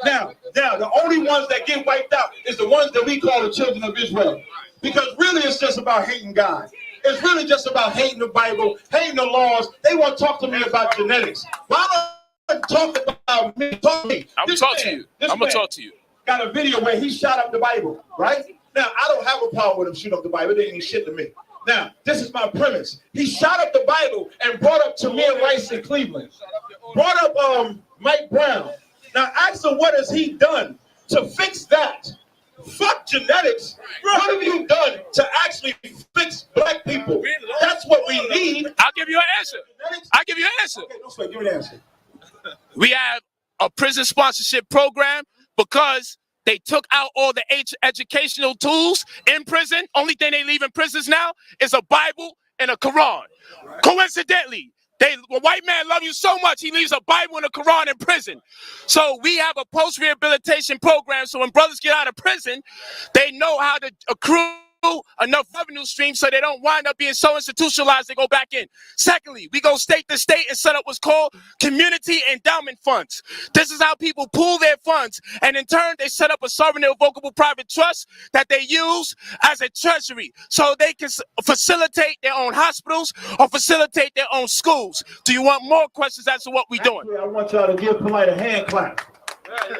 Now, the only ones that get wiped out is the ones that we call the children of Israel. Because really it's just about hating God. It's really just about hating the Bible, hating the laws. They want to talk to me about genetics. Why don't talk about me? Talk to me. I'm gonna talk to you. Got a video where he shot up the Bible, right? Now, I don't have a problem with him shooting up the Bible. It didn't mean shit to me. Now, this is my premise. He shot up the Bible and brought up Tamir Rice in Cleveland. Brought up Mike Brown. Now, ask him what has he done to fix that? Fuck genetics. What have you done to actually fix black people? That's what we need. I'll give you an answer. Okay, no sweat. Give me an answer. We have a prison sponsorship program because they took out all the educational tools in prison. Only thing they leave in prisons now is a Bible and a Quran. Coincidentally, A white man loves you so much, he leaves a Bible and a Quran in prison. So we have a post-rehabilitation program, so when brothers get out of prison, they know how to accrue enough revenue streams so they don't wind up being so institutionalized they go back in. Secondly, we go state to state and set up what's called community endowment funds. This is how people pool their funds, and in turn they set up a sovereign irrevocable private trust that they use as a treasury so they can facilitate their own hospitals or facilitate their own schools. Do you want more questions as to what we're doing? I want y'all to give Polight a hand clap.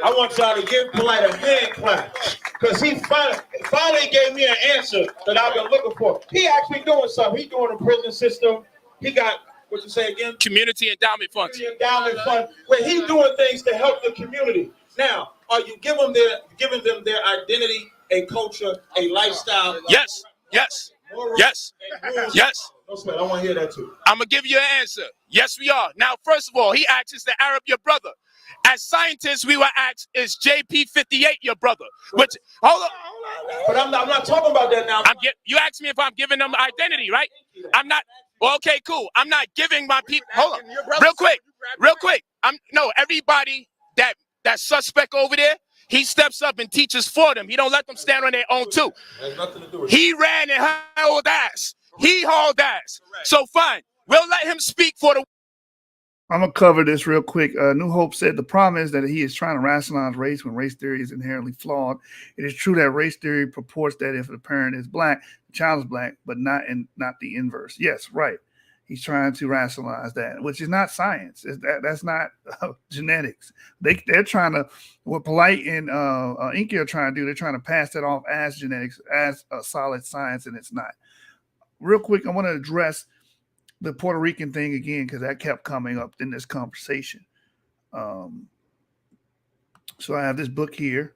I want y'all to give Polight a hand clap, because he finally gave me an answer that I've been looking for. He actually doing something. He doing a prison system. He got, what you say again? Community endowment funds. Community endowment fund, where he doing things to help the community. Now, are you giving them their identity, a culture, a lifestyle? Yes, yes, yes, yes. No sweat, I want to hear that too. I'm going to give you an answer. Yes, we are. Now, first of all, he asks, is the Arab your brother? As scientists, we were asked, is JP58 your brother? Which, hold on. But I'm not talking about that now. You asked me if I'm giving them identity, right? I'm not. Well, okay, cool. I'm not giving my people. Hold on. Real quick. Everybody that suspect over there, he steps up and teaches for them. He don't let them stand on their own too. He ran and hauled ass. He hauled ass. So fine. We'll let him speak for the. I'm going to cover this real quick. New Hope said the problem is that he is trying to rationalize race when race theory is inherently flawed. It is true that race theory purports that if the parent is black, the child is black, but not the inverse. Yes, right. He's trying to rationalize that, which is not science. That's not genetics. They're trying to, what Polight and Inky are trying to do, they're trying to pass that off as genetics, as a solid science, and it's not. Real quick, I want to address the Puerto Rican thing again, because that kept coming up in this conversation. So I have this book here.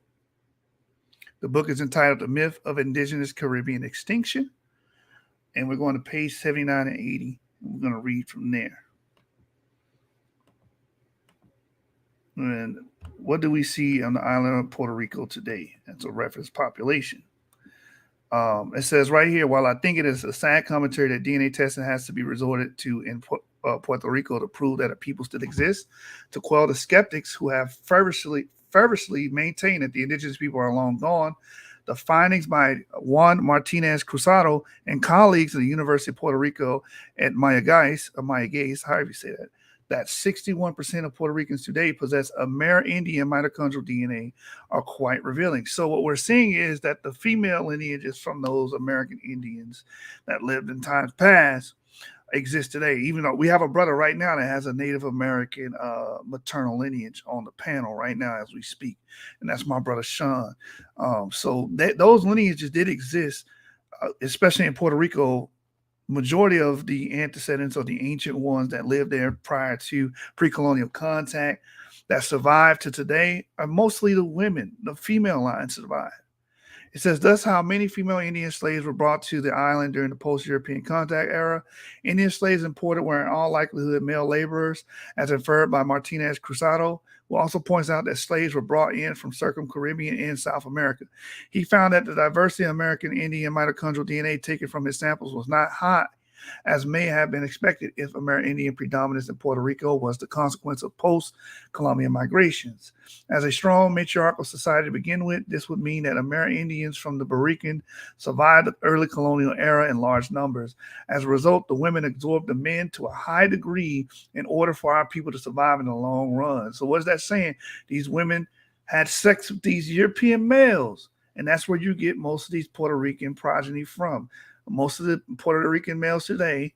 The book is entitled The Myth of Indigenous Caribbean Extinction. And we're going to page 79 and 80. We're going to read from there. And what do we see on the island of Puerto Rico today? That's a reference population. It says right here, while I think it is a sad commentary that DNA testing has to be resorted to in Puerto Rico to prove that a people still exists, to quell the skeptics who have fervently maintained that the indigenous people are long gone, the findings by Juan Martinez Cruzado and colleagues at the University of Puerto Rico at Mayagüez, however you say that 61% of Puerto Ricans today possess Amerindian mitochondrial DNA are quite revealing. So what we're seeing is that the female lineages from those American Indians that lived in times past exist today, even though we have a brother right now that has a Native American maternal lineage on the panel right now as we speak, and that's my brother Sean. So those lineages did exist, especially in Puerto Rico. Majority of the antecedents or the ancient ones that lived there prior to pre-colonial contact that survived to today are mostly the women. The female line survived. It says, thus how many female Indian slaves were brought to the island during the post-European contact era. Indian slaves imported were in all likelihood male laborers, as inferred by Martinez Cruzado, who also points out that slaves were brought in from Circum-Caribbean and South America. He found that the diversity of American Indian mitochondrial DNA taken from his samples was not high, as may have been expected if Amerindian predominance in Puerto Rico was the consequence of post-Columbian migrations. As a strong matriarchal society to begin with, this would mean that Amerindians from the Borican survived the early colonial era in large numbers. As a result, the women absorbed the men to a high degree in order for our people to survive in the long run. So what is that saying? These women had sex with these European males, and that's where you get most of these Puerto Rican progeny from. Most of the Puerto Rican males today,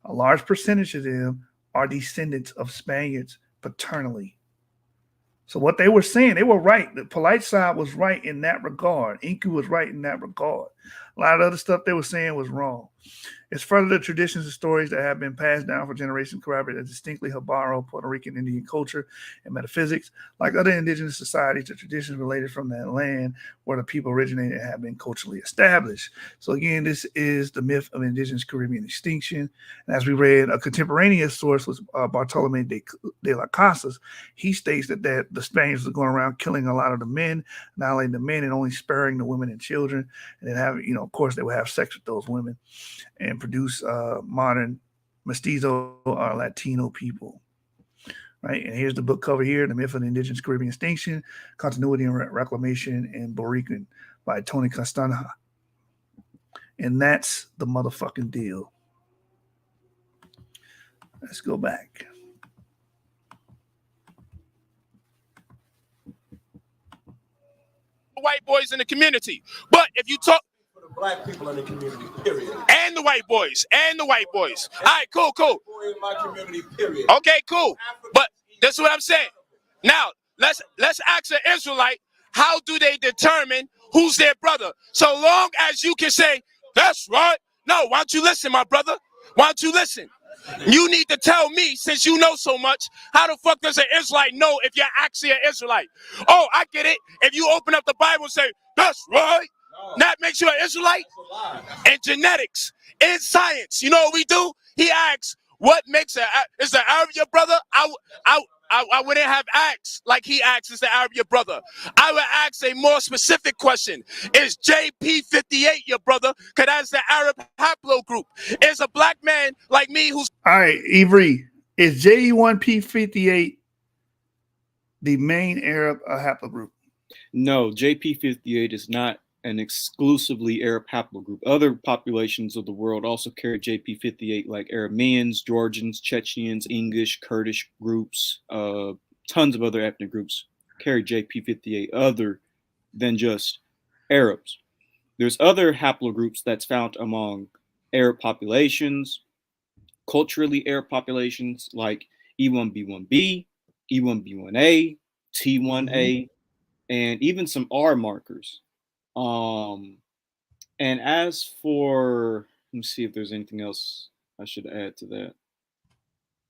a large percentage of them are descendants of Spaniards paternally. So what they were saying, they were right. The Polight side was right in that regard. Inky was right in that regard. A lot of other stuff they were saying was wrong. It's further the traditions and stories that have been passed down for generations corroborate a distinctly Habaro Puerto Rican Indian culture and metaphysics. Like other indigenous societies, the traditions related from that land where the people originated have been culturally established. So again, this is the myth of indigenous Caribbean extinction. And as we read, a contemporaneous source was Bartolome de las Casas. He states that the Spaniards were going around killing a lot of the men, annihilating the men and only sparing the women and children. And then of course, they would have sex with those women and produce modern Mestizo are Latino people. Right, and here's the book cover here, The Myth of the Indigenous Caribbean Extinction, Continuity and Reclamation in Borican by Tony Castana. And that's the motherfucking deal. Let's go back. White boys in the community. But if you talk For the black people in the community, period. and the white boys. All right, cool. Boy in my community, period. Okay, cool. But that's what I'm saying. Now, let's ask an Israelite, how do they determine who's their brother? So long as you can say, that's right. No, why don't you listen, my brother? Why don't you listen? You need to tell me, since you know so much, how the fuck does an Israelite know if you're actually an Israelite? Oh, I get it. If you open up the Bible and say, that's right, that makes you an Israelite? In genetics, in science, you know what we do? He asks, what makes is the Arab your brother? I wouldn't have asked like he asks, is the Arab your brother? I would ask a more specific question. Is JP58 your brother? Because that's the Arab haplogroup. Is a black man like me who's... All right, Avery, is JE1P58 the main Arab haplogroup? No, JP58 is not an exclusively Arab haplogroup. Other populations of the world also carry JP58, like Arameans, Georgians, Chechens, English, Kurdish groups, tons of other ethnic groups carry JP58 other than just Arabs. There's other haplogroups that's found among Arab populations, culturally Arab populations, like E1B1B, E1B1A, T1A, and even some R markers. And as for, let me see if there's anything else I should add to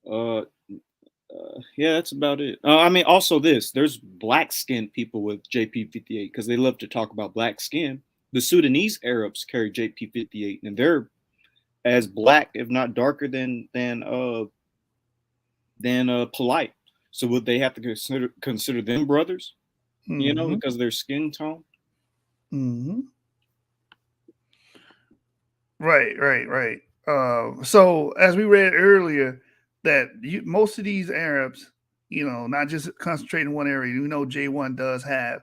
that. Yeah, that's about it. I mean, also there's black skinned people with JP58 because they love to talk about black skin. The Sudanese Arabs carry JP58 and they're as black, if not darker than Polight. So would they have to consider them brothers? Mm-hmm. You know, because of their skin tone? Mm-hmm. Right. So as we read earlier, that most of these Arabs, you know, not just concentrating in one area. You know, J1 does have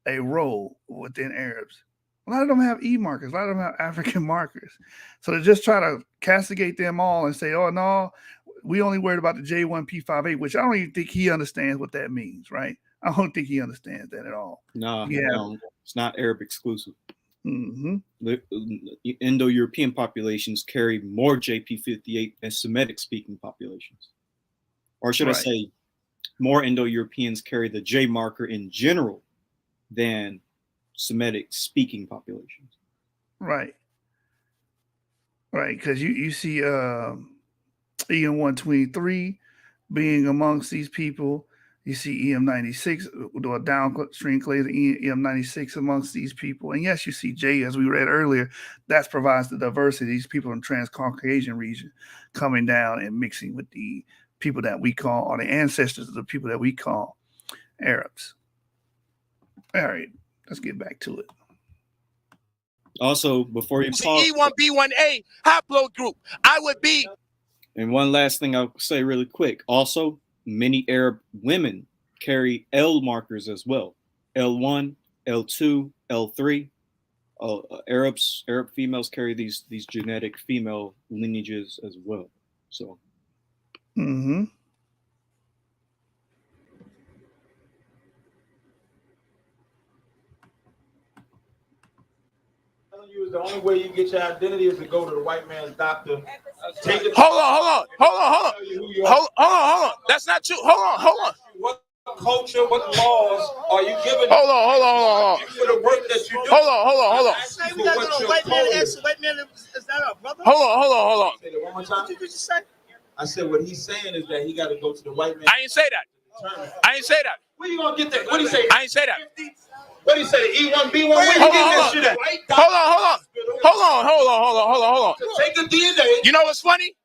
a role within Arabs. A lot of them have E markers. A lot of them have African markers. So to just try to castigate them all and say, oh, no, we only worried about the J1P58, which I don't even think he understands what that means, right? I don't think he understands that at all. No, it's not Arab exclusive. Mm-hmm. The Indo-European populations carry more JP58 than Semitic-speaking populations. Or should I say, more Indo-Europeans carry the J marker in general than Semitic-speaking populations. Right, because you see EM123 being amongst these people. You see EM96, or downstream clays, EM96 amongst these people. And yes, you see J, as we read earlier, that provides the diversity. These people in the Trans-Caucasian region coming down and mixing with the people that we call, or the ancestors of the people that we call Arabs. All right, let's get back to it. Also, before you call E1B1A haplogroup, I would be. And one last thing I'll say really quick. Also, many Arab women carry L markers as well. L1, L2, L3. Arab females carry these genetic female lineages as well. So. Mm-hmm. The only way you get your identity is to go to the white man's doctor. Hold on. That's not true. Hold on. What culture, what laws are you giving? Hold on. For the work that you do. Hold on. We gotta go to white man and ask the white man, is that our brother? Hold on. Say that one more time. What did you just say? I said what he's saying is that he got to go to the white man. I ain't say that. Where you gonna get that? What do you say? I ain't say that. What do you say? E1B1? Where you get that shit at? Hold on. Take the DNA. You know what's funny?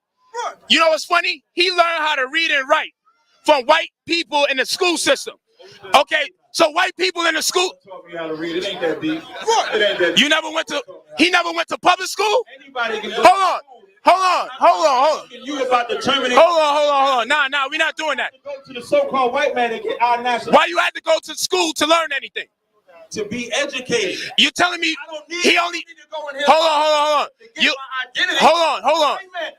He learned how to read and write from white people in the school system. Okay, so white people in the school. How to read. It ain't that deep. It ain't that deep. He never went to public school? Anybody can do Hold on. Hold on. You about to terminate. Hold on. Nah, we're not doing that. Go to the so-called white man and get our national. Why you had to go to school to learn anything? To be educated. You're telling me he only. Go in here. Hold on. You. Identity. Hold on.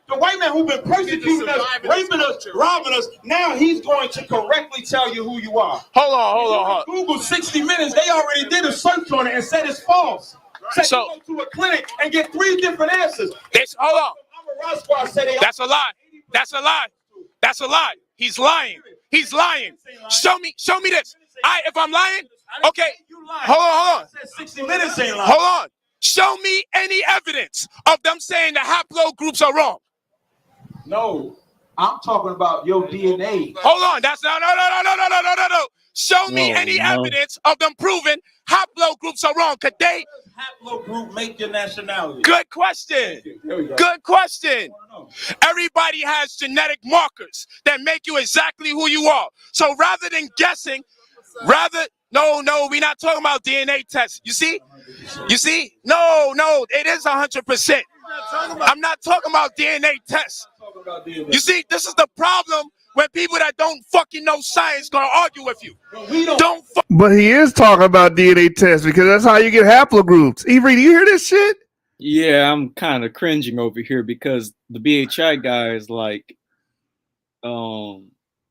The white man who's been persecuting us, raping us, robbing us, now he's going to correctly tell you who you are. Hold on. Google 60 Minutes, they already did a search on it and said it's false. So you go to a clinic and get 3 different answers. Hold on. That's a lie. That's a lie. He's lying. Show me this. If I'm lying, okay. Hold on. 60 Minutes ain't lying. Hold on. Show me any evidence of them saying the haplogroups are wrong. No, I'm talking about your DNA. Hold on. That's no. Show me any evidence of them proving haplogroups are wrong. Could they? Haplogroup make your nationality. Good question. Good question. Everybody has genetic markers that make you exactly who you are. So rather than guessing, no, we're not talking about DNA tests. You see? No, it is 100%. I'm not talking about DNA tests. You see, this is the problem when people that don't fucking know science gonna argue with you. But he is talking about DNA tests because that's how you get haplogroups. Avery, do you hear this shit? Yeah, I'm kind of cringing over here because the BHI guy is like, no,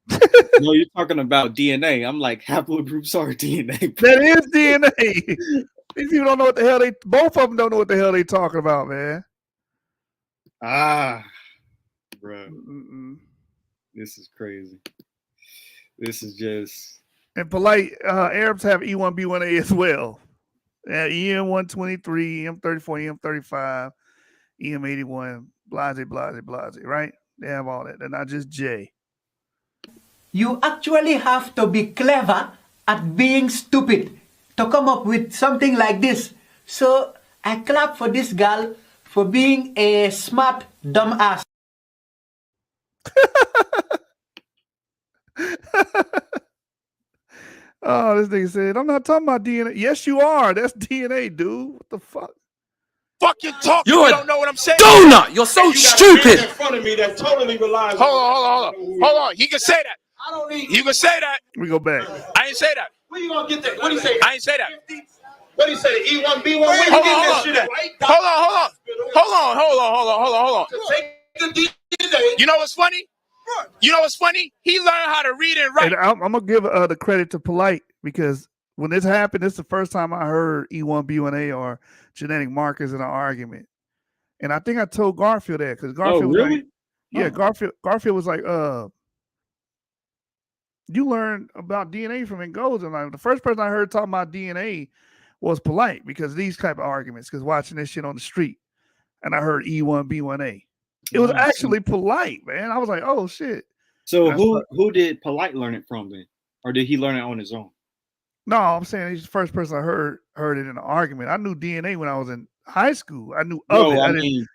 you're talking about DNA. I'm like, haplogroups are DNA. That is DNA. These people don't know what the hell both of them don't know what the hell they talking about, man. Bro. This is crazy. This is just. And Polight, Arabs have E1B1A as well. EM123, EM34, EM35, EM81, blase, right? They have all that. They're not just J. You actually have to be clever at being stupid to come up with something like this. So I clap for this girl for being a smart dumbass. Oh, this nigga said, I'm not talking about DNA. Yes, you are. That's DNA, dude. What the fuck? Fucking talk. You don't know what I'm saying. Donut. You're so stupid. In front of me that totally relies. Hold on. He can say that. You can say that. We go back. I ain't say that. Where you gonna get that? What do you say? I ain't say that. What do you say? The E1B1? Where you getting that shit at? Hold on. You know what's funny? He learned how to read and write. And I'm gonna give the credit to Polight because when this happened, this is the first time I heard E1B1A or genetic markers in an argument. And I think I told Garfield that because Garfield was like, yeah, Garfield was like, you learned about DNA from Ngozi. And like, the first person I heard talking about DNA was Polight because of these type of arguments, because watching this shit on the street. And I heard E1B1A. It was actually Polight, man. I was like, oh shit. So who did Polight learn it from then? Or did he learn it on his own? No, I'm saying he's the first person I heard it in an argument. I knew DNA when I was in high school. I knew of it. I didn't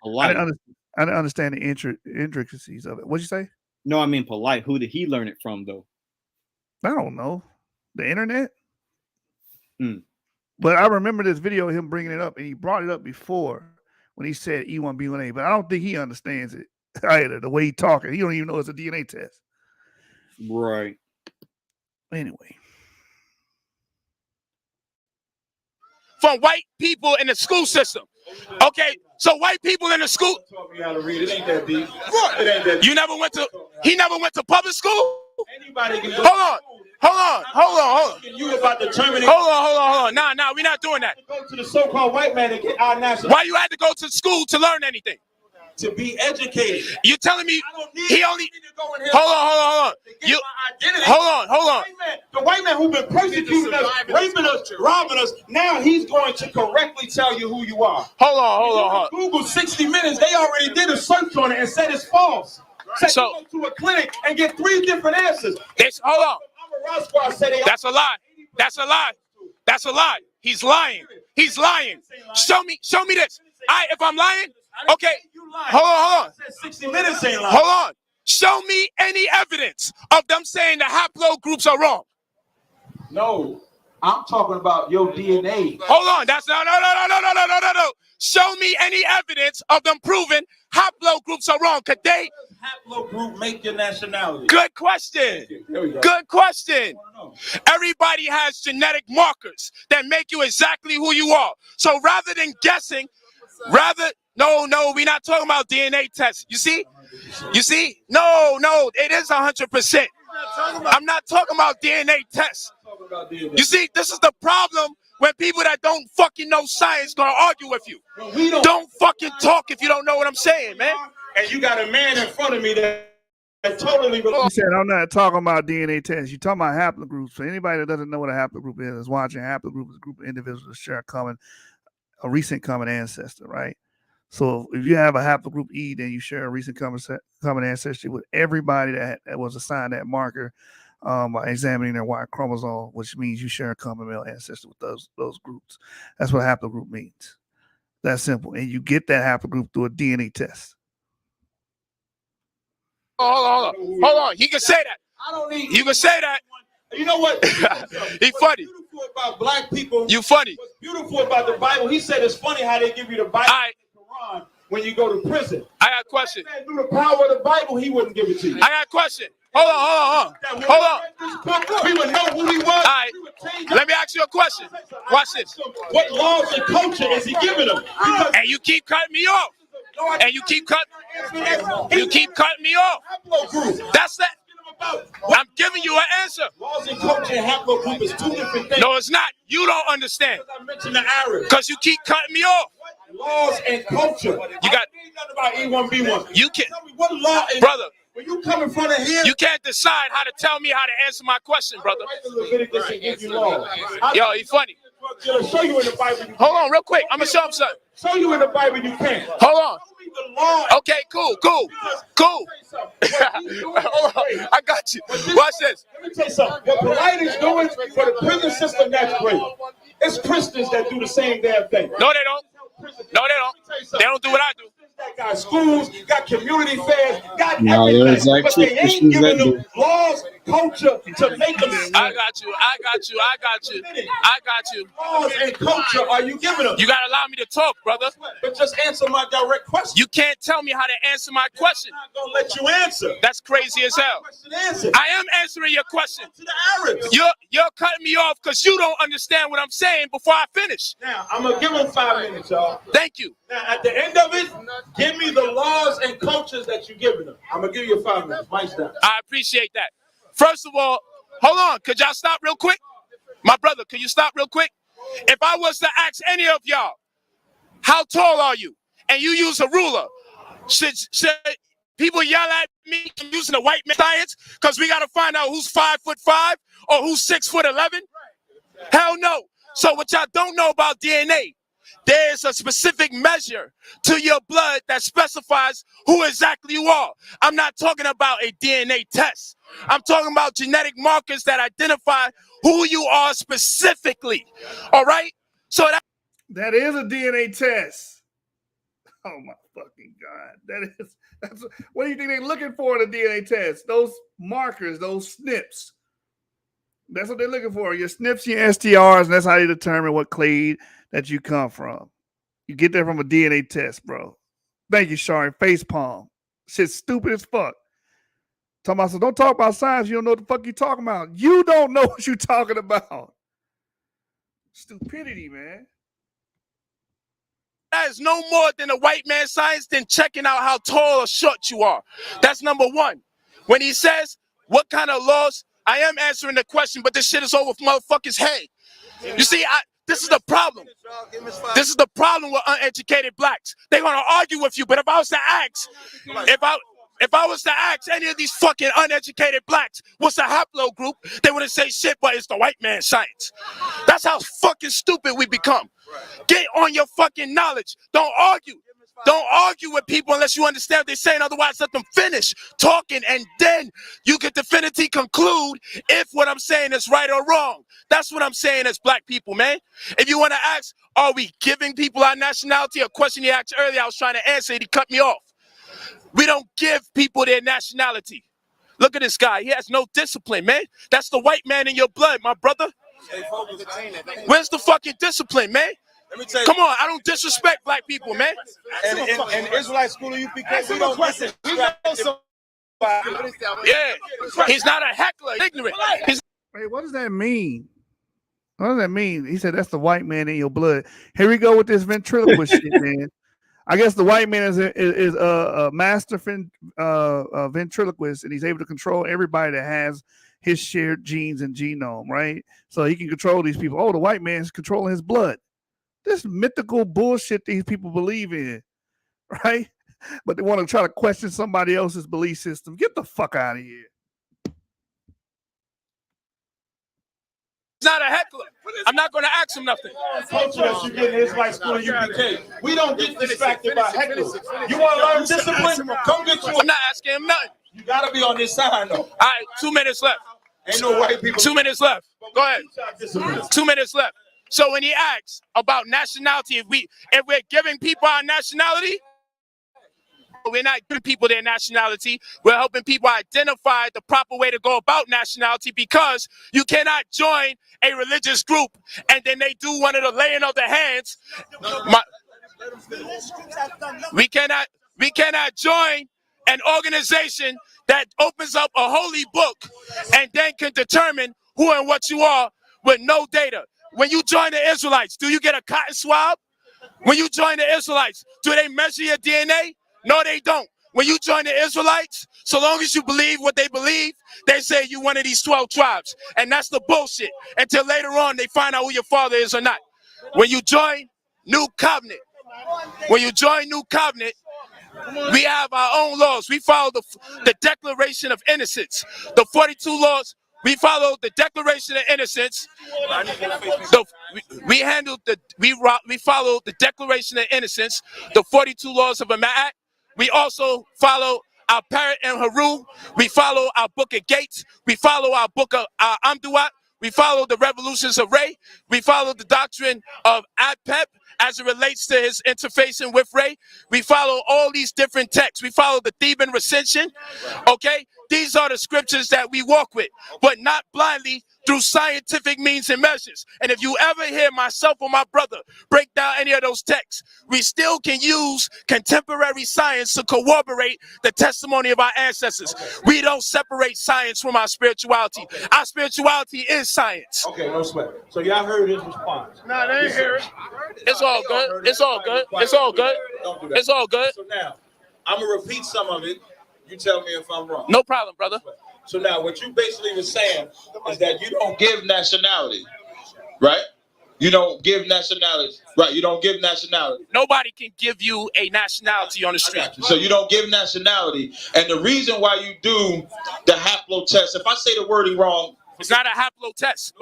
understand the intricacies of it. What'd you say? No, I mean Polight. Who did he learn it from though? I don't know. The internet? But I remember this video of him bringing it up, and he brought it up before when he said E1B1A, but I don't think he understands it either, the way he talking. He don't even know it's a DNA test. Right. Anyway. From white people in the school system. Okay, so white people in the school. Taught me how to read. It ain't that deep. It ain't that deep. He never went to public school? Anybody can go. Hold on. You about to terminate. Hold on. Nah, we're not doing that. Go to the so-called white man and get our national. Why you had to go to school to learn anything? To be educated. You're telling me he only. Hold on. The white man who's been persecuting us, raping us, robbing us, now he's going to correctly tell you who you are. Hold on. Google 60 Minutes, they already did a search on it and said it's false. So you go to a clinic and get 3 different answers. Hold on. That's a lie. That's a lie. He's lying. Show me this. If I'm lying, okay. Hold on. 60 Minutes ain't lying. Hold on. Show me any evidence of them saying the haplogroups are wrong. No, I'm talking about your DNA. Hold on. That's no. Show me any evidence of them proving haplogroups are wrong. Could they? Haplogroup make your nationality. Good question. Good question. Everybody has genetic markers that make you exactly who you are. So rather than guessing, no, we're not talking about DNA tests. You see? No, it is 100%. I'm not talking about DNA tests. You see, this is the problem when people that don't fucking know science gonna argue with you. Don't fucking talk if you don't know what I'm saying, man. And you got a man in front of me that totally. He said, I'm not talking about DNA tests. You're talking about haplogroups. For anybody that doesn't know what a haplogroup is watching, a haplogroup is a group of individuals that share a recent common ancestor, right? So if you have a haplogroup E, then you share a recent common ancestry with everybody that was assigned that marker by examining their Y chromosome, which means you share a common male ancestor with those groups. That's what a haplogroup means. That's simple. And you get that haplogroup through a DNA test. Hold on. He can say that. I don't need. You can say that. You know what? He funny. What's beautiful about black people? You funny. What's beautiful about the Bible? He said it's funny how they give you the Bible and the Quran when you go to prison. I got a question. If through the power of the Bible, he wouldn't give it to you. I got a question. Hold on. We would know who he was. All right. Let me ask you a question. Watch this. What laws and culture is he giving them? And you keep cutting me off. You keep cutting me off. That's that. I'm giving you an answer. Laws and culture and haplogroup is two different things. No, it's not. You don't understand. I mentioned the Arabs. Because you keep cutting me off. Laws and culture. You got nothing about E1B1. You can, tell me what law is, brother. When you come in front of him, you can't decide how to tell me how to answer my question, brother. Yo, he funny. Show you in the Bible. Hold on, real quick. I'm gonna show him something. Show you in the Bible you can. Hold on. Okay, cool. Hold on. I got you. Watch this. Let me tell you something. What Polight is doing for the prison system, that's great. It's Christians that do the same damn thing. No, they don't. They don't do what I do. Got schools, got community fairs, got everything, but they ain't giving them laws, culture to make them. I got you. Laws and culture are you giving them? You gotta allow me to talk, brother. But just answer my direct question. You can't tell me how to answer my question. I'm not gonna let you answer. That's crazy as hell. I am answering your question. To the Arabs. You're cutting me off because you don't understand what I'm saying before I finish. Now I'm gonna give them 5 minutes, y'all. Thank you. Now at the end of it, give me the laws and cultures that you're giving them. I'm gonna give you 5 minutes. Mike's down. I appreciate that. First of all, hold on. Could y'all stop real quick? My brother, could you stop real quick? If I was to ask any of y'all, how tall are you? And you use a ruler, should people yell at me I'm using the white man science? Because we got to find out who's 5'5" or who's 6'11"? Hell no. So what y'all don't know about DNA, there's a specific measure to your blood that specifies who exactly you are. I'm not talking about a DNA test. I'm talking about genetic markers that identify who you are specifically. All right? So that is a DNA test. Oh my fucking God. That's what do you think they're looking for in a DNA test? Those markers, those SNPs. That's what they're looking for. Your SNPs, your STRs, and that's how you determine what clade that you come from. You get that from a DNA test, bro. Thank you, Shari. Facepalm. Shit's stupid as fuck. Talking about, so don't talk about science. You don't know what the fuck you talking about. You don't know what you're talking about. Stupidity, man. That is no more than a white man science than checking out how tall or short you are. That's number one. When he says, what kind of laws? I am answering the question, but this shit is over motherfuckers' head. You see, this is the problem. This is the problem with uneducated blacks. They're gonna argue with you, but if I was to ask, if I was to ask any of these fucking uneducated blacks what's a haplogroup, they wouldn't say shit, but it's the white man science. That's how fucking stupid we become. Get on your fucking knowledge. Don't argue. Don't argue with people unless you understand what they're saying. Otherwise, let them finish talking, and then you can definitively conclude if what I'm saying is right or wrong. That's what I'm saying as black people, man. If you want to ask, are we giving people our nationality? A question he asked earlier, I was trying to answer it. He cut me off. We don't give people their nationality. Look at this guy. He has no discipline, man. That's the white man in your blood, my brother. Where's the fucking discipline, man? Come on, I don't disrespect black people, man. And Israelite school of UPK, we don't question. Yeah, he's not a heckler, ignorant. Wait, what does that mean? What does that mean? He said that's the white man in your blood. Here we go with this ventriloquist shit, man. I guess the white man is a master ventriloquist, and he's able to control everybody that has his shared genes and genome, right? So he can control these people. Oh, the white man's controlling his blood. This mythical bullshit these people believe in, right? But they want to try to question somebody else's belief system. Get the fuck out of here. He's not a heckler. I'm not going to ask him nothing. Culture that you get in Israelite school of UPK. We don't get distracted by hecklers. You want to learn discipline? Come get you. I'm not asking him nothing. You got to be on this side, though. All right, 2 minutes left. Ain't no white people. 2 minutes left. Go ahead. 2 minutes left. So when he asks about nationality, if we're giving people our nationality, we're not giving people their nationality. We're helping people identify the proper way to go about nationality, because you cannot join a religious group and then they do one of the laying of the hands. We cannot join an organization that opens up a holy book and then can determine who and what you are with no data. When you join the Israelites, do you get a cotton swab? When you join the Israelites, do they measure your DNA? No, they don't. When you join the Israelites, so long as you believe what they believe, they say you're one of these 12 tribes. And that's the bullshit. Until later on, they find out who your father is or not. When you join New Covenant, we have our own laws. We follow the Declaration of Innocence. The 42 laws, we follow the Declaration of Innocence. We follow the Declaration of Innocence, the 42 laws of Ma'at. We also follow our Parat and Haru. We follow our Book of Gates. We follow our Book of Amduat. We follow the Revolutions of Ray. We follow the doctrine of Adpep as it relates to his interfacing with Ray. We follow all these different texts. We follow the Theban recension. Okay? These are the scriptures that we walk with, but not blindly through scientific means and measures. And if you ever hear myself or my brother break down any of those texts, we still can use contemporary science to corroborate the testimony of our ancestors. We don't separate science from our spirituality. Our spirituality is science. Okay, no sweat. So y'all heard his response. No, they didn't hear it. It's all good. It's all good. It's all good. It's all good. So now, I'm going to repeat some of it. You tell me if I'm wrong. No problem, brother. So now what you basically were saying is that you don't give nationality, right? You don't give nationality, right? You don't give nationality. Nobody can give you a nationality on the street. So you don't give nationality. And the reason why you do the haplo test, if I say the wording wrong, it's not a haplo test.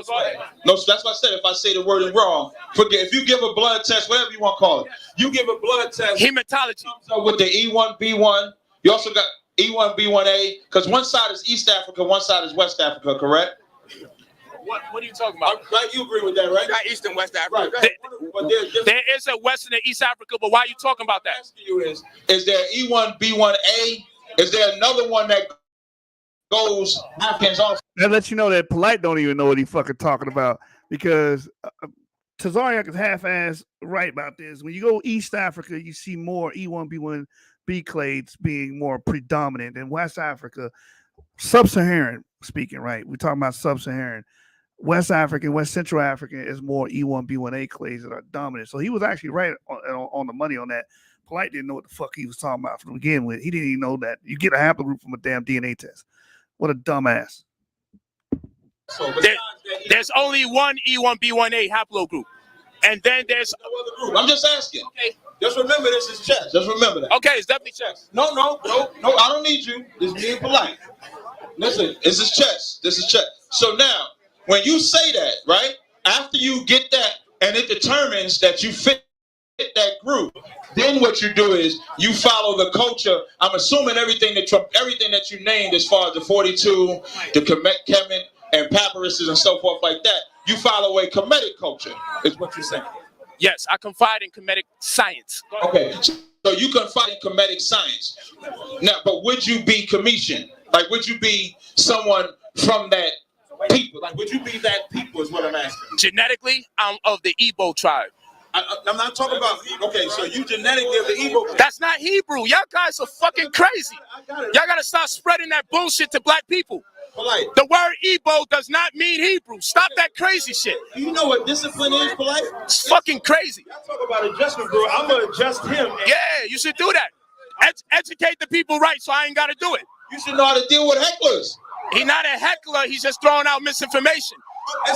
No, so that's what I said. If I say the wording wrong, forget. If you give a blood test, whatever you want to call it, you give a blood test. Hematology. So with the E1B1, you also got E1B1A, because one side is East Africa, one side is West Africa, correct? What are you talking about? Right, you agree with that, right? Got East and West Africa. Right. There is a West and East Africa, but why are you talking about that? Is there E1B1A? Is there another one that goes Africans off? That lets you know that Polight don't even know what he's fucking talking about, because Tezaryach is half-ass right about this. When you go East Africa, you see more E1B1B clades being more predominant in West Africa. Sub-Saharan speaking, right? We're talking about Sub-Saharan. West African, West Central African is more E1B1A clades that are dominant. So he was actually right on the money on that. Polight didn't know what the fuck he was talking about from the begin with. He didn't even know that you get a haplogroup from a damn DNA test. What a dumbass. So there's only one E1B1A haplogroup. And then there's no other group. I'm just asking. Okay. Just remember this is chess. Just remember that. Okay, it's definitely chess. No, I don't need you. This is being polite. Listen, this is chess. This is chess. So now, when you say that, right, after you get that and it determines that you fit that group, then what you do is you follow the culture. I'm assuming everything that you named as far as the 42, the Kemet and papyruses and so forth like that, you follow a Kemetic culture, is what you're saying. Yes, I confide in Kemetic science. Okay, so you confide in Kemetic science. Now, but would you be Commission? Like, would you be someone from that People, like, would you be that people is what I'm asking. Genetically, I'm of the Igbo tribe. I'm not talking about, okay, so you genetically of the Igbo. That's not Hebrew. Y'all guys are fucking crazy. Y'all gotta start spreading that bullshit to black people. Polite. The word Igbo does not mean Hebrew. Stop that crazy shit. Do you know what discipline is, Polite? It's fucking crazy. Y'all talk about adjustment, bro. I'm gonna adjust him. Yeah, you should do that. Educate the people right, so I ain't gotta do it. You should know how to deal with hecklers. He's not a heckler. He's just throwing out misinformation.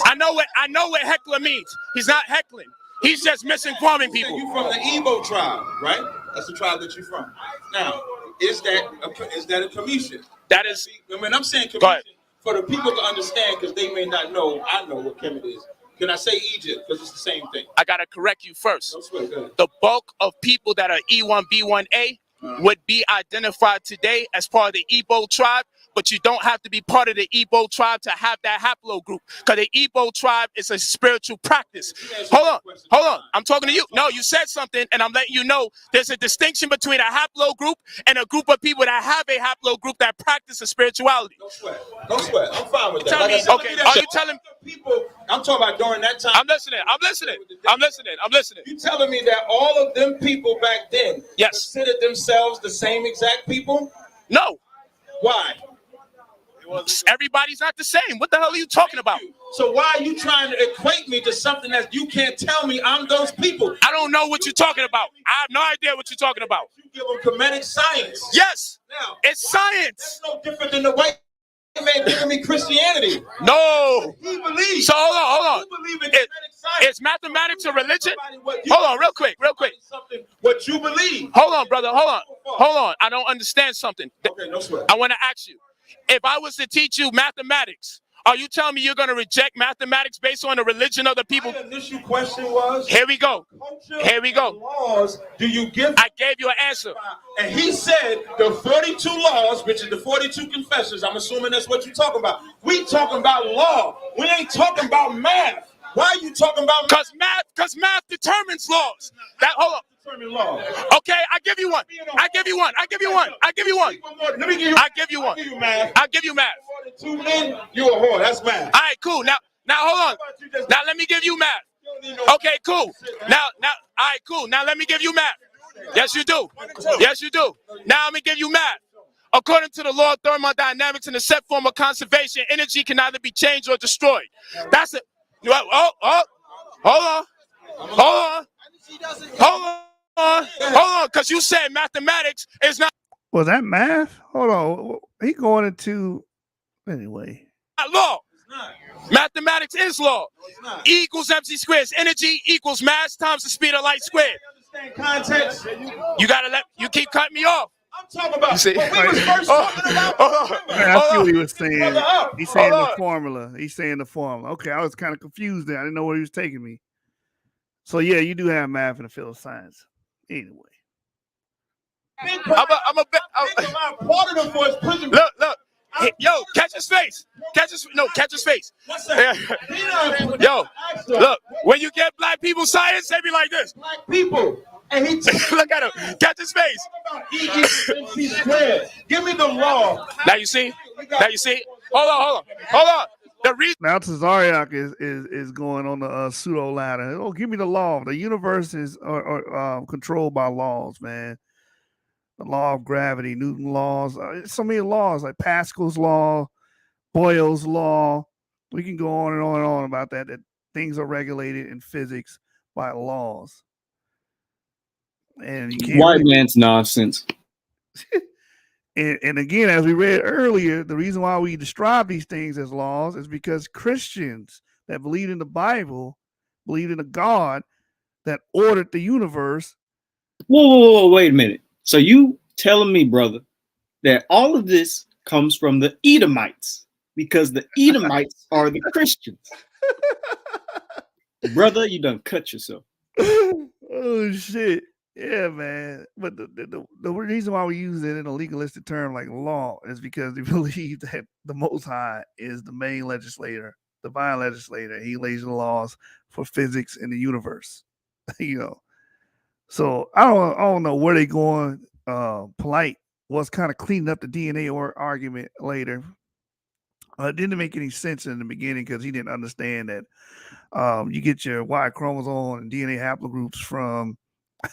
I know what heckler means. He's not heckling. He's just misinforming people. You from the Igbo tribe, right? That's the tribe that you're from. Now, is that a commission? That is. When I'm saying commission, for the people to understand, because they may not know, I know what Kemet is. Can I say Egypt? Because it's the same thing. I gotta correct you first. No sweat, go ahead. The bulk of people that are E1B1A would be identified today as part of the Igbo tribe, but you don't have to be part of the Igbo tribe to have that haplogroup, because the Igbo tribe is a spiritual practice. Hold on. I'm talking to you. No, you said something, and I'm letting you know there's a distinction between a haplogroup and a group of people that have a haplogroup that practice a spirituality. No sweat. I'm fine with that. Tell me, okay, are you telling people? I'm talking about during that time. I'm listening. You telling me that all of them people back then considered themselves the same exact people? No. Why? Everybody's not the same. What the hell are you talking about? So why are you trying to equate me to something that you can't tell me I'm those people? I don't know what you're talking about. I have no idea what you're talking about. You give them Kemetic science. Yes. Now, it's science. That's no different than the white man giving me Christianity. No. He believes. So hold on. You believe in Kemetic science. Is mathematics a religion? Hold on, real quick. What you believe. Hold on, brother. Hold on. I don't understand something. Okay, no sweat. I want to ask you. If I was to teach you mathematics, are you telling me you're going to reject mathematics based on the religion of the people? My initial question was, Here we go. Laws do you give? I gave you an answer. And he said the 42 laws, which is the 42 confessions. I'm assuming that's what you're talking about. We talking about law. We ain't talking about math. Why are you talking about math? Because math determines laws. Hold on. Law. Okay, I give you one. I give you one. Let me give you. I give you one. I'll give you math. 42 men, you a whore. That's math. All right, cool. Now hold on. Now let me give you math. Okay, cool. Now, all right, cool. Now let me give you math. Yes, you do. Now I'm gonna give you math. According to the law of thermodynamics and the set form of conservation, energy can either be changed or destroyed. That's it. Hold on, because you said mathematics is not. Was that math? Hold on. He going into anyway. Law. Mathematics is law. E equals MC squared. Energy equals mass times the speed of light squared. Context. You keep cutting me off. I'm talking about. You see? What we was first talking about. I see what he was saying. He's saying the formula. He's saying the formula. Okay, I was kind of confused there. I didn't know where he was taking me. So yeah, you do have math in the field of science. Anyway. I'm a bit. Part of the voice prison. Look. Yo, catch his face. Catch his face. Yo, look. When you get black people science, they be like this. Black people. And he look at him. Catch his face. Give me the law. Now you see. Hold on. The reason now Tezaryach is going on the pseudo ladder. Oh, give me the law. The universe is controlled by laws, man. The law of gravity, Newton's laws. So many laws like Pascal's law, Boyle's law. We can go on and on about that. That things are regulated in physics by laws. And you can't white man's nonsense. And again, as we read earlier, the reason why we describe these things as laws is because Christians that believe in the Bible believe in a God that ordered the universe. Whoa, wait a minute. So you telling me, brother, that all of this comes from the Edomites because the Edomites are the Christians. Brother, you done cut yourself. Oh, shit. Yeah, man. But the reason why we use it in a legalistic term like law is because we believe that the Most High is the main legislator, divine legislator. He lays the laws for physics in the universe. So I don't know where they going. Polight was kind of cleaning up the DNA argument later. It didn't make any sense in the beginning because he didn't understand that you get your Y chromosome and DNA haplogroups from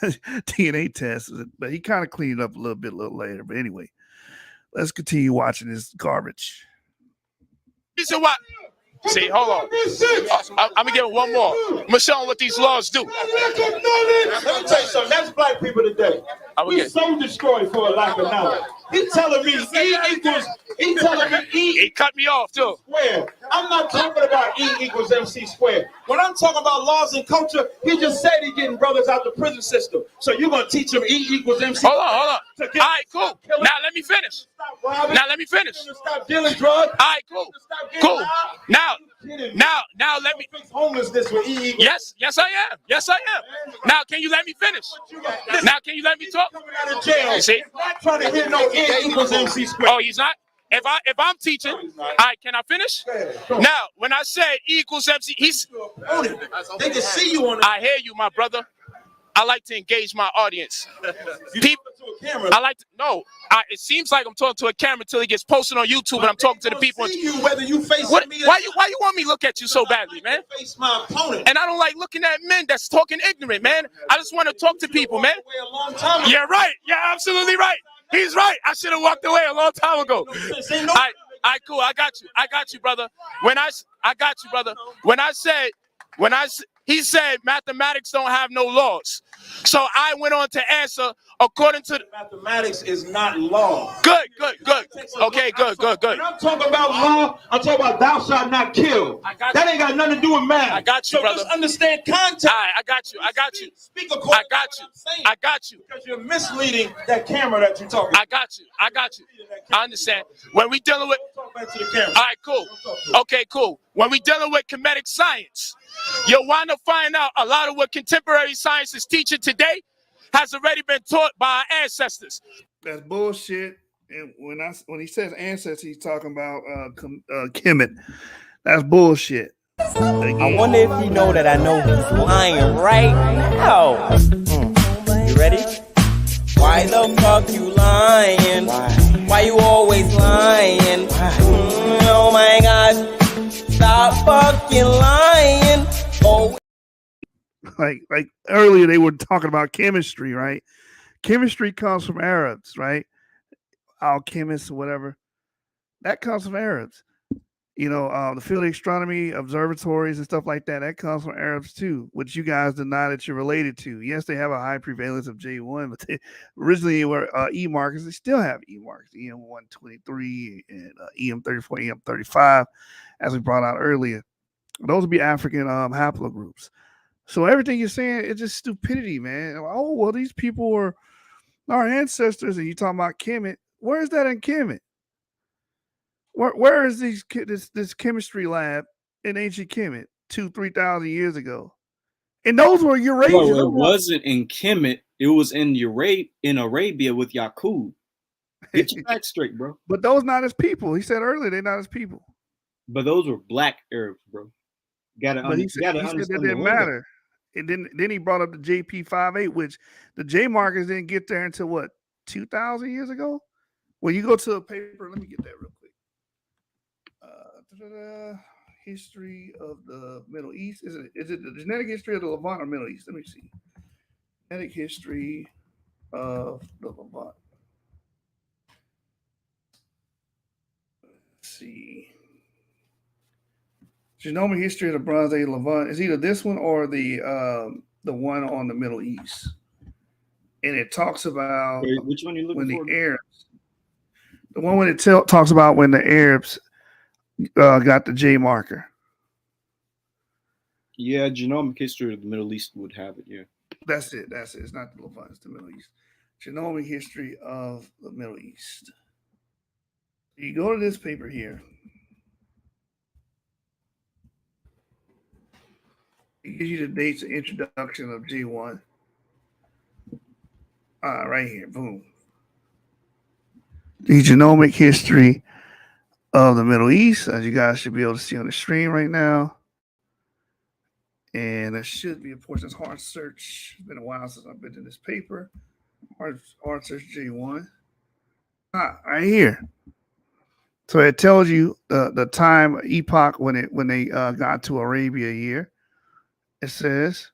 DNA tests, but he kind of cleaned it up a little later. But anyway, let's continue watching this garbage. This is what. See, hold on. I'm gonna give him one more. I'm gonna show him what these laws do. Let me tell you something. That's black people today. We so destroyed for a lack of knowledge. He's telling me E equals. He's telling me E. He cut me off too. Square. I'm not talking about E equals MC squared. When I'm talking about laws and culture, he just said he's getting brothers out the prison system. So you're gonna teach him E equals MC. Hold on. All right, cool. Now let me finish. Stop dealing drugs. All right, cool. Now let me. Homelessness with E equals. Yes, I am. Now can you let me finish? Now can you let me talk? Jail. See? Not trying to hear no E equals MC squared. Oh, he's not. If I'm teaching, all right, can I finish? Now, when I say E equals MC, they can see you on. I hear you, my brother. I like to engage my audience. People, I like to it seems like I'm talking to a camera until it gets posted on YouTube, and I'm talking to the people. Whether you face me, why you want me to look at you so badly, man? Face my opponent. And I don't like looking at men that's talking ignorant, man. I just want to talk to people, man. You're right. You're absolutely right. He's right. I should have walked away a long time ago. All right, cool. I got you, brother. He said mathematics don't have no laws. So I went on to answer according to mathematics is not law. Good. Okay, good. When I'm talking about law, I'm talking about thou shalt not kill. That ain't got nothing to do with math. I got you, so brother. Just understand context. All right, I got you. Speak according I got you. Because you're misleading that camera that you're talking. I got you. I understand. When we dealing with talk back to the camera. All right, cool. Okay, cool. When we dealing with comedic science, you'll want to find out a lot of what contemporary science is teaching today has already been taught by our ancestors. That's bullshit. And when he says ancestors, he's talking about Kemet. That's bullshit. Again. I wonder if he know that I know he's lying right now. You ready? Why the fuck you lying? Why you always lying? Oh my God. Stop fucking lying. Oh. Like earlier they were talking about chemistry, right? Chemistry comes from Arabs, right? Alchemists or whatever. That comes from Arabs. You know, the field of astronomy, observatories and stuff like that, that comes from Arabs too, which you guys deny that you're related to. Yes, they have a high prevalence of J1, but they originally were E markers. They still have E markers, EM123 and EM34, EM35, as we brought out earlier. Those would be African haplogroups. So everything you're saying is just stupidity, man. Oh, well, these people were our ancestors, and you talking about Kemet. Where is that in Kemet? Where is this chemistry lab in ancient Kemet 2,000-3,000 years ago? And those were Eurasian. Bro, it wasn't in Kemet. It was in Arabia with Yaqub. Get your facts straight, bro. But those not his people. He said earlier they're not his people. But those were black Arabs, bro. He said that didn't matter. And then he brought up the JP58, which the J markers didn't get there until what, 2,000 years ago? When you go to a paper, let me get that real quick. History of the Middle East. Is it the genetic history of the Levant or Middle East? Let me see. Genetic history of the Levant. Let's see. Genomic history of the Bronze Age Levant is either this one or the one on the Middle East, and it talks about which one you looking for? The Arabs. The one when it talks about when the Arabs got the J marker. Yeah, genomic history of the Middle East would have it. Yeah, that's it. It's not the Levant; it's the Middle East. Genomic history of the Middle East. You go to this paper here. It gives you the dates of introduction of G1. Right here, boom. The genomic history of the Middle East, as you guys should be able to see on the screen right now. And there should be a portion of hard search. It's been a while since I've been to this paper. Hard search J1. Right here. So it tells you the time epoch when they got to Arabia here. It says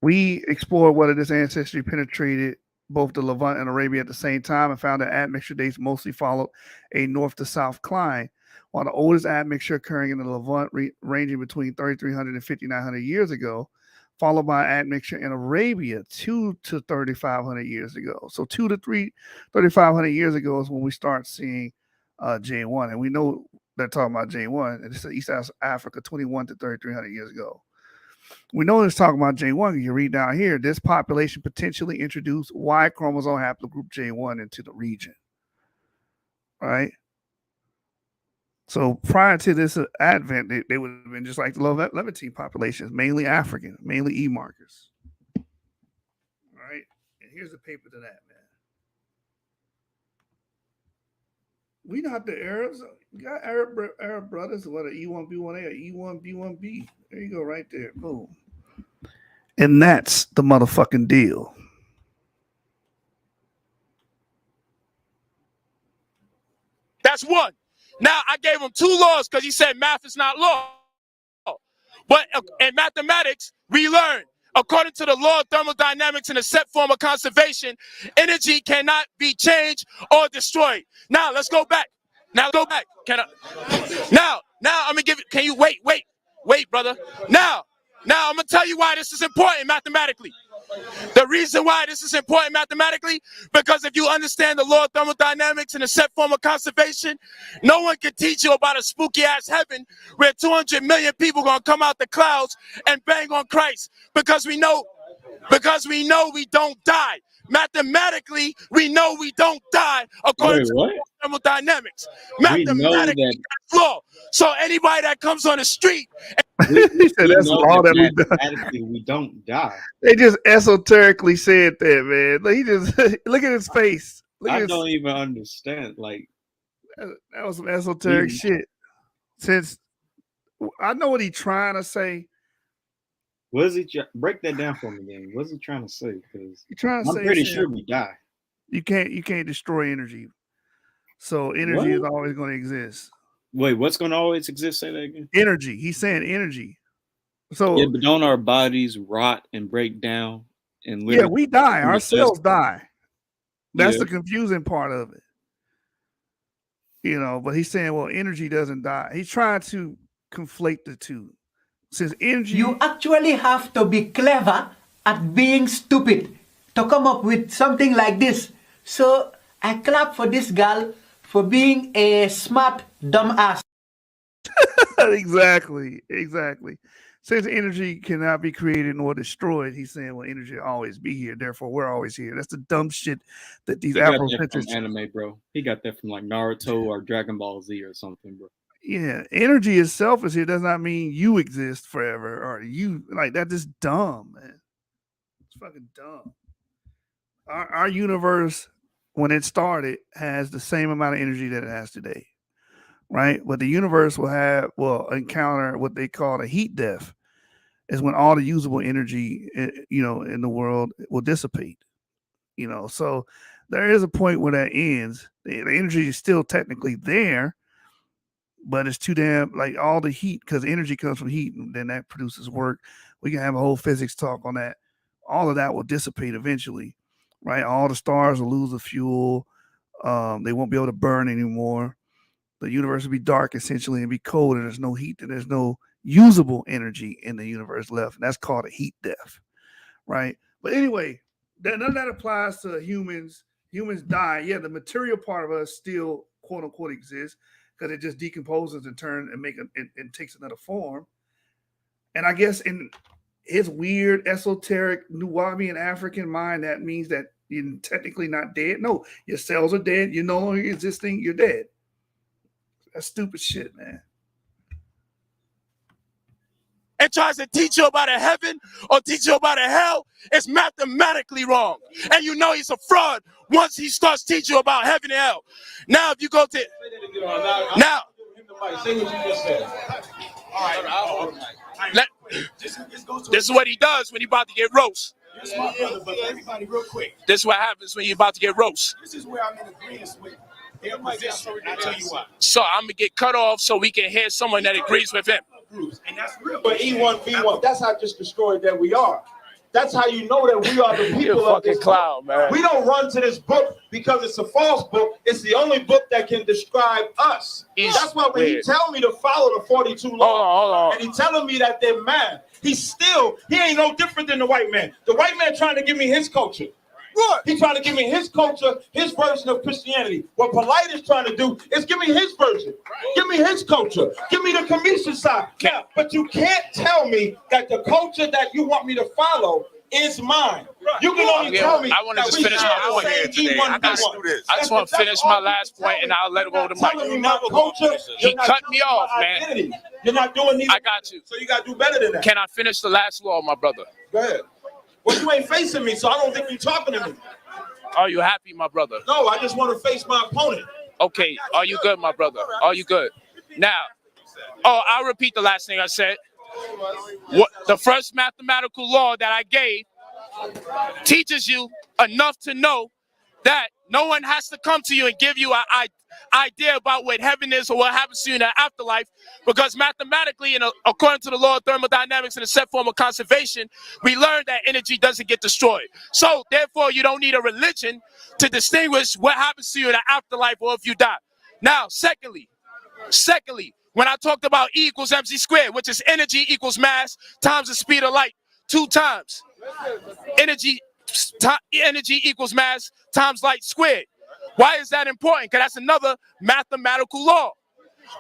we explored whether this ancestry penetrated both the Levant and Arabia at the same time and found that admixture dates mostly followed a north to south climb, while the oldest admixture occurring in the Levant ranging between 3,300 and 5,900 years ago, followed by admixture in Arabia 2 to 3,500 years ago. So 2 to 3,500 years ago is when we start seeing J1, and we know they're talking about J1, and it's East Africa 21 to 3,300 years ago. We know it's talking about J1. You read down here, this population potentially introduced Y chromosome haplogroup J1 into the region. Right? So prior to this advent, they would have been just like the Levantine populations, mainly African, mainly E markers. All right? And here's the paper to that, man. We not the Arabs. We got Arab brothers, what an E1B1A or E1B1B. There you go, right there. Boom. And that's the motherfucking deal. That's one. Now, I gave him 2 laws because he said math is not law. But in mathematics, we learn, according to the law of thermodynamics and a set form of conservation, energy cannot be changed or destroyed. Now, let's go back. Now, go back. Now, I'm going to give it. Can you wait, brother? Now, I'm going to tell you why this is important mathematically. The reason why this is important mathematically, because if you understand the law of thermodynamics and a set form of conservation, no one can teach you about a spooky ass heaven where 200 million people gonna come out the clouds and bang on Christ, because we know we don't die. Mathematically, we know we don't die according to thermodynamics. Mathematically, that's law. So anybody that comes on the street, he said that's law that we don't die. They just esoterically said that, man. Like, he just look at his face. I don't even understand. Like that was some esoteric shit. Since I know what he's trying to say. What is he break that down for me, then? What's he trying to say? Because I'm pretty sure we die. You can't destroy energy. So energy is always going to exist. Wait, what's going to always exist? Say that again. Energy. He's saying energy. So yeah, but don't our bodies rot and break down? And we die. Our cells die. That's the confusing part of it. You know, but he's saying, well, energy doesn't die. He's trying to conflate the two. Since energy, you actually have to be clever at being stupid to come up with something like this. So I clap for this girl for being a smart dumbass. Exactly. Since energy cannot be created nor destroyed, he's saying, well, energy will always be here. Therefore, we're always here. That's the dumb shit that these Afrocentrics anime, bro. He got that from like Naruto or Dragon Ball Z or something, bro. Yeah, energy itself is here does not mean you exist forever or you like that. Is dumb, man. It's fucking dumb. Our universe, when it started, has the same amount of energy that it has today, right? But the universe will encounter what they call a heat death, is when all the usable energy, in the world will dissipate. So there is a point where that ends. The energy is still technically there. But it's too damn, like all the heat, because energy comes from heat, and then that produces work. We can have a whole physics talk on that. All of that will dissipate eventually, right? All the stars will lose the fuel. They won't be able to burn anymore. The universe will be dark essentially and be cold, and there's no heat, and there's no usable energy in the universe left. And that's called a heat death, right? But anyway, none of that applies to humans. Humans die. Yeah, the material part of us still, quote unquote, exists, because it just decomposes and and takes another form. And I guess in his weird, esoteric, Nubian African mind, that means that you're technically not dead. No, your cells are dead. You're no longer existing. You're dead. That's stupid shit, man. and tries to teach you about a heaven or teach you about a hell, it's mathematically wrong. And you know he's a fraud once he starts teaching you about heaven and hell. Now, if you go to... Now... Say what you just said. All right. This is what he does when he's about to get roast. This is my brother, but everybody real quick. This is what happens when you're about to get roast. This is where I'm in agreement with their position. I tell you what. So I'm gonna get cut off so we can hear someone that agrees with him. And that's real. But E1V1, that's how just destroyed that we are. That's how you know that we are the people of this clown, man. We don't run to this book because it's a false book. It's the only book that can describe us. That's why when he tell me to follow the 42 law, hold on. and he telling me that they're mad, he ain't no different than the white man. The white man trying to give me his culture. What? He's trying to give me his culture, his version of Christianity. What Polight is trying to do is give me his version. Give me his culture. Give me the Commission side. Yeah, but you can't tell me that the culture that you want me to follow is mine. You can only tell me. I want to just finish my point here today. I just want to finish my last point, and I'll let it go to Mike. He cut me off, man. You're not doing these. I got you. So you got to do better than that. Can I finish the last law, my brother? Go ahead. Well, you ain't facing me, so I don't think you're talking to me. Are you happy, my brother? No, I just want to face my opponent. Okay, are you good, my brother? Are you good? Now, I'll repeat the last thing I said. What the first mathematical law that I gave teaches you enough to know that no one has to come to you and give you an idea about what heaven is or what happens to you in the afterlife, because mathematically and according to the law of thermodynamics and the set form of conservation, we learned that energy doesn't get destroyed. So therefore you don't need a religion to distinguish what happens to you in the afterlife or if you die. Now, secondly, when I talked about E equals mc squared, which is energy equals mass times the speed of light, 2 times. Energy equals mass times light squared. Why is that important? Because that's another mathematical law.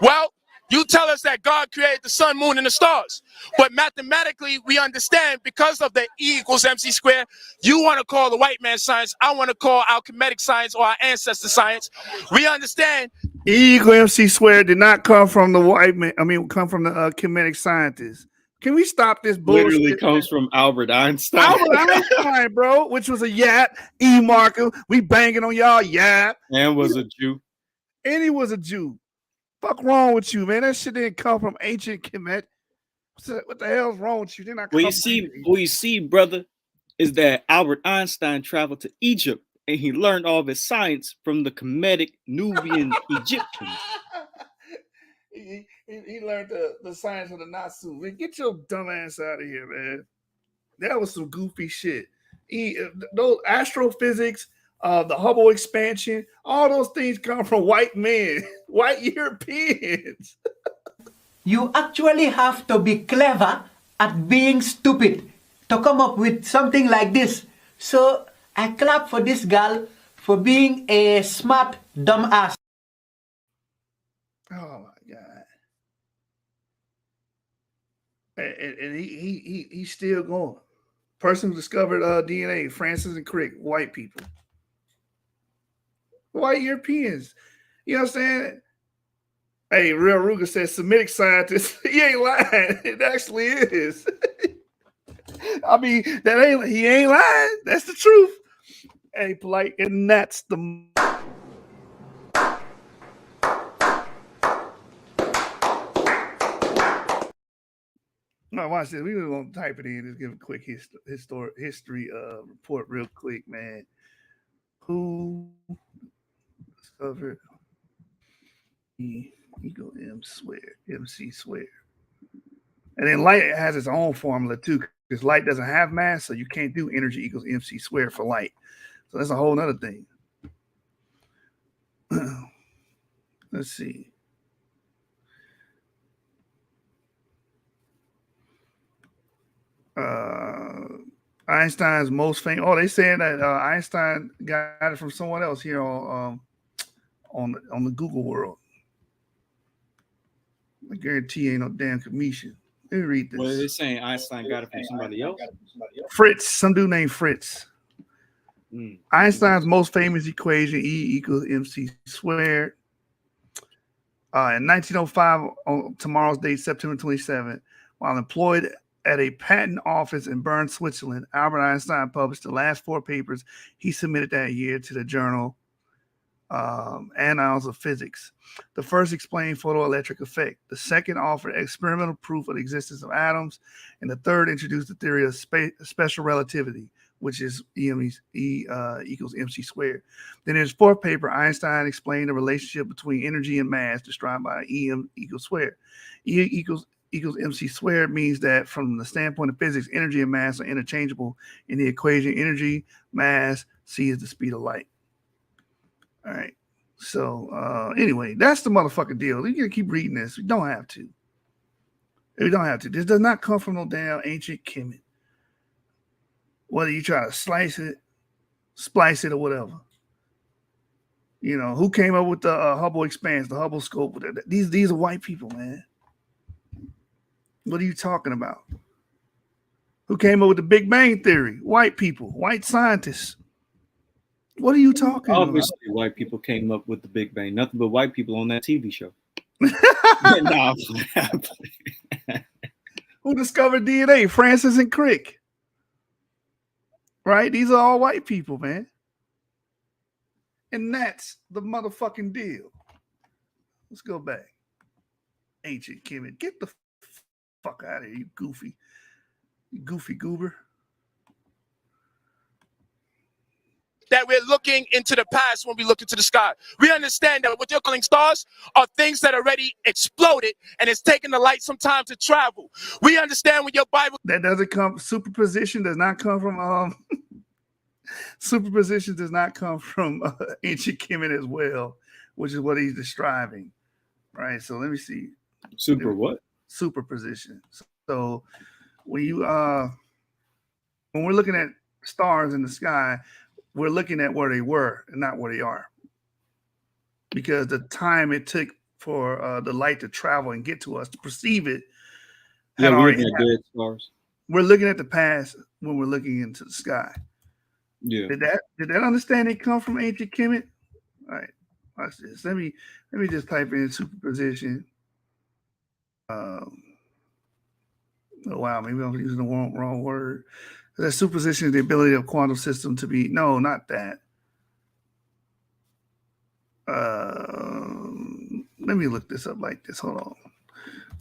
Well, you tell us that God created the sun, moon, and the stars. But mathematically, we understand because of the E equals mc squared, you want to call the white man science, I want to call our Kemetic science or our ancestor science. We understand E equals MC squared did not come from the white man. Come from the Kemetic scientists. Can we stop this bullshit? Literally comes from Albert Einstein. Albert Einstein, bro, which was a Yap, E marker. We banging on y'all, Yap. And was a Jew. And he was a Jew. Fuck wrong with you, man? That shit didn't come from ancient Kemet. What the hell's wrong with you? What you see, brother, is that Albert Einstein traveled to Egypt and he learned all of his science from the Kemetic Nubian Egyptians. He learned the science of the Natsu. Man, get your dumb ass out of here, man. That was some goofy shit. Those astrophysics, the Hubble expansion, all those things come from white men, white Europeans. You actually have to be clever at being stupid to come up with something like this. So I clap for this girl for being a smart dumbass. Oh my God. And he's still going. Person who discovered DNA, Francis and Crick, white people. White Europeans. You know what I'm saying? Hey, Real Ruger says Semitic scientist. He ain't lying. It actually is. He ain't lying. That's the truth. Hey, Polight, and that's the no, watch this. We were gonna type it in. Just give a quick history report real quick, man. Who discovered MC squared? And then light has its own formula too, because light doesn't have mass, so you can't do energy equals MC squared for light. So that's a whole nother thing. Let's see. Einstein's most famous. Oh, they saying that Einstein got it from someone else here on the Google world. I guarantee ain't no damn commission. Let me read this. Well, they're saying Einstein got it from somebody else. Fritz, some dude named Fritz. Einstein's most famous equation, E equals mc squared. In 1905, on tomorrow's date, September 27th, while employed at a patent office in Bern, Switzerland, Albert Einstein published the last 4 papers he submitted that year to the journal Annals of Physics. The first explained photoelectric effect. The second offered experimental proof of the existence of atoms. And the third introduced the theory of special relativity. which is E equals MC squared. Then there's fourth paper, Einstein explained the relationship between energy and mass described by EM equals squared. E equals MC squared means that from the standpoint of physics, energy and mass are interchangeable in the equation. Energy, mass, C is the speed of light. All right. So anyway, that's the motherfucking deal. You gotta keep reading this. We don't have to. We don't have to. This does not come from no damn ancient Kemet. Whether you try to slice it, splice it, or whatever. You know, who came up with the Hubble expanse, the Hubble scope? These are white people, man. What are you talking about? Who came up with the Big Bang Theory? White people, white scientists. What are you talking about? Obviously, white people came up with the Big Bang. Nothing but white people on that TV show. Nah, who discovered DNA? Francis and Crick. Right? These are all white people, man. And that's the motherfucking deal. Let's go back. Ancient Kemet. Get the fuck out of here, you goofy goober. That we're looking into the past when we look into the sky. We understand that what you're calling stars are things that already exploded and it's taking the light some time to travel. We understand when your Bible... That doesn't come... Superposition does not come from... Superposition does not come from ancient Kemet as well, which is what he's describing. Right? So let me see. What? Superposition. So when you when we're looking at stars in the sky, we're looking at where they were and not where they are, because the time it took for the light to travel and get to us to perceive it. Yeah, we're looking at dead stars. We're looking at the past when we're looking into the sky. Yeah. Did that understanding come from ancient Kemet? All right, watch this. Let me just type in superposition. Oh wow, maybe I'm using the wrong word. That superposition is the ability of quantum system to be... No, not that. Let me look this up like this. Hold on.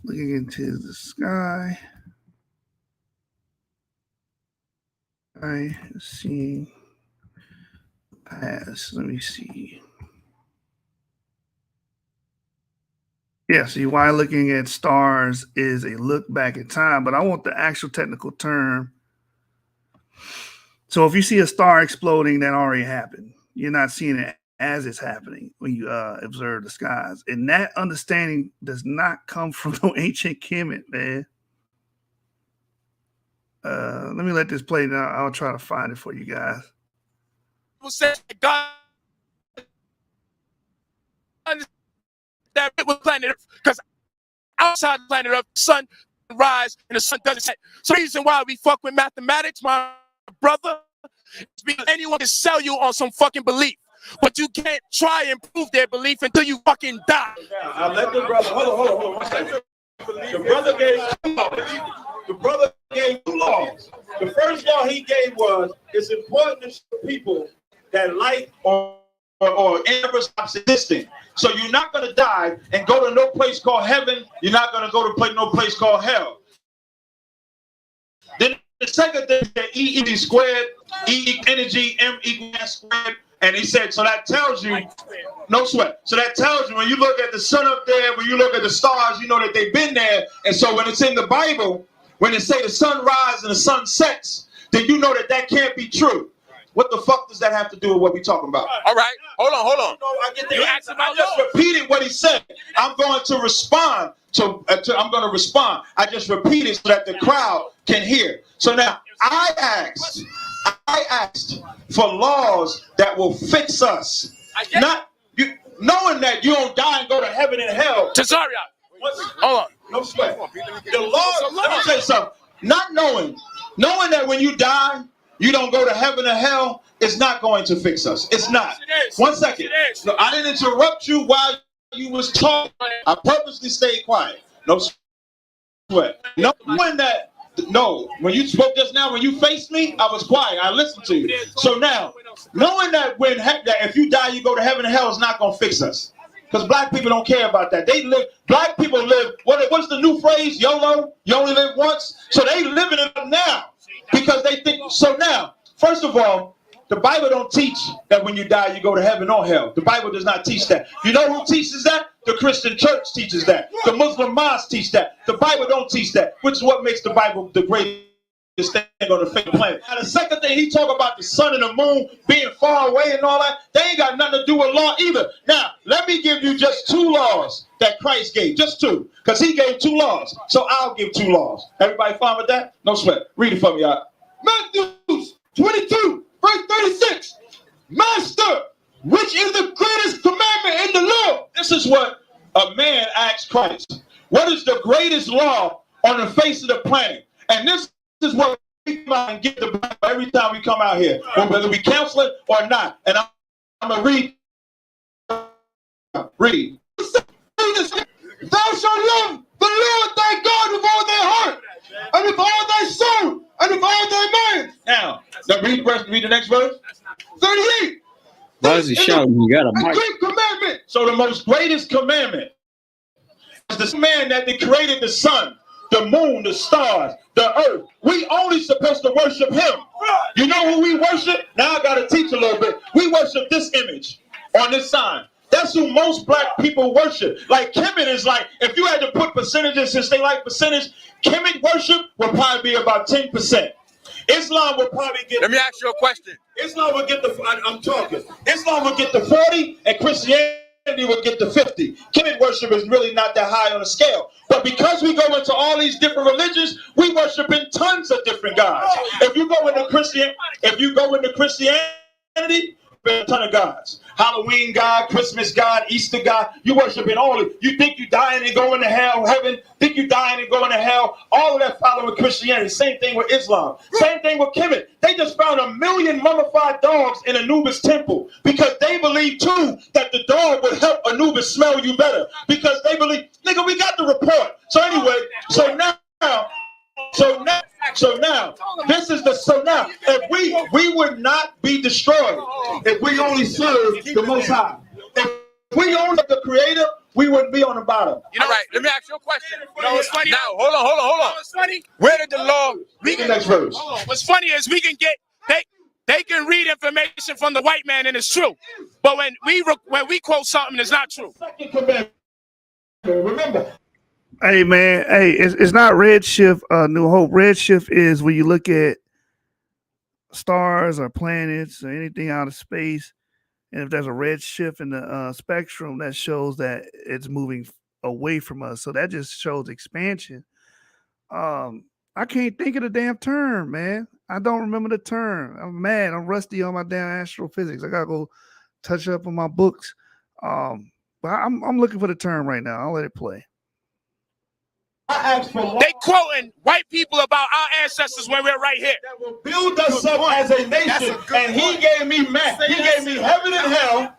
Looking into the sky. I see past. Let me see. Yeah, see why looking at stars is a look back in time, but I want the actual technical term. So if you see a star exploding, that already happened. You're not seeing it as it's happening when you observe the skies. And that understanding does not come from no ancient Kemet, man. Let me let this play now. I'll try to find it for you guys. God that it was planet Earth, because outside the planet Earth, the sun rise and the sun doesn't set. So the reason why we fuck with mathematics, my brother, is because anyone can sell you on some fucking belief, but you can't try and prove their belief until you fucking die. I'll let the brother, hold on, 1 second. The brother gave two laws. The first law he gave was, it's important to show people that light or ever stops existing. So you're not going to die and go to no place called heaven. You're not going to go to no place called hell. Then the second thing is that E equals squared, E energy, M equals mass squared. And he said, so that tells you, no sweat. So that tells you when you look at the sun up there, when you look at the stars, you know that they've been there. And so when it's in the Bible, when it say the sun rises and the sun sets, then you know that can't be true. What the fuck does that have to do with what we're talking about? All right, hold on. I get the answer. I just repeated what he said. I'm going to respond I'm going to respond. I just repeated so that the crowd can hear. So now I asked for laws that will fix us. Not you, knowing that you don't die and go to heaven and hell. Tezaryach. Hold on. No sweat. The laws, let me tell you something. Not knowing that when you die, you don't go to heaven or hell, is not going to fix us. It's not. 1 second. No, I didn't interrupt you while you was talking. I purposely stayed quiet. No sweat. Knowing that, no, when you spoke just now, when you faced me, I was quiet. I listened to you. So now, knowing that that if you die, you go to heaven and hell is not going to fix us. Because black people don't care about that. Black people live, what's the new phrase? YOLO? You only live once? So they living it up now. Because they think, so now, First of all, the Bible don't teach that when you die, you go to heaven or hell. The Bible does not teach that. You know who teaches that? The Christian church teaches that. The Muslim mosques teach that. The Bible don't teach that, which is what makes the Bible the greatest thing on the face of the planet. And the second thing, he talk about the sun and the moon being far away and all that. They ain't got nothing to do with law either. Now, let me give you just 2 laws that Christ gave. Just 2. Because he gave 2 laws. So I'll give 2 laws. Everybody fine with that? No sweat. Read it for me, y'all. Matthew 22, verse 36. Master, which is the greatest commandment in the law? This is what a man asked Christ. What is the greatest law on the face of the planet? And this is what we come out and get the Bible every time we come out here, whether we counsel it or not. And I'm going to read. Read. Thou shalt love the Lord thy God with all thy heart, and with all thy soul, and with all thy mind. Now read the next verse. 38. Why is he shouting? You got a mic. Great commandment. So the most greatest commandment is the man that created the sun, the moon, the stars, the earth. We only supposed to worship him. You know who we worship? Now I got to teach a little bit. We worship this image on this sign. That's who most black people worship. Like Kemet is like, if you had to put percentages, since they like percentage, Kemet worship would probably be about 10%. Islam would probably get. Let me ask you a question. Islam would get the. I'm talking. Islam would get the 40, and Christianity would get the 50. Kemet worship is really not that high on the scale. But because we go into all these different religions, we worship in tons of different gods. If you go into Christianity, a ton of gods. Halloween God, Christmas God, Easter God. You worship in all of it. You think you dying and going to hell, heaven. Think you dying and going to hell. All of that following Christianity. Same thing with Islam. Same thing with Kemet. They just found 1 million mummified dogs in Anubis temple because they believe too that the dog would help Anubis smell you better. Because they believe, nigga, we got the report. So anyway, so now if we would not be destroyed if we only serve the Most High. If we owned the Creator, we wouldn't be on the bottom. You know, all right, let me ask you a question. You know what's funny? Now, hold on. What's funny? Where did the law? Next verse. What's funny is we can get they can read information from the white man and it's true, but when we quote something, it's not true. Second commandment. Remember. Hey man, it's not redshift, New Hope. Redshift is when you look at stars or planets or anything out of space, and if there's a red shift in the spectrum, that shows that it's moving away from us. So that just shows expansion. I can't think of the damn term, man. I don't remember the term. I'm mad. I'm rusty on my damn astrophysics. I gotta go touch up on my books. But I'm looking for the term right now. I'll let it play. They quoting white people about our ancestors when we're right here. That will build us up as a nation. And he gave me math. He gave me heaven and hell.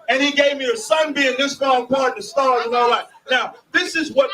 And he gave me the sun being this far apart, the stars and all that. Now, this is what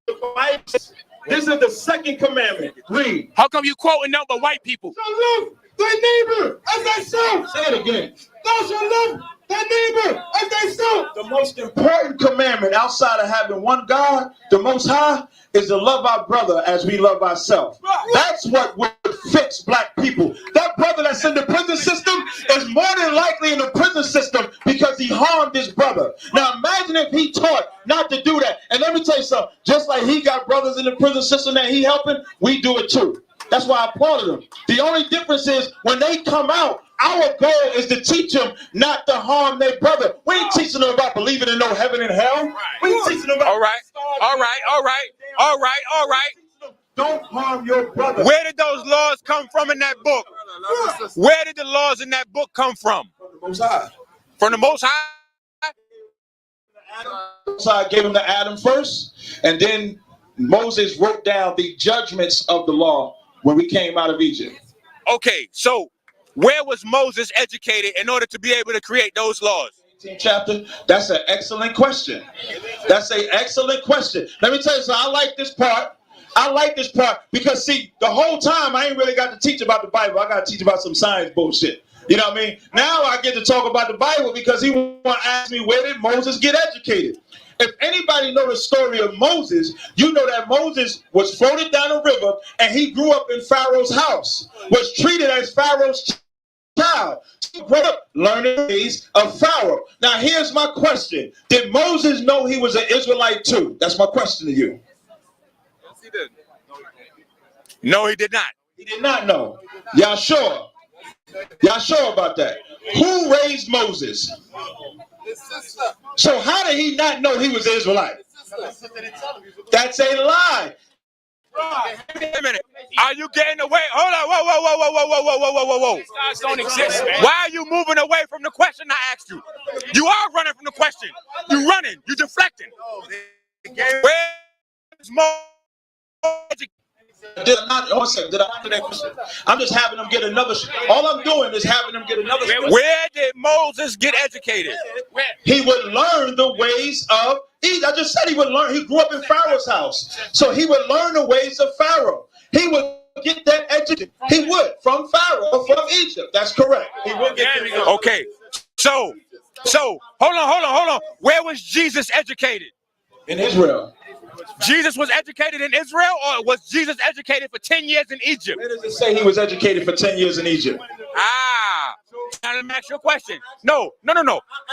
the Bible says. This is the second commandment. Read. How come you quoting nothing but white people? Thou love thy neighbor as thyself. Say it again. Thou shalt love thy neighbor as thyself. The most important commandment outside of having one God, the Most High, is to love our brother as we love ourselves. That's what would fix black people. That brother that's in the prison system is more than likely in the prison system because he harmed his brother. Now imagine if he taught not to do that. And let me tell you something, just like he got brothers in the prison system that he helping, we do it too. That's why I applauded them. The only difference is when they come out, our goal is to teach them not to harm their brother. We ain't teaching them about believing in no heaven and hell. We ain't teaching them about all right. Don't harm your brother. Where did those laws come from in that book? Where did the laws in that book come from? From the Most High. From the Most High? So I gave him to Adam first, and then Moses wrote down the judgments of the law when we came out of Egypt. Okay, so where was Moses educated in order to be able to create those laws? 18th chapter. That's an excellent question. That's an excellent question. Let me tell you something. I like this part because, see, the whole time I ain't really got to teach about the Bible. I got to teach about some science bullshit. You know what I mean? Now I get to talk about the Bible because he want to ask me, where did Moses get educated? If anybody know the story of Moses, you know that Moses was floated down a river and he grew up in Pharaoh's house, was treated as Pharaoh's child. He grew up learning the ways of Pharaoh. Now, here's my question. Did Moses know he was an Israelite too? That's my question to you. Yes, he did. No, he did not. He did not know. Y'all sure? Y'all sure about that? Who raised Moses? His sister. So how did he not know he was Israelite? That's a lie. Wait a minute. Are you getting away? Hold on. Whoa. These guys don't exist, man. Why are you moving away from the question I asked you? You are running from the question. You're running. You're deflecting. Where's Moses? Did I not? Hold on a second. Did I answer that question? I'm just having them get another. All I'm doing is having them get another. Where did Moses get educated? He would learn the ways of. I just said he would learn. He grew up in Pharaoh's house, so he would learn the ways of Pharaoh. He would get that education. He would from Pharaoh, from Egypt. That's correct. He would get that. Okay. So hold on. Where was Jesus educated? In Israel. Jesus was educated in Israel, or was Jesus educated for 10 years in Egypt? Where does it say he was educated for 10 years in Egypt? Now let me ask you a question. No. I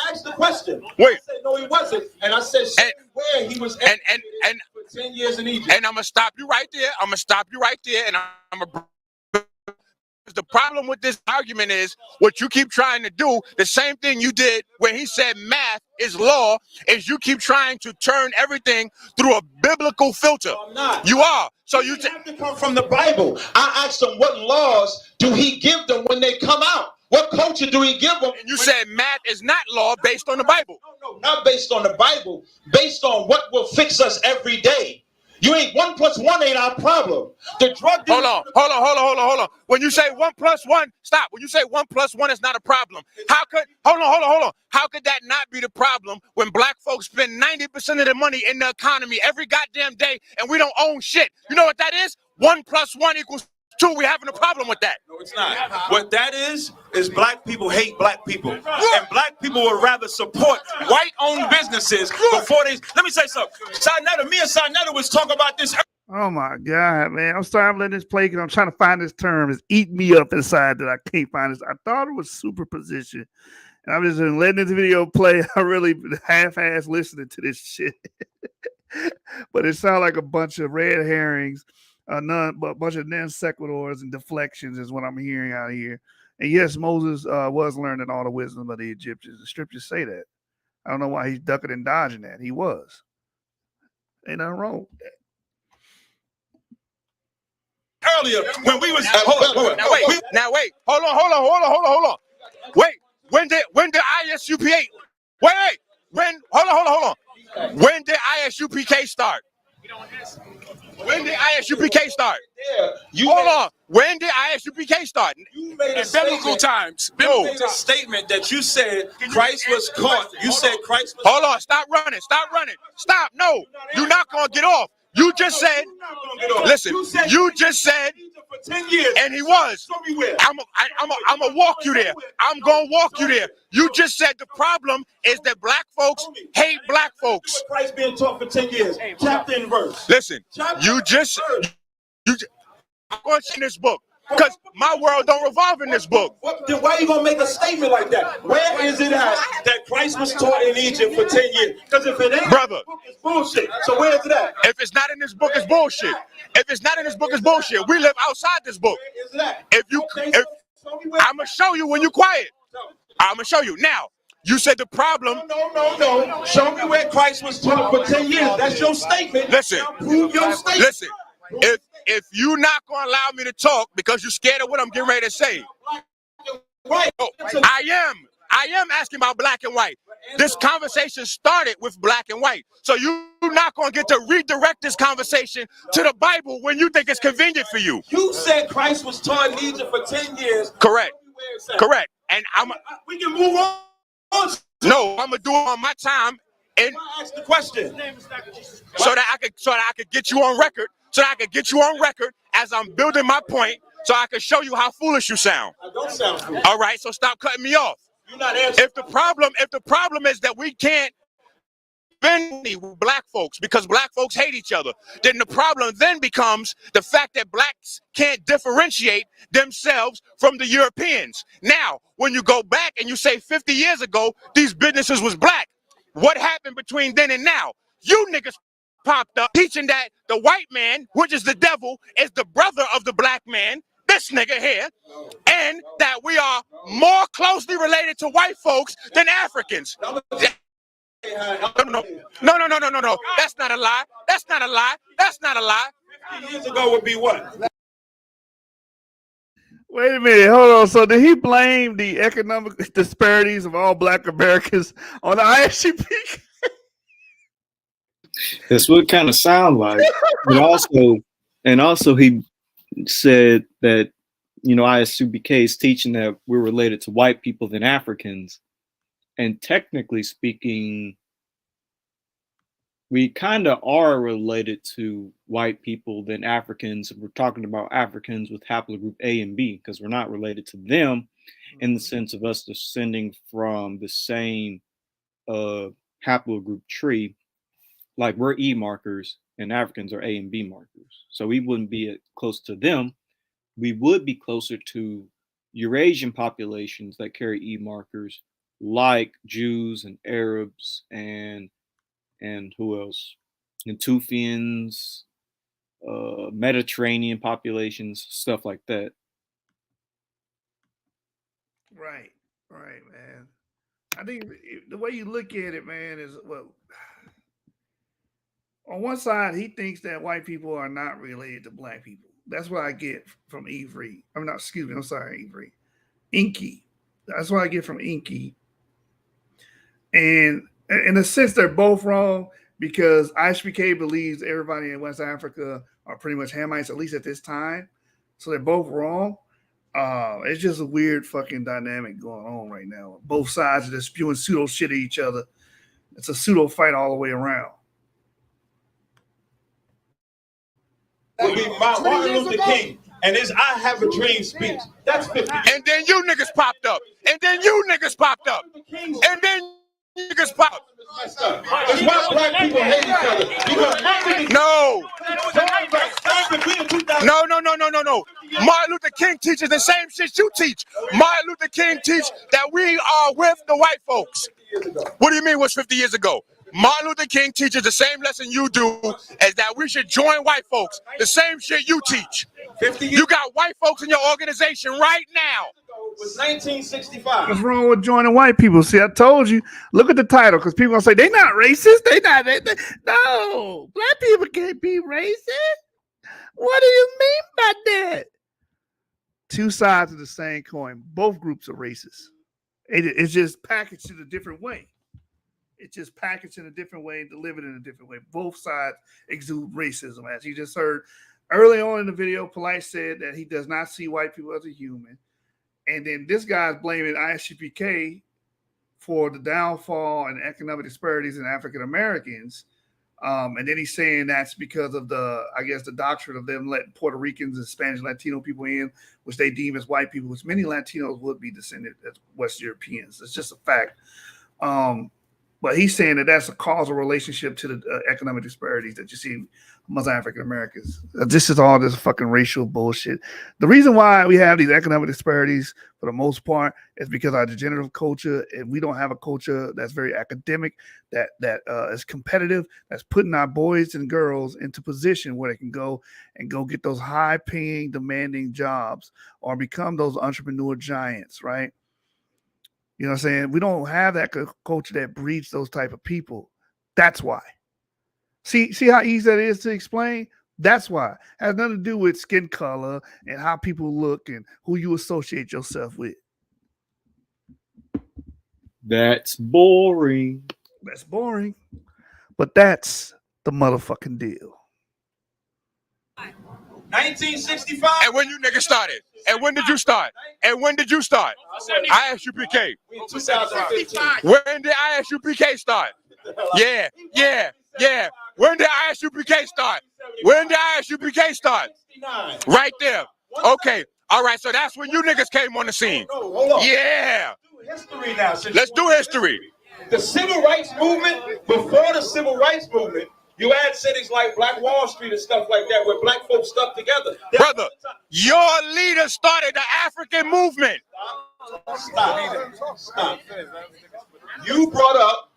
asked the question. Wait. I said, no, he wasn't. And I said, where he was educated for 10 years in Egypt. And I'm going to stop you right there. And I'm going to... The problem with this argument is what you keep trying to do, the same thing you did when he said math is law, is you keep trying to turn everything through a biblical filter. I'm not. You are. So you have to come from the Bible. I asked him what laws do he give them when they come out? What culture do he give them? And you said math is not law based on the Bible. No, not based on the Bible. Based on what will fix us every day. You ain't 1 + 1 ain't our problem. The drug dealer. Hold on. When you say 1 + 1, stop. When you say 1 + 1 is not a problem, how could hold on? How could that not be the problem when black folks spend 90% of the money in the economy every goddamn day and we don't own shit? You know what that is? 1 + 1 = 2. We're having a problem with that. No, it's not. What that is black people hate black people. And black people would rather support white-owned businesses before they... Let me say something. Me and Sarnetta was talking about this. Oh, my God, man. I'm sorry I'm letting this play because I'm trying to find this term. It's eating me up inside that I can't find this. I thought it was superposition. And I'm just letting this video play. I really half-ass listening to this shit. But it sounds like a bunch of red herrings. But a bunch of non sequiturs and deflections is what I'm hearing out here. And yes, Moses was learning all the wisdom of the Egyptians. The scriptures say that. I don't know why he's ducking and dodging that. He was. Ain't nothing wrong with that. Earlier, when we was... Now wait. Hold on. Wait. When did ISUPK... Hold on. When did ISUPK start? When did ISUPK start? Hold on. When did ISUPK start? You made a biblical times. You made a statement that you said Christ was caught. You said Christ was... Hold on. Stop running. Stop. No. You're not going to get off. You just said... Listen. You just said... For 10 years. And he was. Show me where. I'm going to walk you there. I'm going to walk you there. You just said the problem is that black folks hate black folks. Christ being taught for 10 years. Chapter and verse. Listen, I'm going to see this book because my world don't revolve in this book. Then why are you going to make a statement like that? Where is it at that Christ was taught in Egypt for 10 years? Because if it ain't, brother, it's bullshit. So where is it at? If it's not in this book, it's bullshit. We live outside this book. Where is it at? I'm going to show you when you're quiet. I'm going to show you. Now, you said the problem. No. Show me where Christ was taught for 10 years. That's your statement. Listen. Now prove your statement. Listen. If you're not going to allow me to talk because you're scared of what I'm getting ready to say. Right. I am asking about black and white. This conversation started with black and white. So you're not going to get to redirect this conversation to the Bible when you think it's convenient for you. You said Christ was taught in Egypt for 10 years. Correct. And we can move on. No, I'm going to do it on my time. And I asked the question. So that I could get you on record. So that I could get you on record as I'm building my point so I can show you how foolish you sound. I don't sound foolish. All right, so stop cutting me off. You're not answering. If the problem is that we can't spend with black folks because black folks hate each other. Then the problem then becomes the fact that blacks can't differentiate themselves from the Europeans. Now, when you go back and you say 50 years ago, these businesses was black, what happened between then and now? You niggas popped up teaching that the white man, which is the devil, is the brother of the black man, this nigga here, and that we are more closely related to white folks than Africans. No. That's not a lie. That's not a lie. That's not a lie. 50 years ago would be what? Wait a minute, hold on. So did he blame the economic disparities of all black Americans on the ISGP? That's what it kind of sound like. And also he said that, you know, ISUBK is teaching that we're related to white people than Africans. And technically speaking, we kind of are related to white people than Africans. We're talking about Africans with haplogroup A and B because we're not related to them in the sense of us descending from the same haplogroup tree. Like we're E markers and Africans are A and B markers. So we wouldn't be close to them. We would be closer to Eurasian populations that carry E markers like Jews and Arabs and who else? Natufians, Mediterranean populations, stuff like that. Right, man. I think the way you look at it, man, is well. On one side, he thinks that white people are not related to black people. That's what I get from Avery. I'm sorry, Avery. Inky. That's what I get from Inky. And in a sense, they're both wrong because ISPK believes everybody in West Africa are pretty much Hamites, at least at this time. So they're both wrong. It's just a weird fucking dynamic going on right now. Both sides are just spewing pseudo shit at each other. It's a pseudo fight all the way around. Would be Martin Luther King and his "I Have a Dream" speech. That's 50. And then you niggas popped up. And then you niggas popped up. And then you niggas popped up. It's why black people hate each other. Because No. Martin Luther King teaches the same shit you teach. Martin Luther King teach that we are with the white folks. What do you mean what's 50 years ago? Martin Luther King teaches the same lesson you do, as that we should join white folks. The same shit you teach. You got white folks in your organization right now. It was 1965. What's wrong with joining white people? See, I told you. Look at the title, because people gonna say they not racist. No, black people can't be racist. What do you mean by that? Two sides of the same coin. Both groups are racist. It's just packaged in a different way. It's just packaged in a different way and delivered in a different way. Both sides exude racism. As you just heard early on in the video, Polight said that he does not see white people as a human. And then this guy's blaming ISGPK for the downfall and economic disparities in African Americans. And then he's saying that's because of the doctrine of them letting Puerto Ricans and Spanish Latino people in, which they deem as white people, which many Latinos would be descended as West Europeans. It's just a fact. But he's saying that that's a causal relationship to the economic disparities that you see among African Americans. This is all this fucking racial bullshit. The reason why we have these economic disparities, for the most part, is because our degenerative culture, and we don't have a culture that's very academic, that is competitive, that's putting our boys and girls into position where they can go get those high-paying, demanding jobs or become those entrepreneur giants, right? You know what I'm saying? We don't have that culture that breeds those type of people. That's why. See how easy that is to explain? That's why. It has nothing to do with skin color and how people look and who you associate yourself with. That's boring. That's boring. But that's the motherfucking deal. 1965. And when you niggas started? And when did you start? And when did you start? ISUPK. 2015. When did ISUPK start? Yeah. When did ISUPK start? When did ISUPK start? Right there. Okay. All right. So that's when you niggas came on the scene. Hold on. Yeah. History now. Let's do history. The civil rights movement, before the civil rights movement, you had cities like Black Wall Street and stuff like that where black folks stuck together. Brother, your leader started the African movement. Stop. You brought up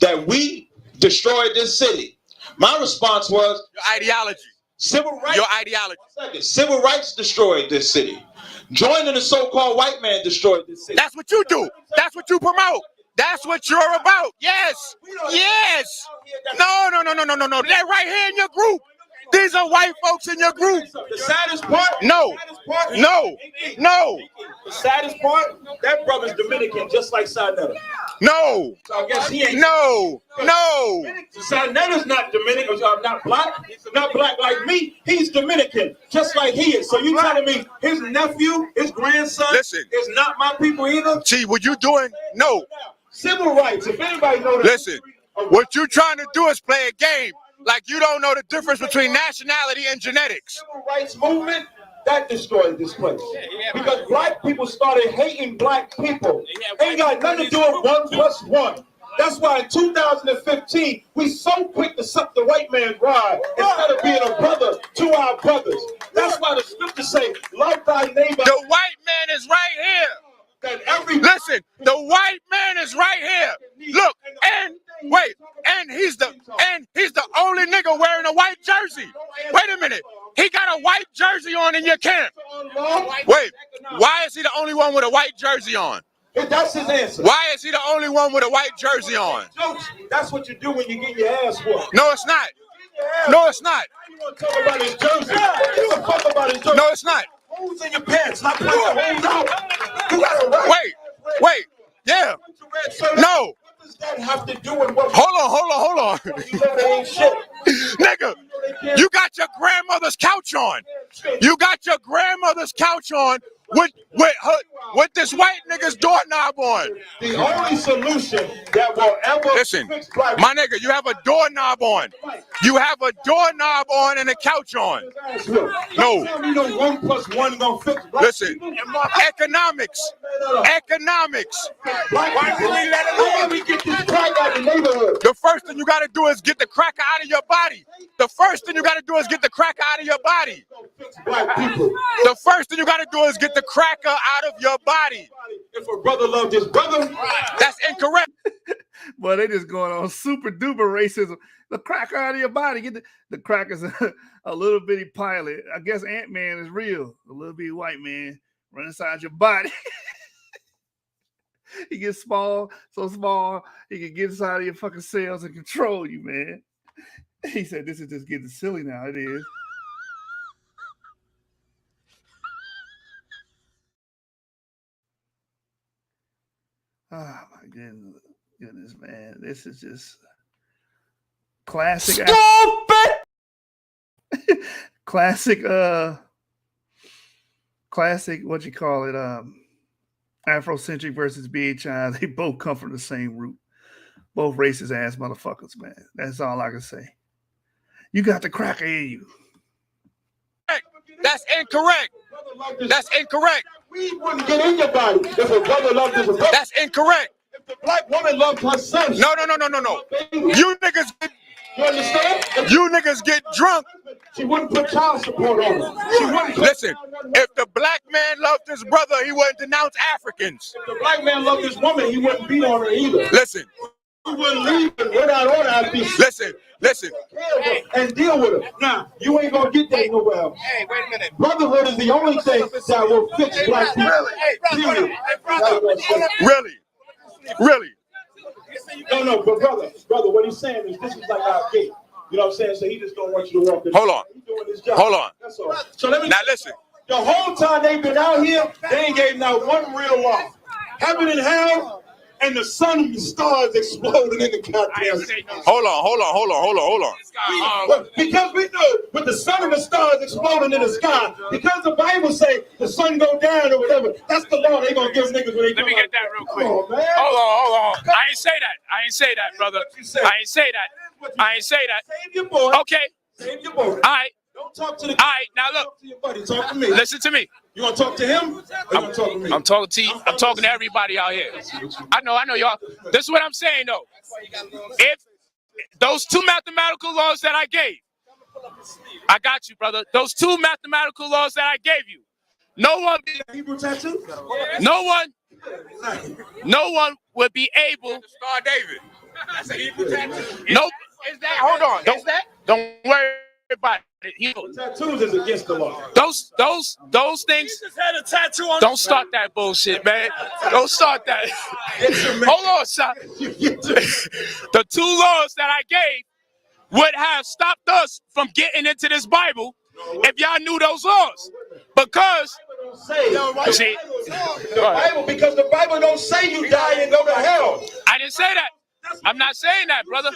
that we destroyed this city. My response was your ideology. Civil rights. Your ideology. Civil rights destroyed this city. Joining the so-called white man destroyed this city. That's what you do. That's what you promote. That's what you're about. Yes. Yes. No. They're right here in your group. These are white folks in your group. The saddest part? No. The saddest part? That brother's Dominican, just like Sinetta. No. So I guess he ain't. No. Sinetta's not Dominican, not black like me. He's Dominican, just like he is. So you telling me his nephew, his grandson, is not my people either? See, what you doing? No. Civil rights. If anybody knows. Listen, what you trying to do is play a game like you don't know the difference between nationality and genetics. Civil rights movement, that destroyed this place. Because black people started hating black people. Ain't got nothing to do with 1 + 1. That's why in 2015, we so quick to suck the white man's ride instead of being a brother to our brothers. That's why the scriptures say, love thy neighbor. The white man is right here. Listen, the white man is right here. Look, and he's the only nigga wearing a white jersey. Wait a minute. He got a white jersey on in your camp. Wait, why is he the only one with a white jersey on? That's his answer. Why is he the only one with a white jersey on? That's what you do when you get your ass whooped. No, it's not. No, it's not. You want to talk about his jersey? You want to talk about his jersey? No, it's not. Holes in your pants, not putting the holes out. You got a right. Wait. Yeah. No. What does that have to do with what? Hold on. Ain't shit. Nigga, you got your grandmother's couch on. You got your grandmother's couch on with this white nigga's doorknob on. The only solution that will ever fix black my nigga, you have a doorknob on. You have a doorknob on and a couch on. No. Tell me no 1 + 1 gonna fix black Listen, economics. Why we get this crack out of the neighborhood? The first thing you gotta do is get the cracker out of your body. The first thing you gotta do is get the cracker out of your body. Black people. The first thing you gotta do is get the cracker out of your body. If a brother loved his brother, that's incorrect. Boy, they just going on super duper racism. The cracker out of your body. Get the cracker's a little bitty pilot. I guess Ant-Man is real. A little bitty white man run inside your body. He gets small, so small, he can get inside of your fucking cells and control you, man. He said, this is just getting silly now. It is. Oh, my goodness, man. This is just classic. Stupid! Classic, what you call it, Afrocentric versus BHI. They both come from the same root. Both racist ass motherfuckers, man. That's all I can say. You got the cracker in you. That's incorrect. That's incorrect. We wouldn't get in your body if a brother loved his brother. That's incorrect. If the black woman loved her son. No. You niggas get. You understand? You niggas get drunk. She wouldn't put child support on her. She wouldn't. Listen, if the black man loved his brother, he wouldn't denounce Africans. If the black man loved his woman, he wouldn't beat on her either. Listen. He wouldn't leave and without order after he Listen. And deal with her. Now, you ain't gonna get that nowhere. Hey, wait a minute. Brotherhood is the only thing that will fix black people. Really? No, but brother, what he's saying is this is like our gate. You know what I'm saying? So he just don't want you to walk in. Hold on. He's doing his job. Hold on. That's all. So let me. Now listen. The whole time they've been out here, they ain't gave not one real law. Heaven and hell, and the sun and the stars exploding in the goddamn. Hold on. Because we know with the sun and the stars exploding in the sky, because the Bible say the sun go down or whatever, that's the law they gonna give niggas when they Let me get that real quick. Hold on. Hold on. I ain't say that, brother. I ain't say that. Save your boy. Okay. Save your boy. All right. Don't talk to the. All right. Now look. Talk to your buddy. Talk to me. Listen to me. You want to talk to him? Or you want to talk to me? I'm talking to you. I'm talking to everybody out here. I know y'all. This is what I'm saying though. If those two mathematical laws that I gave, I got you, brother. Those two mathematical laws that I gave you, no one would be able. Star David. That's a Hebrew tattoo. Nope. Is that? Hold on. Is that? Don't worry about it. Tattoos is against the law. Those things. Jesus had a tattoo on. Don't start that bullshit, man. Don't start that. Hold on, son. The two laws that I gave would have stopped us from getting into this Bible if y'all knew those laws. Because because the Bible don't say you die and go to hell. I didn't say that. I'm not saying that, brother.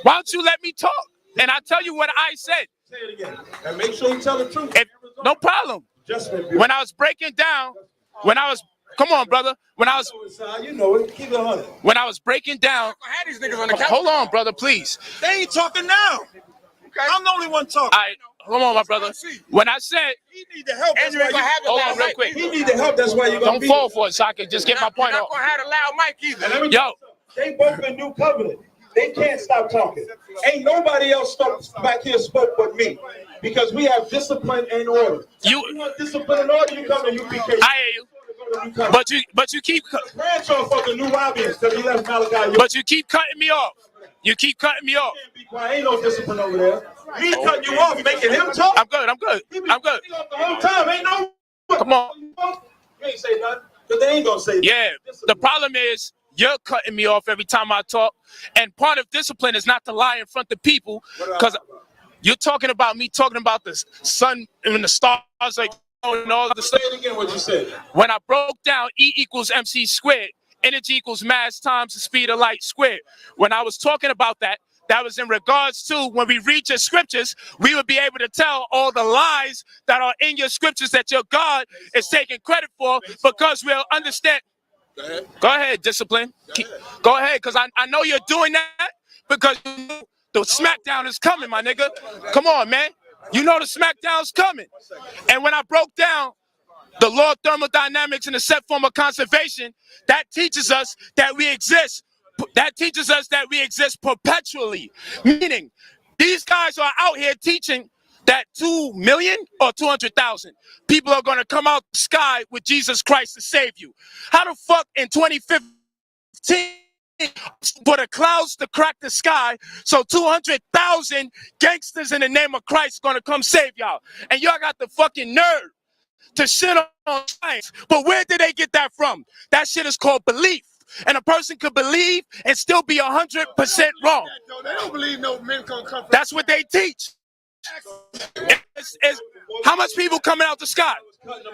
Why don't you let me talk? And I'll tell you what I said. Say it again. And make sure you tell the truth. No problem. When I was breaking down, come on, brother. When I was, you know it. Keep it 100. When I was breaking down, hold on, brother, please. They ain't talking now. Okay. I'm the only one talking. All right, hold on, my brother. When I said he need the help, and you're gonna have hold on real quick. He need the help. That's why you don't fall for it, so I can just get my point off. You're not gonna have a loud mic either. Yo, they both in new covenant. They can't stop talking. Ain't nobody else back here spoke but me. Because we have discipline and order. You want discipline and order, you come to UPK. I hear you. But you keep grandson for the new Robians because he left Malachi. But you keep cutting me off. You keep cutting me off. Ain't no discipline over there. Me cutting you off, making him talk. I'm good. I'm good. The whole time, ain't no. Come on. You ain't say nothing. Because they ain't gonna say nothing. Yeah. The problem is you're cutting me off every time I talk. And part of discipline is not to lie in front of people. Because you're talking about me talking about the sun and the stars, like and all the stuff. Say it again. What you said? When I broke down E equals MC squared, energy equals mass times the speed of light squared. When I was talking about that, that was in regards to when we read your scriptures, we would be able to tell all the lies that are in your scriptures that your God is taking credit for, because we'll understand. Go ahead, discipline. Go ahead, because I know you're doing that because the smackdown is coming, my nigga. Come on, man. You know the smackdown's coming. And when I broke down the law of thermodynamics and the set form of conservation, that teaches us that we exist. That teaches us that we exist perpetually. Meaning, these guys are out here teaching that 2 million or 200,000 people are going to come out the sky with Jesus Christ to save you. How the fuck in 2015 for the clouds to crack the sky, so 200,000 gangsters in the name of Christ going to come save y'all? And y'all got the fucking nerve to shit on science. But where did they get that from? That shit is called belief. And a person could believe and still be 100% wrong. They don't believe no men gonna come from. That's what they teach. How much people coming out the sky?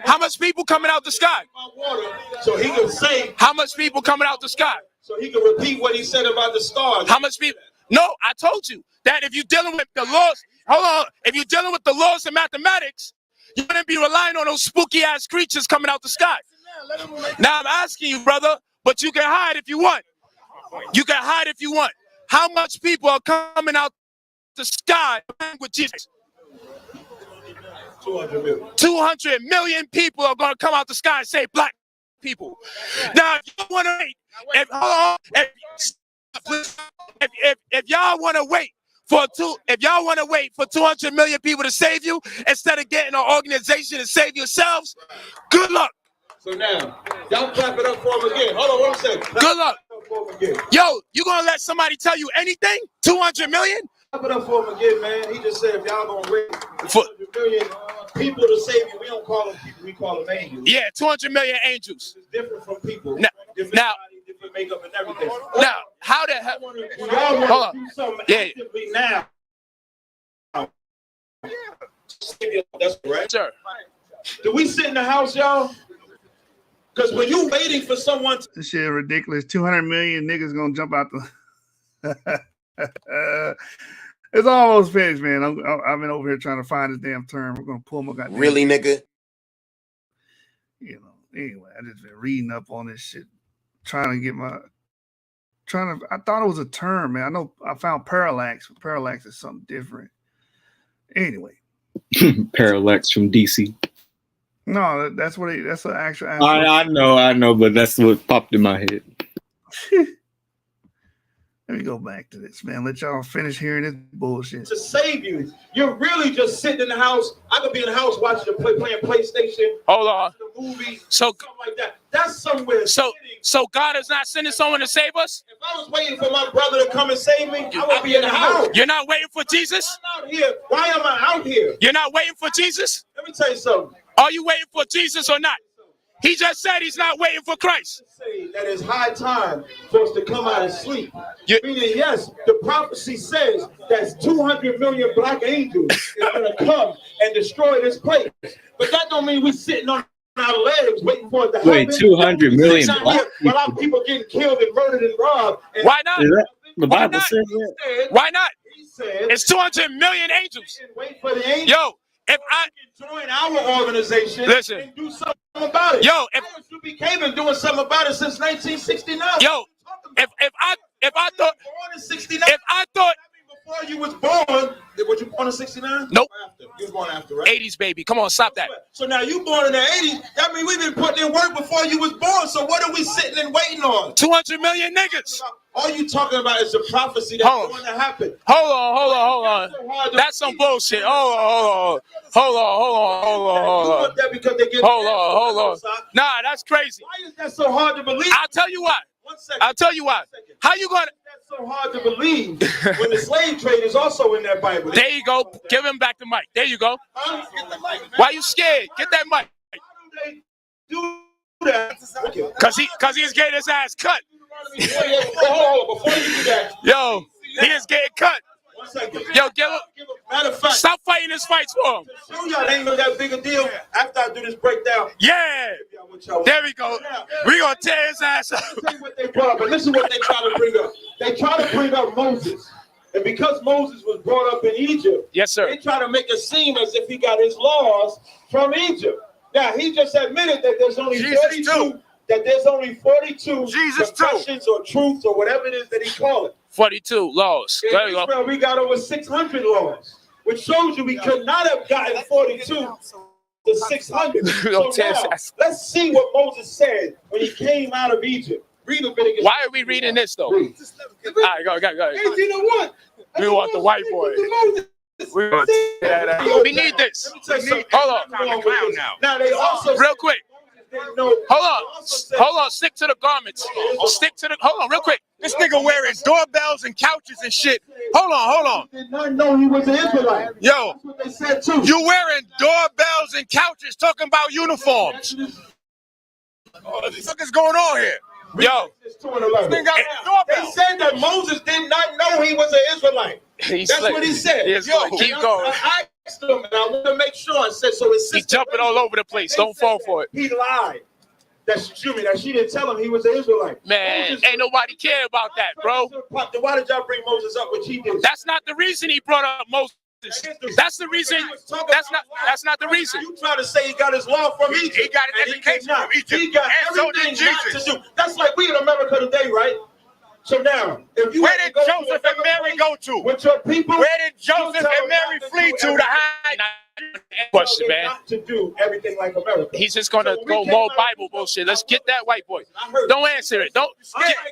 How much people coming out the sky? So he can say. How much people coming out the sky? So he can repeat what he said about the stars. How much people? No, I told you that if you're dealing with the laws, hold on. If you're dealing with the laws of mathematics, you're gonna be relying on those spooky ass creatures coming out the sky. Now I'm asking you, brother, but you can hide if you want. You can hide if you want. How much people are coming out the sky with Jesus? 200 million. 200 million people are going to come out the sky and say black people. Now, if you want to wait, if y'all want to wait for 200 million people to save you instead of getting an organization to save yourselves, good luck. So now, y'all clap it up for him again. Hold on one second. Good luck. Yo, you gonna let somebody tell you anything? 200 million? Clap it up for him again, man. He just said if y'all gonna wait for 200 million people to save you, we don't call them people, we call them angels. Yeah, 200 million angels. It's different from people. Different makeup and everything. Now, how the hell? Y'all want to do something actively now. That's right. Sure. Do we sit in the house, y'all? Because when you waiting for someone to... This shit ridiculous. 200 million niggas gonna jump out the... It's almost finished, man. I've been over here trying to find this damn term. We're gonna pull my goddamn... Really, nigga? You know, anyway, I just been reading up on this shit. I thought it was a term, man. I know I found parallax, but parallax is something different. Anyway. Parallax from DC. No, that's what that's an actual answer. I know, but that's what popped in my head. Let me go back to this, man. Let y'all finish hearing this bullshit. To save you, you're really just sitting in the house. I could be in the house watching playing PlayStation. Hold on. The movie, so something like that. That's somewhere. So God is not sending someone to save us? If I was waiting for my brother to come and save me, I would be in the house. You're not waiting for Jesus? I'm out here. Why am I out here? You're not waiting for Jesus? Let me tell you something. Are you waiting for Jesus or not? He just said he's not waiting for Christ. Say that it's high time for us to come out of sleep. Meaning, yes, the prophecy says that 200 million black angels is going to come and destroy this place. But that don't mean we're sitting on our legs waiting for it to happen. Wait, 200 million black people? A lot of people getting killed and murdered and robbed. And why not? The Bible says that. Why not? He said, it's 200 million angels. Wait for the angels. Yo, if I join our organization, listen, and do something about it. Yo, if you been doing something about it since 1969. Yo, if I thought born in 69, if I thought before you was born, were you born in 69? Nope. After. You was born after, right? 80s baby. Come on, stop that. So now you born in the 80s. That means we've been putting in work before you was born. So what are we sitting and waiting on? 200 million niggas. All you talking about is the prophecy that's going to happen. Hold on. That's some bullshit. Hold on. Nah, that's crazy. Why is that so hard to believe? I'll tell you why. How you gonna? That's so hard to believe when the slave trade is also in that Bible. There you go. Give him back the mic. There you go. Get the mic, man. Why you scared? Get that mic. How do they do that? Cause he's getting his ass cut. Before you do that. Yo, he is getting cut. Yo, matter of fact, stop fighting his fights for him. Show y'all ain't no that big a deal after I do this breakdown. Yeah. There we go. We gonna tear his ass up. But listen what they try to bring up. They try to bring up Moses. And because Moses was brought up in Egypt, yes, sir, they try to make it seem as if he got his laws from Egypt. Now, he just admitted that there's only 42. That there's only 42 confessions or truths or whatever it is that he called it. 42 laws. There you go. We got over 600 laws, which shows you we could not have gotten 42 to 600. So now, let's see what Moses said when he came out of Egypt. Read Leviticus. Why are we reading this though? All right, go. 1801. We want the white boy. We need this. Hold on. Now they also real quick. Hold on. Stick to the garments. Hold on, real quick. This nigga wearing doorbells and couches and shit. Hold on. Did not know he was an Israelite. Yo, that's what they said too. You wearing doorbells and couches talking about uniforms. What the fuck is going on here? Yo, they said that Moses did not know he was an Israelite. That's what he said. Keep going. I asked him, and I want to make sure. I said, so he's jumping all over the place. Don't fall for it. He lied. That she didn't tell him he was an Israelite. Man, ain't nobody care about that, bro. Why did y'all bring Moses up, which he did? That's not the reason he brought up Moses. That's the reason. That's not the reason. You try to say he got his law from Egypt. He got an education from Egypt. He got everything not to do. That's like we in America today, right? So now, if you where did Joseph and Mary go to? With your people, where did Joseph and Mary flee to hide? Question, man. Not to do everything like America. He's just gonna go more Bible bullshit. Let's get that white boy. Don't answer it. Don't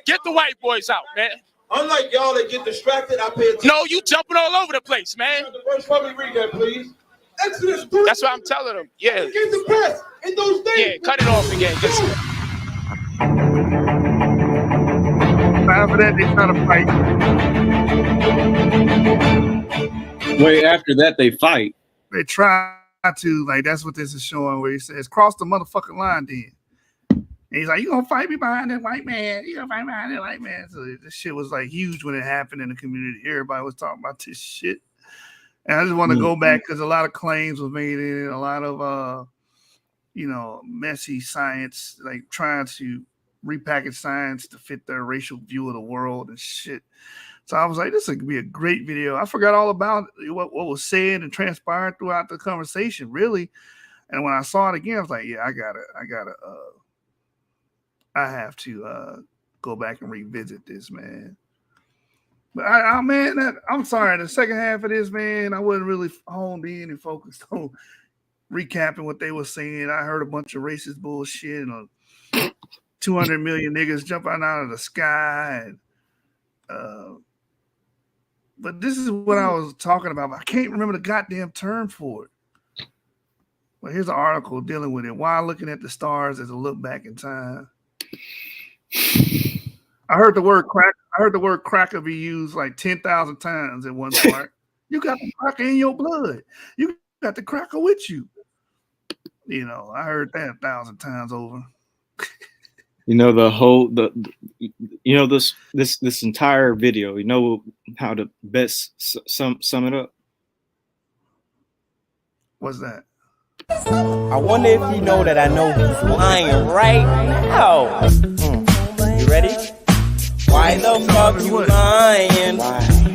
get the white boys out, man. Unlike y'all that get distracted, I pay attention. No, you jumping all over the place, man. The verse, probably read that, please. Exodus. That's what I'm telling them. Yeah. Get the press in those days. Yeah, cut it off again. After that, they try to fight. Wait, after that, they fight. They try to, like, that's what this is showing, where he says, cross the motherfucking line then. And he's like, you gonna fight me behind that white man? You gonna fight me behind that white man? So this shit was like huge when it happened in the community. Everybody was talking about this shit. And I just want to go back because a lot of claims was made in it, a lot of messy science, like trying to repackage science to fit their racial view of the world and shit. So I was like, this would be a great video. I forgot all about what was said and transpired throughout the conversation, really. And when I saw it again, I was like, yeah, I have to go back and revisit this, man. But I'm sorry. The second half of this, man, I wasn't really honed in and focused on recapping what they were saying. I heard a bunch of racist bullshit and 200 million niggas jumping out of the sky. And, but this is what I was talking about. I can't remember the goddamn term for it. Well, here's an article dealing with it. While looking at the stars as a look back in time. I heard the word crack. I heard the word cracker be used like 10,000 times in one part. You got the cracker in your blood. You got the cracker with you. You know, I heard that 1,000 times over. You know, this entire video, you know how to best sum it up? What's that? I wonder if you know that I know he's lying right now. You ready? Why the fuck you lying?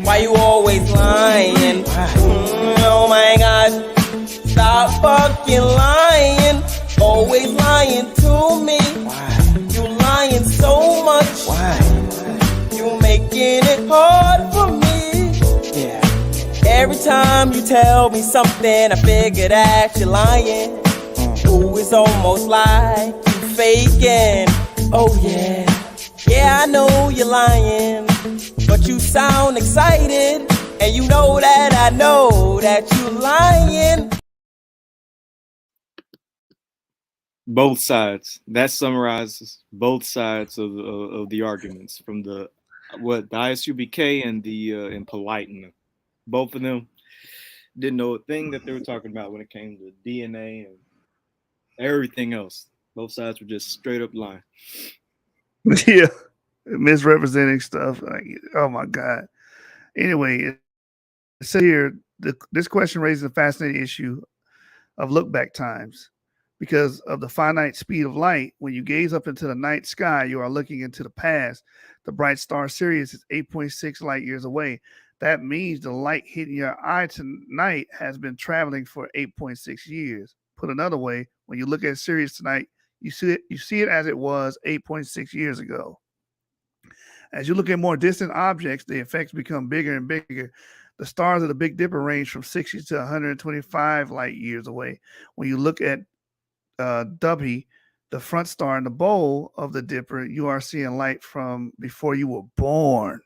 Why you always lying? Oh my God. Stop fucking lying. Always lying to me. You lying so much. You making it hard for me. Every time you tell me something, I figure that you're lying. Ooh, it's almost like you faking. Oh yeah. Yeah, I know you're lying, but you sound excited, and you know that I know that you're lying. Both sides. That summarizes both sides of the arguments from the ISUBK and the and Polight. Both of them didn't know a thing that they were talking about when it came to DNA and everything else. Both sides were just straight up lying. Yeah, misrepresenting stuff. Like, oh my God. Anyway, it says here this question raises a fascinating issue of look back times. Because of the finite speed of light, when you gaze up into the night sky, you are looking into the past. The bright star Sirius is 8.6 light years away. That means the light hitting your eye tonight has been traveling for 8.6 years. Put another way, when you look at Sirius tonight, you see it as it was 8.6 years ago. As you look at more distant objects, the effects become bigger and bigger. The stars of the Big Dipper range from 60 to 125 light years away. When you look at W, the front star in the bowl of the Dipper, you are seeing light from before you were born.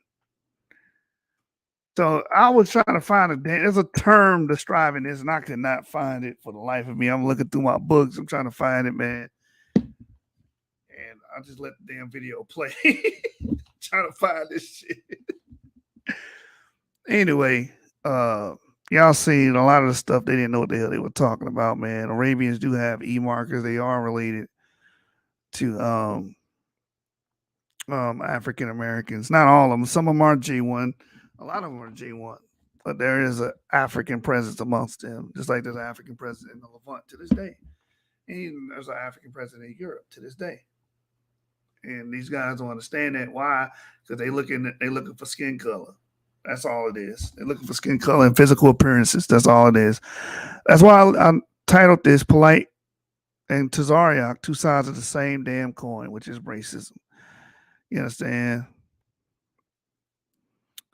So I was trying to find there's a term describing this, and I could not find it for the life of me. I'm looking through my books. I'm trying to find it, man. And I just let the damn video play. Trying to find this shit. Anyway, y'all seen a lot of the stuff. They didn't know what the hell they were talking about, man. Arabians do have E markers. They are related to African Americans. Not all of them. Some of them are J1. A lot of them are J1. But there is an African presence amongst them, just like there's an African presence in the Levant to this day. And there's an African presence in Europe to this day. And these guys don't understand that. Why? Because they're looking for skin color. That's all it is. They're looking for skin color and physical appearances. That's all it is. That's why I titled this Polight and Tezaryach, two sides of the same damn coin, which is racism. You understand?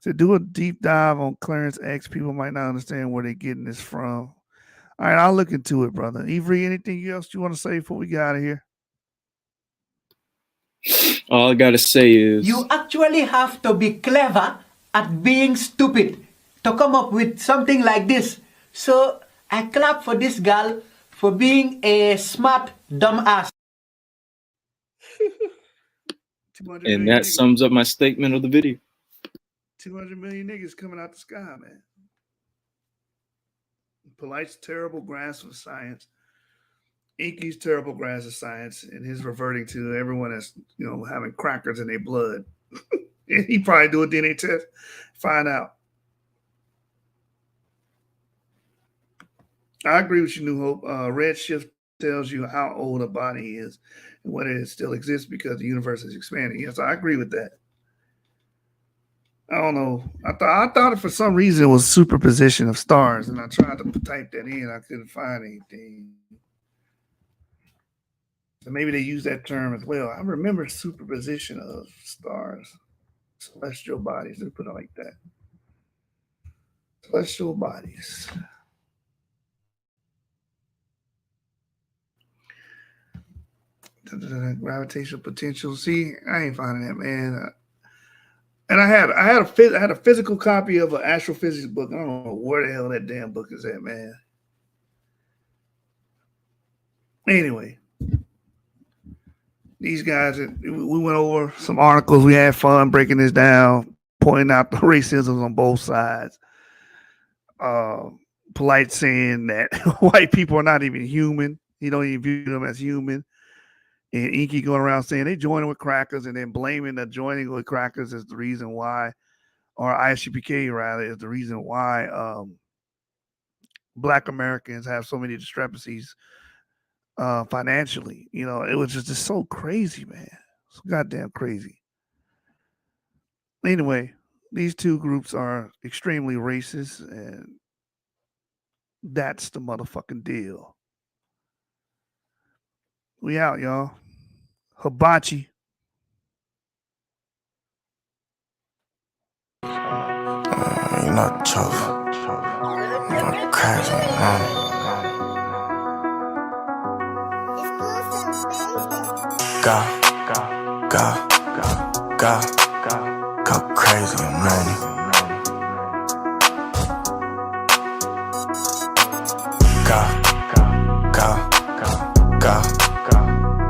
To do a deep dive on Clarence X, people might not understand where they're getting this from. All right, I'll look into it, brother. Avery, anything else you want to say before we get out of here? All I gotta say is you actually have to be clever at being stupid to come up with something like this. So I clap for this girl for being a smart dumbass. and that sums up my statement of the video. 200 million niggas coming out the sky, man. Polight's terrible grasp of science. Inky's terrible grasp of science, and his reverting to everyone that's, having crackers in their blood. And he probably do a DNA test, find out. I agree with you, New Hope. Redshift tells you how old a body is and whether it still exists because the universe is expanding. Yes, I agree with that. I don't know. I thought for some reason it was superposition of stars, and I tried to type that in. I couldn't find anything. So maybe they use that term as well. I remember superposition of stars, celestial bodies. They put it like that. Celestial bodies. Gravitational potential. See, I ain't finding that, man. And I had a physical copy of an astrophysics book. I don't know where the hell that damn book is at, man. Anyway, these guys, we went over some articles. We had fun breaking this down, pointing out the racism on both sides. Polight saying that white people are not even human. He don't even view them as human. And Inky going around saying they joining with crackers and then blaming the joining with crackers as the reason why, or ISUPK rather, is the reason why Black Americans have so many discrepancies financially. You know, it was just so crazy, man. So goddamn crazy. Anyway, these two groups are extremely racist, and that's the motherfucking deal. We out, y'all. Hibachi. You know, Chuff. You're crazy, man. Go crazy, man. Go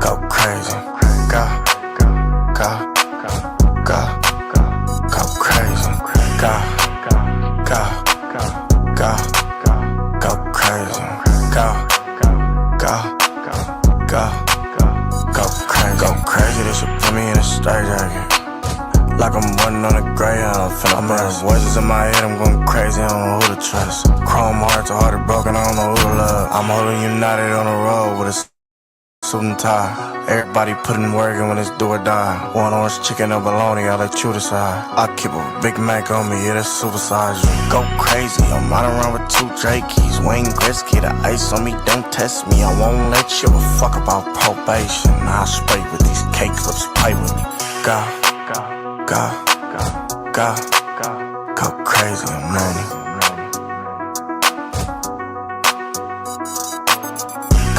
crazy. Go crazy. Go crazy. Go crazy. They should put me in a straight jacket. Like I'm running on a Greyhound. I'm hearing voices in my head, I'm going crazy, I don't know who to trust. Chrome hearts are hearted broken, I don't know who to love. I'm holding United on the road with a suit and tie. Everybody putting work in when it's do or die. One orange chicken or bologna, I'll let you decide. I keep a Big Mac on me, yeah, that's supersize you. Go crazy, I'm riding around with 2 Drakeys. Wayne Gretzky, the ice on me, don't test me. I won't let you a fuck about probation. I'll spray with these cake lips, play with me. Go crazy, man.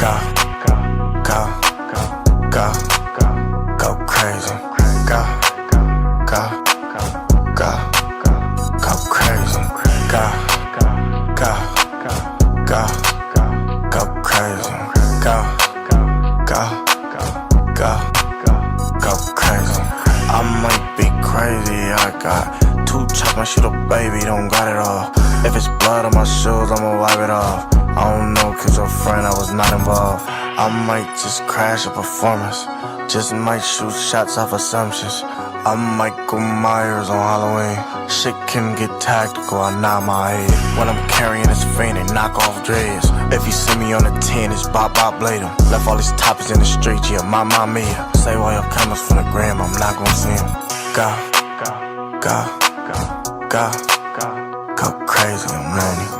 Go crazy. Go crazy. Go crazy. Go crazy. I might be crazy, I got 2 chop my shit up, baby, don't got it all. If it's blood on my shoes, I'ma wipe it off. I don't know, cause your friend, I was not involved. I might just crash a performance, just might shoot shots off assumptions. I'm Michael Myers on Halloween. Shit can get tactical, I nod my head. When I'm carrying this fiend and knock off dreads. If you see me on the 10, it's Bob blade him. Left all these toppers in the street, yeah, my mia. Say why your comments from the gram, I'm not gonna see him. Go crazy, man.